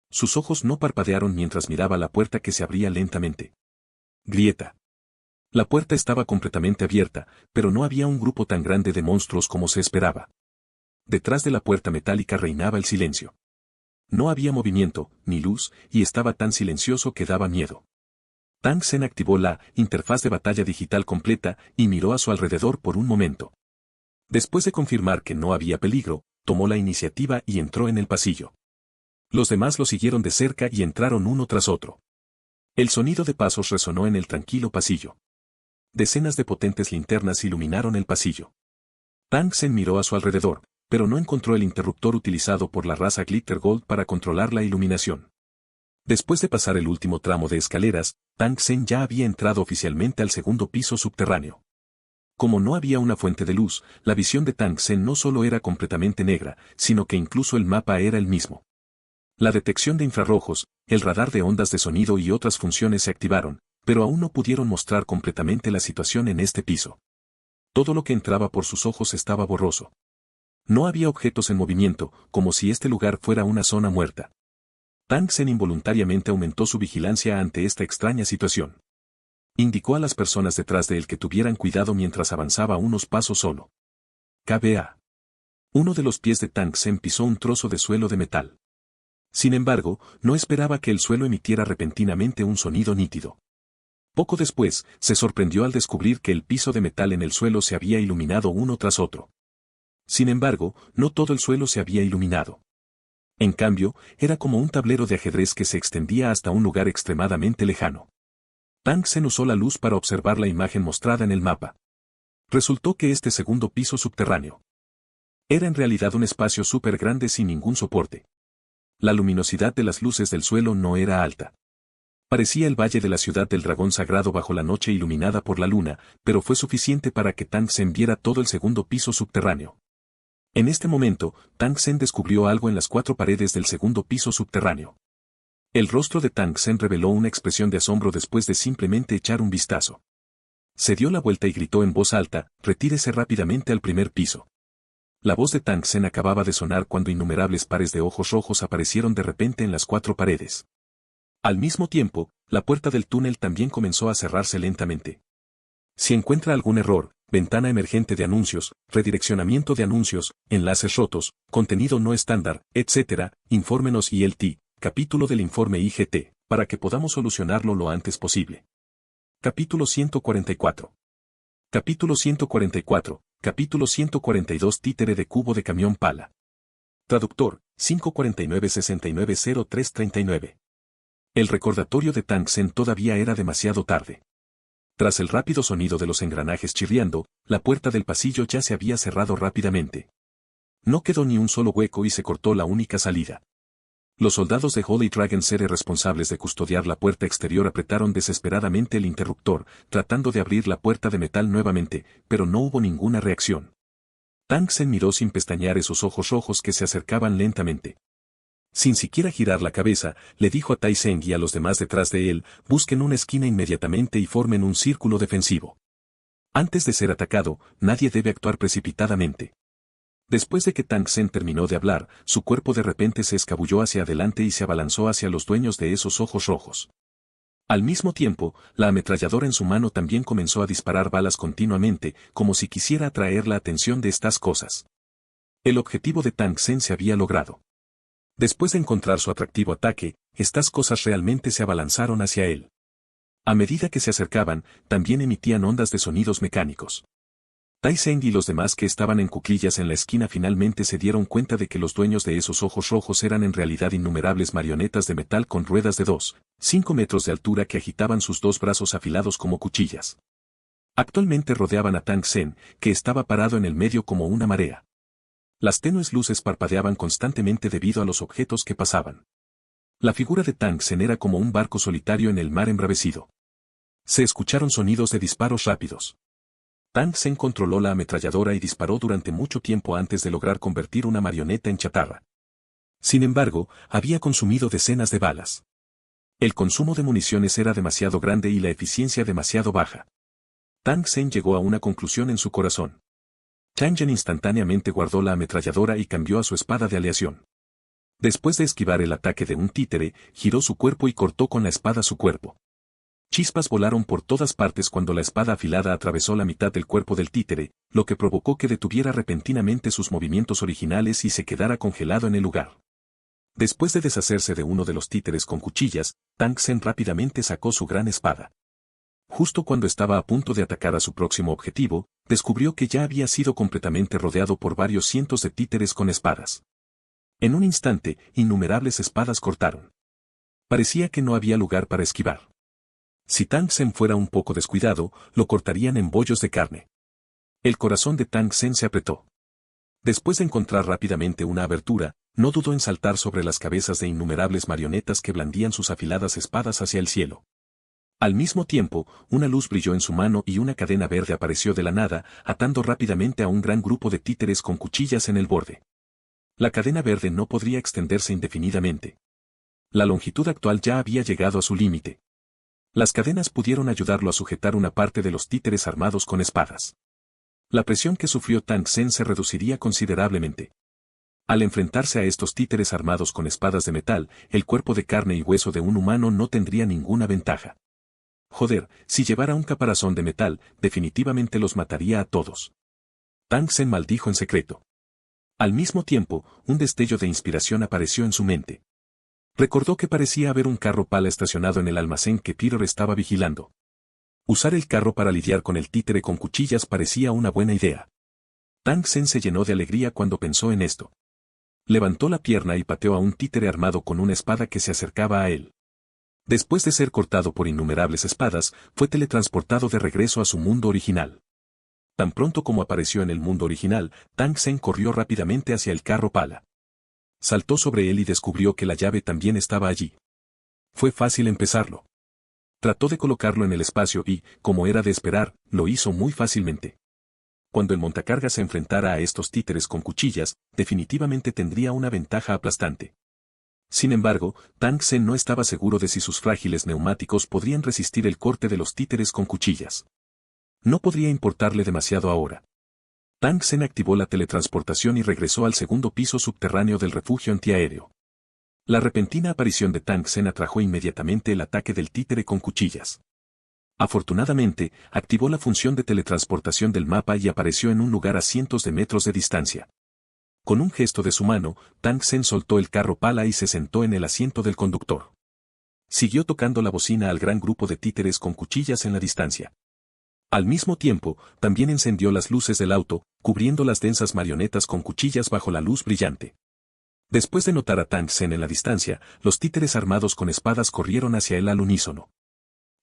Sus ojos no parpadearon mientras miraba la puerta que se abría lentamente. Grieta. La puerta estaba completamente abierta, pero no había un grupo tan grande de monstruos como se esperaba. Detrás de la puerta metálica reinaba el silencio. No había movimiento, ni luz, y estaba tan silencioso que daba miedo. Tang Sen activó la interfaz de batalla digital completa y miró a su alrededor por un momento. Después de confirmar que no había peligro, tomó la iniciativa y entró en el pasillo. Los demás lo siguieron de cerca y entraron uno tras otro. El sonido de pasos resonó en el tranquilo pasillo. Decenas de potentes linternas iluminaron el pasillo. Tang Sen miró a su alrededor, pero no encontró el interruptor utilizado por la raza Glitter Gold para controlar la iluminación. Después de pasar el último tramo de escaleras, Tang Sen ya había entrado oficialmente al segundo piso subterráneo. Como no había una fuente de luz, la visión de Tang Sen no solo era completamente negra, sino que incluso el mapa era el mismo. La detección de infrarrojos, el radar de ondas de sonido y otras funciones se activaron, pero aún no pudieron mostrar completamente la situación en este piso. Todo lo que entraba por sus ojos estaba borroso. No había objetos en movimiento, como si este lugar fuera una zona muerta. Tang Sen involuntariamente aumentó su vigilancia ante esta extraña situación. Indicó a las personas detrás de él que tuvieran cuidado mientras avanzaba unos pasos solo. KBA. Uno de los pies de Tang Sen pisó un trozo de suelo de metal. Sin embargo, no esperaba que el suelo emitiera repentinamente un sonido nítido. Poco después, se sorprendió al descubrir que el piso de metal en el suelo se había iluminado uno tras otro. Sin embargo, no todo el suelo se había iluminado. En cambio, era como un tablero de ajedrez que se extendía hasta un lugar extremadamente lejano. Tang Sen usó la luz para observar la imagen mostrada en el mapa. Resultó que este segundo piso subterráneo era en realidad un espacio súper grande sin ningún soporte. La luminosidad de las luces del suelo no era alta. Parecía el valle de la ciudad del dragón sagrado bajo la noche iluminada por la luna, pero fue suficiente para que Tang Sen viera todo el segundo piso subterráneo. En este momento, Tang Sen descubrió algo en las 4 paredes del segundo piso subterráneo. El rostro de Tang Sen reveló una expresión de asombro después de simplemente echar un vistazo. Se dio la vuelta y gritó en voz alta, «Retírese rápidamente al primer piso». La voz de Tang Sen acababa de sonar cuando innumerables pares de ojos rojos aparecieron de repente en las 4 paredes. Al mismo tiempo, la puerta del túnel también comenzó a cerrarse lentamente. Si encuentra algún error, ventana emergente de anuncios, redireccionamiento de anuncios, enlaces rotos, contenido no estándar, etc., infórmenos ILT, capítulo del informe IGT, para que podamos solucionarlo lo antes posible. Capítulo 144. Capítulo 144, capítulo 142 Títere de cubo de camión pala. Traductor, 549-690339. El recordatorio de Tang Sen todavía era demasiado tarde. Tras el rápido sonido de los engranajes chirriando, la puerta del pasillo ya se había cerrado rápidamente. No quedó ni un solo hueco y se cortó la única salida. Los soldados de Holy Dragon Sere responsables de custodiar la puerta exterior apretaron desesperadamente el interruptor, tratando de abrir la puerta de metal nuevamente, pero no hubo ninguna reacción. Tang Sen miró sin pestañear esos ojos rojos que se acercaban lentamente. Sin siquiera girar la cabeza, le dijo a Tai Seng y a los demás detrás de él, busquen una esquina inmediatamente y formen un círculo defensivo. Antes de ser atacado, nadie debe actuar precipitadamente. Después de que Tang Sen terminó de hablar, su cuerpo de repente se escabulló hacia adelante y se abalanzó hacia los dueños de esos ojos rojos. Al mismo tiempo, la ametralladora en su mano también comenzó a disparar balas continuamente, como si quisiera atraer la atención de estas cosas. El objetivo de Tang Sen se había logrado. Después de encontrar su atractivo ataque, estas cosas realmente se abalanzaron hacia él. A medida que se acercaban, también emitían ondas de sonidos mecánicos. Tai Seng y los demás que estaban en cuclillas en la esquina finalmente se dieron cuenta de que los dueños de esos ojos rojos eran en realidad innumerables marionetas de metal con ruedas de 2,5 metros de altura que agitaban sus 2 brazos afilados como cuchillas. Actualmente rodeaban a Tang Sen, que estaba parado en el medio como una marea. Las tenues luces parpadeaban constantemente debido a los objetos que pasaban. La figura de Tang Sen era como un barco solitario en el mar embravecido. Se escucharon sonidos de disparos rápidos. Tang Sen controló la ametralladora y disparó durante mucho tiempo antes de lograr convertir una marioneta en chatarra. Sin embargo, había consumido decenas de balas. El consumo de municiones era demasiado grande y la eficiencia demasiado baja. Tang Sen llegó a una conclusión en su corazón. Chang'an instantáneamente guardó la ametralladora y cambió a su espada de aleación. Después de esquivar el ataque de un títere, giró su cuerpo y cortó con la espada su cuerpo. Chispas volaron por todas partes cuando la espada afilada atravesó la mitad del cuerpo del títere, lo que provocó que detuviera repentinamente sus movimientos originales y se quedara congelado en el lugar. Después de deshacerse de uno de los títeres con cuchillas, Tang Sen rápidamente sacó su gran espada. Justo cuando estaba a punto de atacar a su próximo objetivo, descubrió que ya había sido completamente rodeado por varios cientos de títeres con espadas. En un instante, innumerables espadas cortaron. Parecía que no había lugar para esquivar. Si Tang Sen fuera un poco descuidado, lo cortarían en bollos de carne. El corazón de Tang Sen se apretó. Después de encontrar rápidamente una abertura, no dudó en saltar sobre las cabezas de innumerables marionetas que blandían sus afiladas espadas hacia el cielo. Al mismo tiempo, una luz brilló en su mano y una cadena verde apareció de la nada, atando rápidamente a un gran grupo de títeres con cuchillas en el borde. La cadena verde no podría extenderse indefinidamente. La longitud actual ya había llegado a su límite. Las cadenas pudieron ayudarlo a sujetar una parte de los títeres armados con espadas. La presión que sufrió Tang Sen se reduciría considerablemente. Al enfrentarse a estos títeres armados con espadas de metal, el cuerpo de carne y hueso de un humano no tendría ninguna ventaja. Joder, si llevara un caparazón de metal, definitivamente los mataría a todos. Tang Sen maldijo en secreto. Al mismo tiempo, un destello de inspiración apareció en su mente. Recordó que parecía haber un carro pala estacionado en el almacén que Peter estaba vigilando. Usar el carro para lidiar con el títere con cuchillas parecía una buena idea. Tang Sen se llenó de alegría cuando pensó en esto. Levantó la pierna y pateó a un títere armado con una espada que se acercaba a él. Después de ser cortado por innumerables espadas, fue teletransportado de regreso a su mundo original. Tan pronto como apareció en el mundo original, Tang Sen corrió rápidamente hacia el carro pala. Saltó sobre él y descubrió que la llave también estaba allí. Fue fácil empezarlo. Trató de colocarlo en el espacio y, como era de esperar, lo hizo muy fácilmente. Cuando el montacargas se enfrentara a estos títeres con cuchillas, definitivamente tendría una ventaja aplastante. Sin embargo, Tang Sen no estaba seguro de si sus frágiles neumáticos podrían resistir el corte de los títeres con cuchillas. No podría importarle demasiado ahora. Tang Sen activó la teletransportación y regresó al segundo piso subterráneo del refugio antiaéreo. La repentina aparición de Tang Sen atrajo inmediatamente el ataque del títere con cuchillas. Afortunadamente, activó la función de teletransportación del mapa y apareció en un lugar a cientos de metros de distancia. Con un gesto de su mano, Tang Sen soltó el carro pala y se sentó en el asiento del conductor. Siguió tocando la bocina al gran grupo de títeres con cuchillas en la distancia. Al mismo tiempo, también encendió las luces del auto, cubriendo las densas marionetas con cuchillas bajo la luz brillante. Después de notar a Tang Sen en la distancia, los títeres armados con espadas corrieron hacia él al unísono.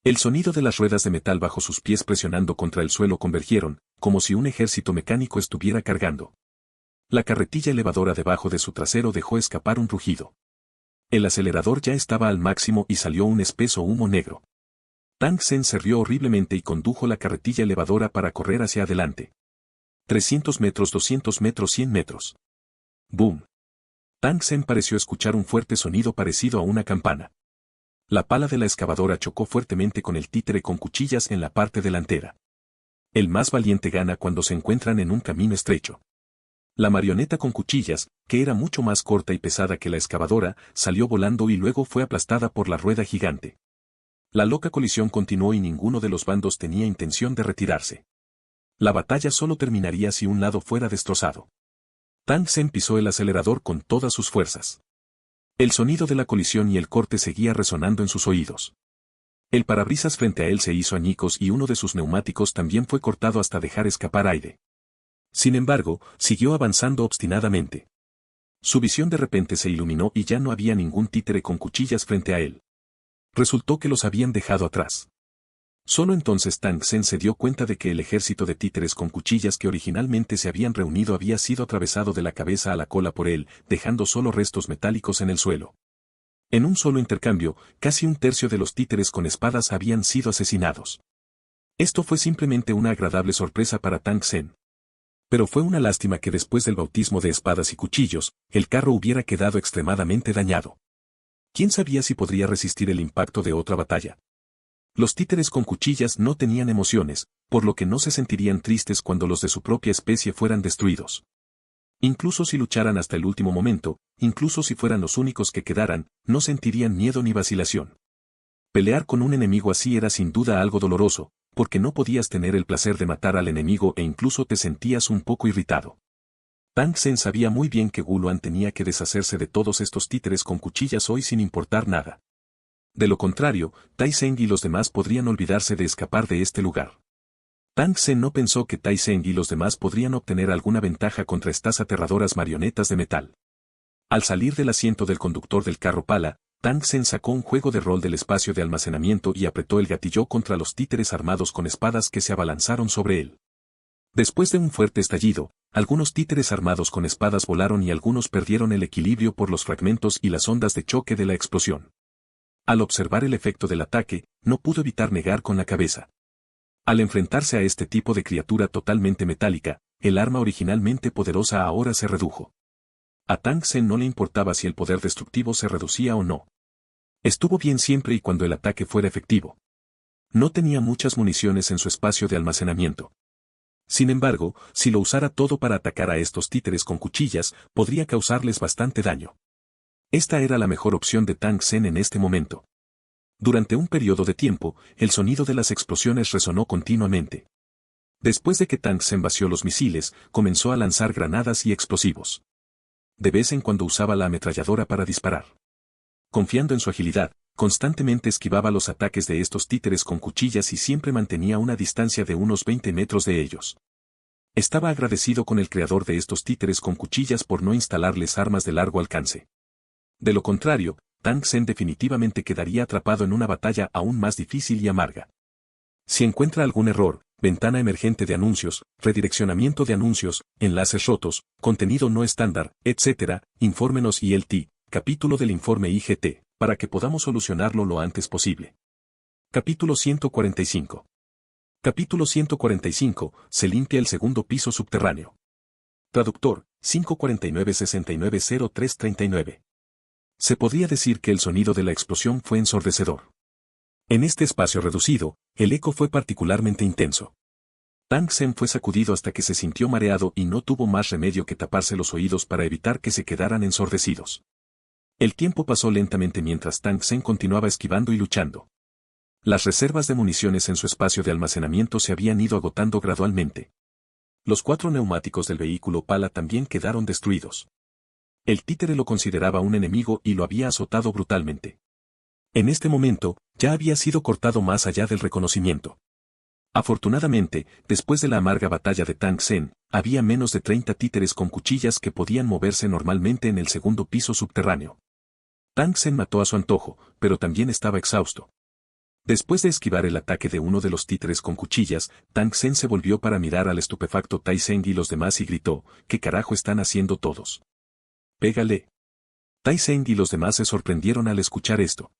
El sonido de las ruedas de metal bajo sus pies presionando contra el suelo convergieron, como si un ejército mecánico estuviera cargando. La carretilla elevadora debajo de su trasero dejó escapar un rugido. El acelerador ya estaba al máximo y salió un espeso humo negro. Tang Sen se rió horriblemente y condujo la carretilla elevadora para correr hacia adelante. 300 metros, 200 metros, 100 metros. ¡Boom! Tang Sen pareció escuchar un fuerte sonido parecido a una campana. La pala de la excavadora chocó fuertemente con el títere con cuchillas en la parte delantera. El más valiente gana cuando se encuentran en un camino estrecho. La marioneta con cuchillas, que era mucho más corta y pesada que la excavadora, salió volando y luego fue aplastada por la rueda gigante. La loca colisión continuó y ninguno de los bandos tenía intención de retirarse. La batalla solo terminaría si un lado fuera destrozado. Tang Sen pisó el acelerador con todas sus fuerzas. El sonido de la colisión y el corte seguía resonando en sus oídos. El parabrisas frente a él se hizo añicos y uno de sus neumáticos también fue cortado hasta dejar escapar aire. Sin embargo, siguió avanzando obstinadamente. Su visión de repente se iluminó y ya no había ningún títere con cuchillas frente a él. Resultó que los habían dejado atrás. Solo entonces Tang Sen se dio cuenta de que el ejército de títeres con cuchillas que originalmente se habían reunido había sido atravesado de la cabeza a la cola por él, dejando solo restos metálicos en el suelo. En un solo intercambio, casi un tercio de los títeres con espadas habían sido asesinados. Esto fue simplemente una agradable sorpresa para Tang Sen. Pero fue una lástima que después del bautismo de espadas y cuchillos, el carro hubiera quedado extremadamente dañado. ¿Quién sabía si podría resistir el impacto de otra batalla? Los títeres con cuchillas no tenían emociones, por lo que no se sentirían tristes cuando los de su propia especie fueran destruidos. Incluso si lucharan hasta el último momento, incluso si fueran los únicos que quedaran, no sentirían miedo ni vacilación. Pelear con un enemigo así era sin duda algo doloroso, porque no podías tener el placer de matar al enemigo e incluso te sentías un poco irritado. Tang Sen sabía muy bien que Guluan tenía que deshacerse de todos estos títeres con cuchillas hoy sin importar nada. De lo contrario, Tai Seng y los demás podrían olvidarse de escapar de este lugar. Tang Sen no pensó que Tai Seng y los demás podrían obtener alguna ventaja contra estas aterradoras marionetas de metal. Al salir del asiento del conductor del carro pala, Tang Sen sacó un juego de rol del espacio de almacenamiento y apretó el gatillo contra los títeres armados con espadas que se abalanzaron sobre él. Después de un fuerte estallido, Algunos títeres armados con espadas volaron y algunos perdieron el equilibrio por los fragmentos y las ondas de choque de la explosión. Al observar el efecto del ataque, no pudo evitar negar con la cabeza. Al enfrentarse a este tipo de criatura totalmente metálica, el arma originalmente poderosa ahora se redujo. A Tang Sen no le importaba si el poder destructivo se reducía o no. Estuvo bien siempre y cuando el ataque fuera efectivo. No tenía muchas municiones en su espacio de almacenamiento. Sin embargo, si lo usara todo para atacar a estos títeres con cuchillas, podría causarles bastante daño. Esta era la mejor opción de Tang Sen en este momento. Durante un periodo de tiempo, el sonido de las explosiones resonó continuamente. Después de que Tang Sen vació los misiles, comenzó a lanzar granadas y explosivos. De vez en cuando usaba la ametralladora para disparar. Confiando en su agilidad, constantemente esquivaba los ataques de estos títeres con cuchillas y siempre mantenía una distancia de unos 20 metros de ellos. Estaba agradecido con el creador de estos títeres con cuchillas por no instalarles armas de largo alcance. De lo contrario, Tang Sen definitivamente quedaría atrapado en una batalla aún más difícil y amarga. Si encuentra algún error, ventana emergente de anuncios, redireccionamiento de anuncios, enlaces rotos, contenido no estándar, etc., infórmenos ILT, capítulo del informe IGT, para que podamos solucionarlo lo antes posible. Capítulo 145. Capítulo 145, se limpia el segundo piso subterráneo. Traductor, 549-690339. Se podría decir que el sonido de la explosión fue ensordecedor. En este espacio reducido, el eco fue particularmente intenso. Tang Sen fue sacudido hasta que se sintió mareado y no tuvo más remedio que taparse los oídos para evitar que se quedaran ensordecidos. El tiempo pasó lentamente mientras Tang Sen continuaba esquivando y luchando. Las reservas de municiones en su espacio de almacenamiento se habían ido agotando gradualmente. Los 4 neumáticos del vehículo Pala también quedaron destruidos. El títere lo consideraba un enemigo y lo había azotado brutalmente. En este momento, ya había sido cortado más allá del reconocimiento. Afortunadamente, después de la amarga batalla de Tang Sen, había menos de 30 títeres con cuchillas que podían moverse normalmente en el segundo piso subterráneo. Tang Sen mató a su antojo, pero también estaba exhausto. Después de esquivar el ataque de uno de los títeres con cuchillas, Tang Sen se volvió para mirar al estupefacto Tai Seng y los demás y gritó, ¿qué carajo están haciendo todos? ¡Pégale! Tai Seng y los demás se sorprendieron al escuchar esto.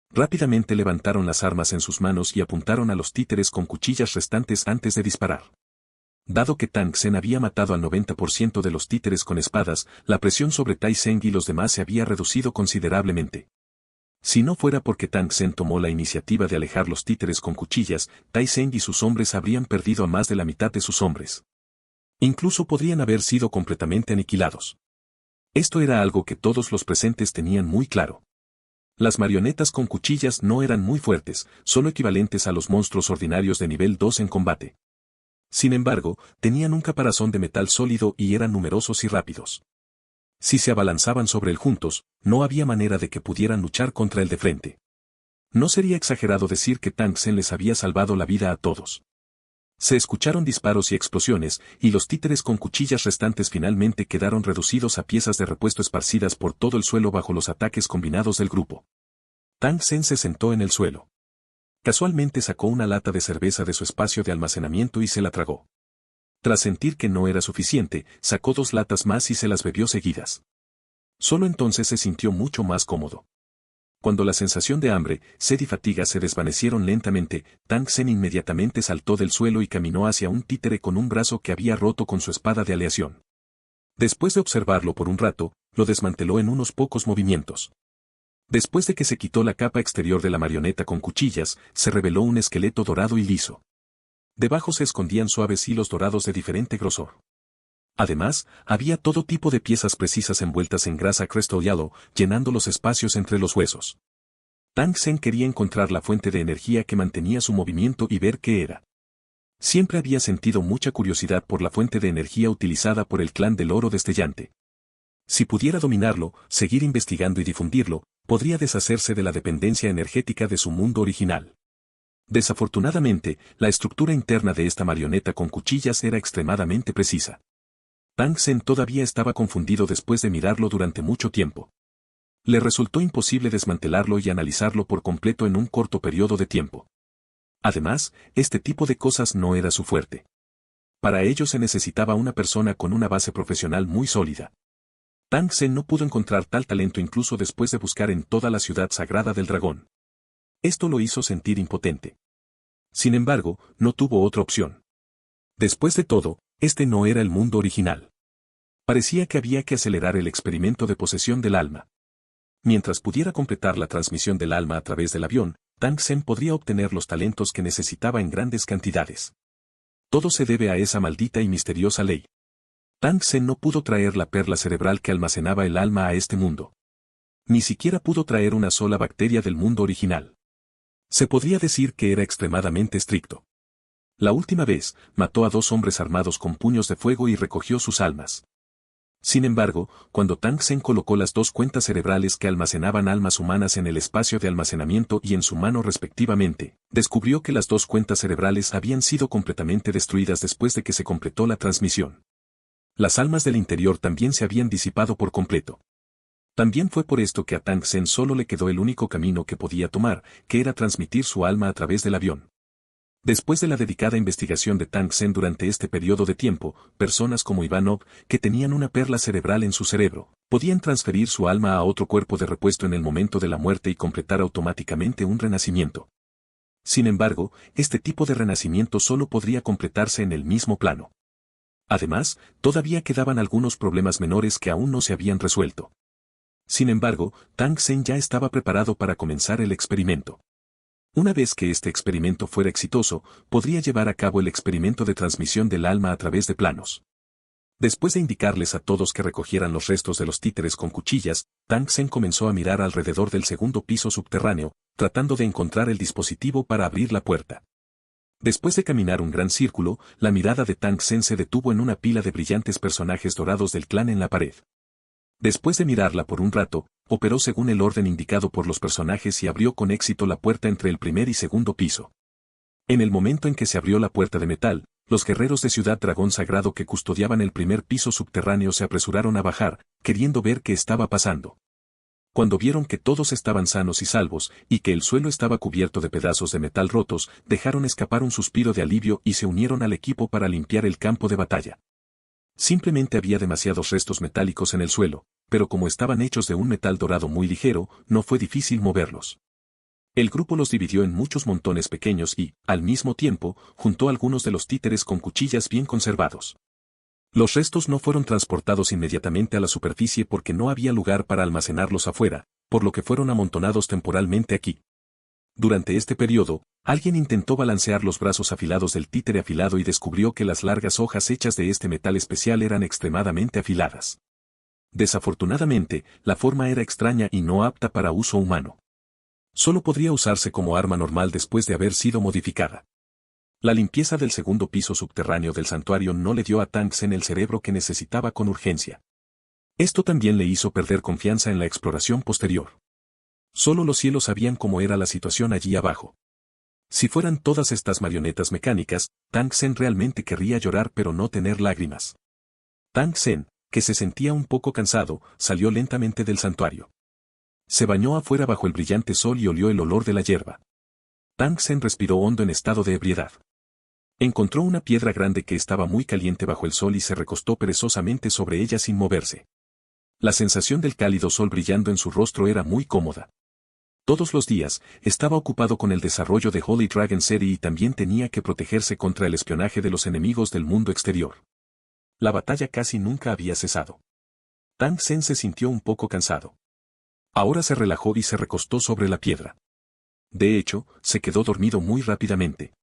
Rápidamente levantaron las armas en sus manos y apuntaron a los títeres con cuchillas restantes antes de disparar. Dado que Tang Sen había matado al 90% de los títeres con espadas, la presión sobre Tai Seng y los demás se había reducido considerablemente. Si no fuera porque Tang Sen tomó la iniciativa de alejar los títeres con cuchillas, Tai Seng y sus hombres habrían perdido a más de la mitad de sus hombres. Incluso podrían haber sido completamente aniquilados. Esto era algo que todos los presentes tenían muy claro. Las marionetas con cuchillas no eran muy fuertes, solo equivalentes a los monstruos ordinarios de nivel 2 en combate. Sin embargo, tenían un caparazón de metal sólido y eran numerosos y rápidos. Si se abalanzaban sobre él juntos, no había manera de que pudieran luchar contra el de frente. No sería exagerado decir que Tang Sen les había salvado la vida a todos. Se escucharon disparos y explosiones, y los títeres con cuchillas restantes finalmente quedaron reducidos a piezas de repuesto esparcidas por todo el suelo bajo los ataques combinados del grupo. Tang Sen se sentó en el suelo. Casualmente sacó una lata de cerveza de su espacio de almacenamiento y se la tragó. Tras sentir que no era suficiente, sacó 2 latas más y se las bebió seguidas. Solo entonces se sintió mucho más cómodo. Cuando la sensación de hambre, sed y fatiga se desvanecieron lentamente, Tang Sen inmediatamente saltó del suelo y caminó hacia un títere con un brazo que había roto con su espada de aleación. Después de observarlo por un rato, lo desmanteló en unos pocos movimientos. Después de que se quitó la capa exterior de la marioneta con cuchillas, se reveló un esqueleto dorado y liso. Debajo se escondían suaves hilos dorados de diferente grosor. Además, había todo tipo de piezas precisas envueltas en grasa Crystal Yellow, llenando los espacios entre los huesos. Tang Sen quería encontrar la fuente de energía que mantenía su movimiento y ver qué era. Siempre había sentido mucha curiosidad por la fuente de energía utilizada por el clan del oro destellante. Si pudiera dominarlo, seguir investigando y difundirlo, podría deshacerse de la dependencia energética de su mundo original. Desafortunadamente, la estructura interna de esta marioneta con cuchillas era extremadamente precisa. Tang Sen todavía estaba confundido después de mirarlo durante mucho tiempo. Le resultó imposible desmantelarlo y analizarlo por completo en un corto periodo de tiempo. Además, este tipo de cosas no era su fuerte. Para ello se necesitaba una persona con una base profesional muy sólida. Tang Sen no pudo encontrar tal talento incluso después de buscar en toda la ciudad sagrada del dragón. Esto lo hizo sentir impotente. Sin embargo, no tuvo otra opción. Después de todo, este no era el mundo original. Parecía que había que acelerar el experimento de posesión del alma. Mientras pudiera completar la transmisión del alma a través del avión, Tang Sen podría obtener los talentos que necesitaba en grandes cantidades. Todo se debe a esa maldita y misteriosa ley. Tang Sen no pudo traer la perla cerebral que almacenaba el alma a este mundo. Ni siquiera pudo traer una sola bacteria del mundo original. Se podría decir que era extremadamente estricto. La última vez, mató a 2 hombres armados con puños de fuego y recogió sus almas. Sin embargo, cuando Tang Sen colocó las 2 cuentas cerebrales que almacenaban almas humanas en el espacio de almacenamiento y en su mano respectivamente, descubrió que las 2 cuentas cerebrales habían sido completamente destruidas después de que se completó la transmisión. Las almas del interior también se habían disipado por completo. También fue por esto que a Tang Sen solo le quedó el único camino que podía tomar, que era transmitir su alma a través del avión. Después de la dedicada investigación de Tang Sen durante este periodo de tiempo, personas como Ivanov, que tenían una perla cerebral en su cerebro, podían transferir su alma a otro cuerpo de repuesto en el momento de la muerte y completar automáticamente un renacimiento. Sin embargo, este tipo de renacimiento solo podría completarse en el mismo plano. Además, todavía quedaban algunos problemas menores que aún no se habían resuelto. Sin embargo, Tang Sen ya estaba preparado para comenzar el experimento. Una vez que este experimento fuera exitoso, podría llevar a cabo el experimento de transmisión del alma a través de planos. Después de indicarles a todos que recogieran los restos de los títeres con cuchillas, Tang Sen comenzó a mirar alrededor del segundo piso subterráneo, tratando de encontrar el dispositivo para abrir la puerta. Después de caminar un gran círculo, la mirada de Tang Sen se detuvo en una pila de brillantes personajes dorados del clan en la pared. Después de mirarla por un rato, operó según el orden indicado por los personajes y abrió con éxito la puerta entre el primer y segundo piso. En el momento en que se abrió la puerta de metal, los guerreros de Ciudad Dragón Sagrado que custodiaban el primer piso subterráneo se apresuraron a bajar, queriendo ver qué estaba pasando. Cuando vieron que todos estaban sanos y salvos, y que el suelo estaba cubierto de pedazos de metal rotos, dejaron escapar un suspiro de alivio y se unieron al equipo para limpiar el campo de batalla. Simplemente había demasiados restos metálicos en el suelo, pero como estaban hechos de un metal dorado muy ligero, no fue difícil moverlos. El grupo los dividió en muchos montones pequeños y, al mismo tiempo, juntó algunos de los títeres con cuchillas bien conservados. Los restos no fueron transportados inmediatamente a la superficie porque no había lugar para almacenarlos afuera, por lo que fueron amontonados temporalmente aquí. Durante este periodo, alguien intentó balancear los brazos afilados del títere afilado y descubrió que las largas hojas hechas de este metal especial eran extremadamente afiladas. Desafortunadamente, la forma era extraña y no apta para uso humano. Solo podría usarse como arma normal después de haber sido modificada. La limpieza del segundo piso subterráneo del santuario no le dio a Tang Sen el cerebro que necesitaba con urgencia. Esto también le hizo perder confianza en la exploración posterior. Solo los cielos sabían cómo era la situación allí abajo. Si fueran todas estas marionetas mecánicas, Tang Sen realmente querría llorar pero no tener lágrimas. Tang Sen, que se sentía un poco cansado, salió lentamente del santuario. Se bañó afuera bajo el brillante sol y olió el olor de la hierba. Tang Sen respiró hondo en estado de ebriedad. Encontró una piedra grande que estaba muy caliente bajo el sol y se recostó perezosamente sobre ella sin moverse. La sensación del cálido sol brillando en su rostro era muy cómoda. Todos los días, estaba ocupado con el desarrollo de Holy Dragon Series y también tenía que protegerse contra el espionaje de los enemigos del mundo exterior. La batalla casi nunca había cesado. Tang Sen se sintió un poco cansado. Ahora se relajó y se recostó sobre la piedra. De hecho, se quedó dormido muy rápidamente.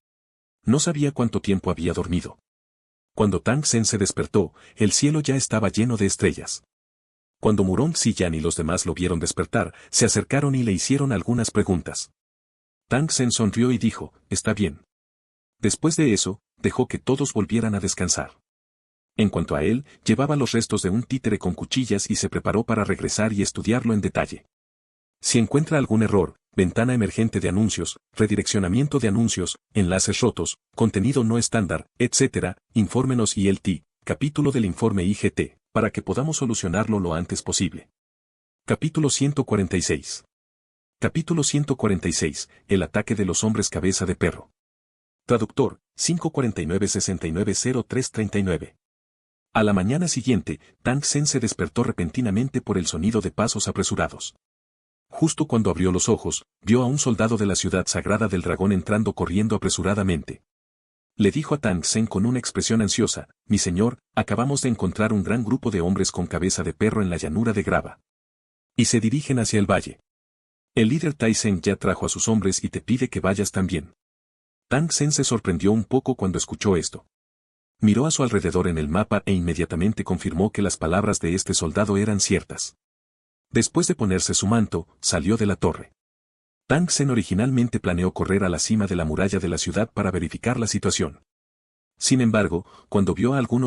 No sabía cuánto tiempo había dormido. Cuando Tang Sen se despertó, el cielo ya estaba lleno de estrellas. Cuando Murong Ziyan y los demás lo vieron despertar, se acercaron y le hicieron algunas preguntas. Tang Sen sonrió y dijo, «Está bien». Después de eso, dejó que todos volvieran a descansar. En cuanto a él, llevaba los restos de un títere con cuchillas y se preparó para regresar y estudiarlo en detalle. Si encuentra algún error, ventana emergente de anuncios, redireccionamiento de anuncios, enlaces rotos, contenido no estándar, etc., infórmenos ILT, capítulo del informe IGT, para que podamos solucionarlo lo antes posible. Capítulo 146. Capítulo 146, el ataque de los hombres cabeza de perro. Traductor, 549-690339. A la mañana siguiente, Tang Sen se despertó repentinamente por el sonido de pasos apresurados. Justo cuando abrió los ojos, vio a un soldado de la ciudad sagrada del dragón entrando corriendo apresuradamente. Le dijo a Tang Sen con una expresión ansiosa: «Mi señor, acabamos de encontrar un gran grupo de hombres con cabeza de perro en la llanura de grava. Y se dirigen hacia el valle. El líder Tai Sen ya trajo a sus hombres y te pide que vayas también». Tang Sen se sorprendió un poco cuando escuchó esto. Miró a su alrededor en el mapa e inmediatamente confirmó que las palabras de este soldado eran ciertas. Después de ponerse su manto, salió de la torre. Tang Sen originalmente planeó correr a la cima de la muralla de la ciudad para verificar la situación. Sin embargo, cuando vio a algunos